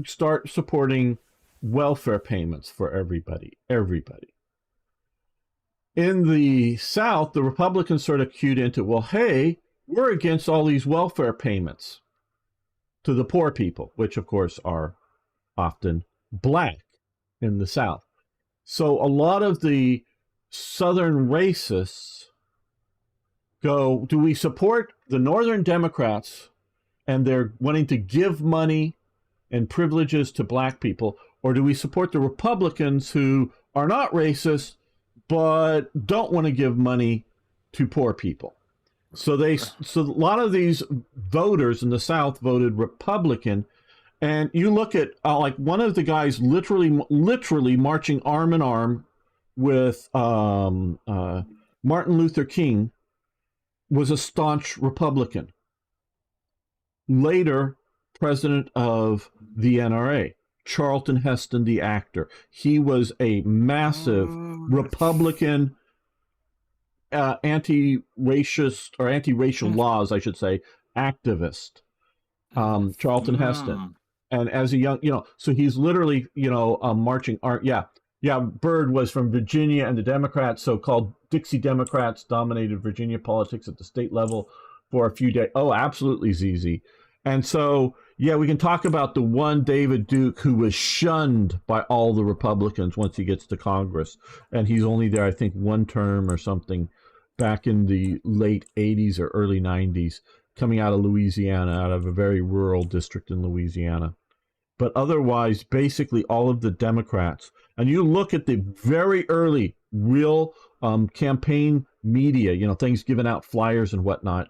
start supporting welfare payments for everybody. In the South, the Republicans sort of cued into, well, hey, we're against all these welfare payments to the poor people, which of course are often black in the South. So a lot of the Southern racists go, do we support the Northern Democrats and they're wanting to give money and privileges to black people, or do we support the Republicans who are not racist but don't want to give money to poor people? So a lot of these voters in the South voted Republican, and you look at like one of the guys literally marching arm in arm with Martin Luther King was a staunch Republican. Later, president of the NRA, Charlton Heston, the actor. He was a massive Republican anti-racist or anti-racial laws, I should say, activist. Charlton Heston. And as a young, so he's literally, marching. Byrd was from Virginia, and the Democrats, so-called Dixie Democrats, dominated Virginia politics at the state level for a few days. Oh, absolutely, ZZ. And so, we can talk about the one David Duke who was shunned by all the Republicans once he gets to Congress. And he's only there, I think, one term or something back in the late 80s or early 90s, coming out of Louisiana, out of a very rural district in Louisiana. But otherwise, basically all of the Democrats, and you look at the very early real campaign media, things giving out flyers and whatnot,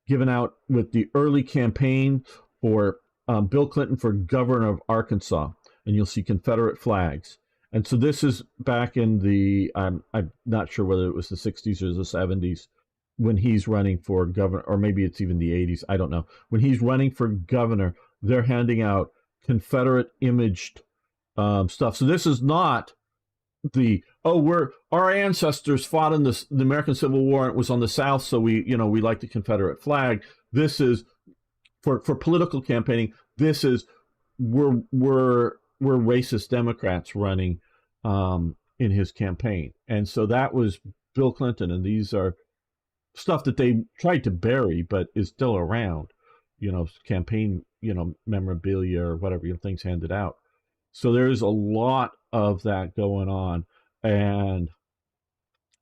given out with the early campaign for Bill Clinton for governor of Arkansas, and you'll see Confederate flags. And so this is back in the, I'm not sure whether it was the 60s or the 70s, when he's running for governor, or maybe it's even the 80s, I don't know. When he's running for governor, they're handing out Confederate imaged stuff. So this is not our ancestors fought in the American Civil War, and it was on the South, so we like the Confederate flag. This is for political campaigning. This is we're racist Democrats running in his campaign. And so that was Bill Clinton, and these are stuff that they tried to bury but is still around, campaign, memorabilia or whatever, things handed out. So there's a lot of that going on and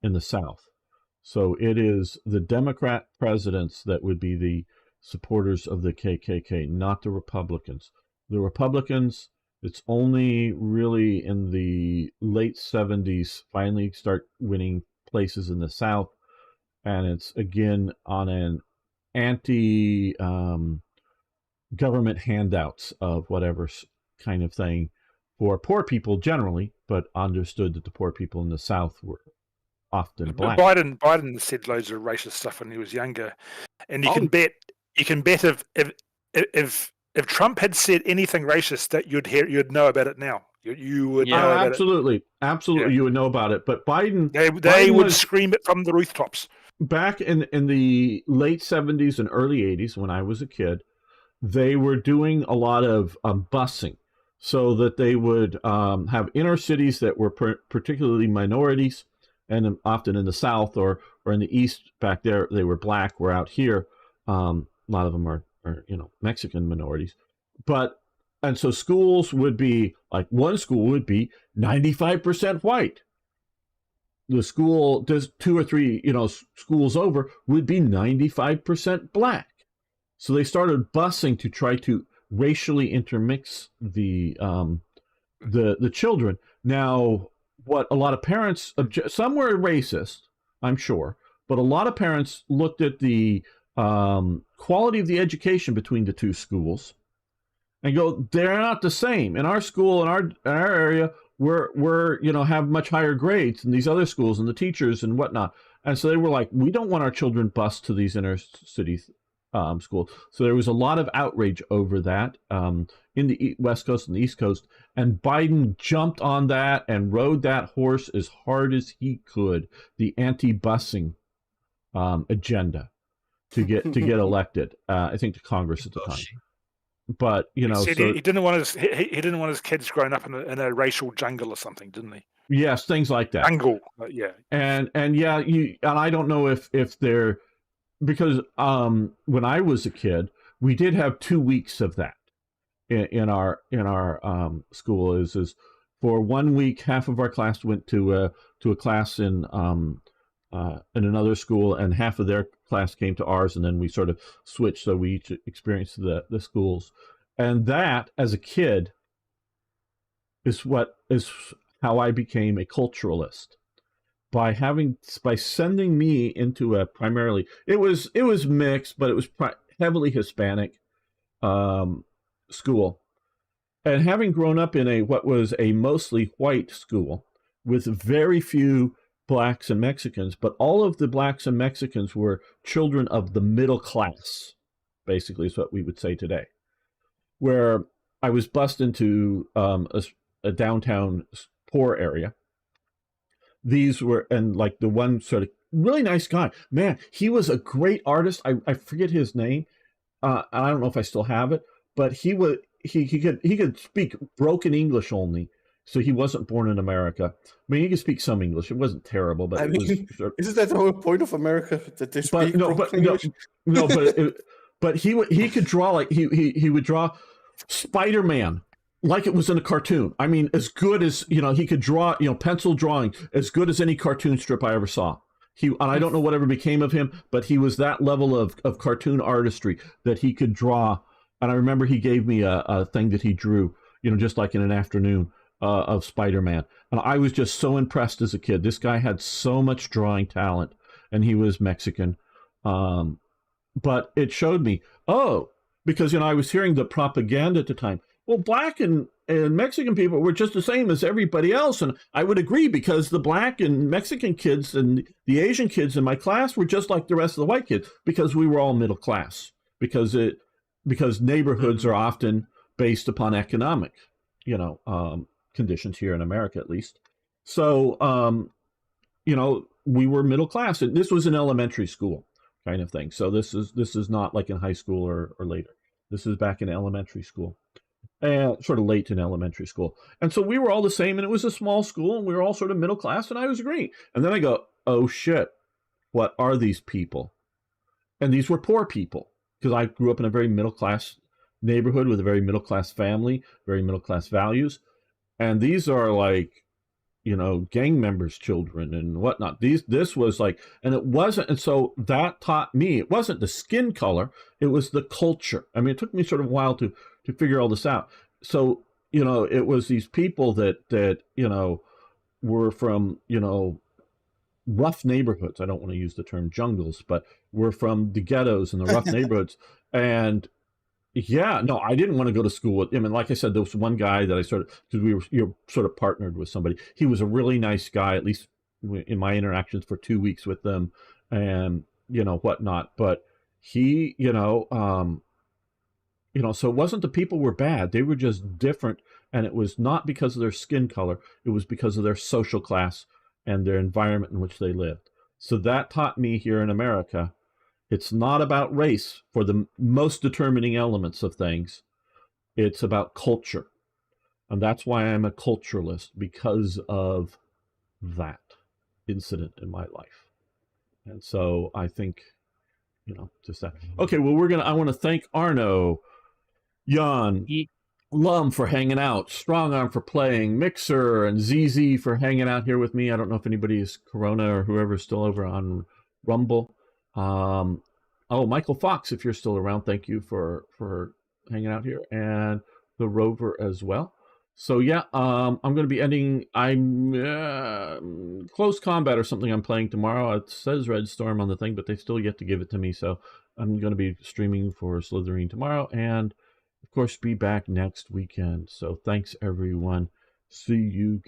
in the South. So it is the Democrat presidents that would be the supporters of the KKK, not the Republicans. The Republicans, it's only really in the late 70s finally start winning places in the South. And it's again on an anti government handouts of whatever kind of thing for poor people generally, but understood that the poor people in the South were often black. Biden said loads of racist stuff when he was younger, and you can bet if Trump had said anything racist, that you'd know about it now. You would know about absolutely. it. Absolutely, you would know about it. But Biden, they would scream it from the rooftops. Back in the late 70s and early 80s, when I was a kid, they were doing a lot of busing, so that they would have inner cities that were particularly minorities, and often in the South or in the East back there, they were black. We're out here, a lot of them are Mexican minorities. And so schools would be, like one school would be 95% white. The school, just 2 or 3, schools over, would be 95% black. So they started busing to try to racially intermix the children. Now, what a lot of parents, some were racist, I'm sure, but a lot of parents looked at the quality of the education between the two schools and go, they're not the same. In our school, in our area, we're have much higher grades than these other schools, and the teachers and whatnot. And so they were like, we don't want our children bused to these inner city schools. So there was a lot of outrage over that in the West Coast and the East Coast. And Biden jumped on that and rode that horse as hard as he could, the anti-busing agenda to get elected. I think to Congress at the time. But he didn't want his kids growing up in a racial jungle or something, didn't he? Yes, things like that. Jungle, yeah. And I don't know if they're, because when I was a kid, we did have 2 weeks of that in our school. Is for 1 week, half of our class went to a class in another school, and half of their class came to ours, and then we sort of switched, so we each experienced the schools. And that, as a kid, is how I became a culturalist. by sending me into a primarily it was mixed, but it was heavily Hispanic school, and having grown up in what was a mostly white school with very few blacks and Mexicans, but all of the blacks and Mexicans were children of the middle class, basically is what we would say today, where I was bused into a downtown poor area. These were, and like the one sort of really nice guy, man, he was a great artist. I forget his name. I don't know if I still have it, but he could speak broken English only. So he wasn't born in America. I mean, he could speak some English. It wasn't terrible, but isn't that the whole point of America, that they speak broken English? But he could draw like he would draw Spider-Man like it was in a cartoon. I mean, as good as, he could draw, pencil drawing as good as any cartoon strip I ever saw. And I don't know whatever became of him, but he was that level of cartoon artistry that he could draw. And I remember he gave me a thing that he drew, just like in an afternoon of Spider-Man. And I was just so impressed as a kid. This guy had so much drawing talent, and he was Mexican. But it showed me, because, I was hearing the propaganda at the time. Well, black and Mexican people were just the same as everybody else. And I would agree, because the black and Mexican kids and the Asian kids in my class were just like the rest of the white kids, because we were all middle class, because neighborhoods are often based upon economic, conditions here in America, at least. So, we were middle class, and this was an elementary school kind of thing. So this is not like in high school or later. This is back in elementary school. Sort of late in elementary school. And so we were all the same, and it was a small school, and we were all sort of middle class, and I was agreeing. And then I go, oh shit, what are these people? And these were poor people, because I grew up in a very middle class neighborhood with a very middle class family, very middle class values. And these are like, gang members' children and whatnot. This was like, and it wasn't, and so that taught me, it wasn't the skin color, it was the culture. I mean, it took me sort of a while to figure all this out. So, it was these people that were from, rough neighborhoods. I don't want to use the term jungles, but were from the ghettos and the rough neighborhoods. And yeah, no, I didn't want to go to school with him. And like I said, there was one guy that I because we were sort of partnered with somebody. He was a really nice guy, at least in my interactions for 2 weeks with them, and whatnot. But he, so it wasn't the people were bad. They were just different. And it was not because of their skin color. It was because of their social class and their environment in which they lived. So that taught me here in America, it's not about race for the most determining elements of things. It's about culture. And that's why I'm a culturalist, because of that incident in my life. And so I think, just that. Okay, well, I want to thank Arno, Jan, Lum for hanging out, Strong Arm for playing, Mixer and ZZ for hanging out here with me. I don't know if anybody is Corona or whoever's still over on Rumble. Michael Fox, if you're still around, thank you for hanging out here, and the Rover as well. So yeah, I'm going to be ending. I'm Close Combat or something I'm playing tomorrow. It says Red Storm on the thing, but they still yet to give it to me. So I'm going to be streaming for Slitherine tomorrow, and of course be back next weekend. So thanks everyone. See you.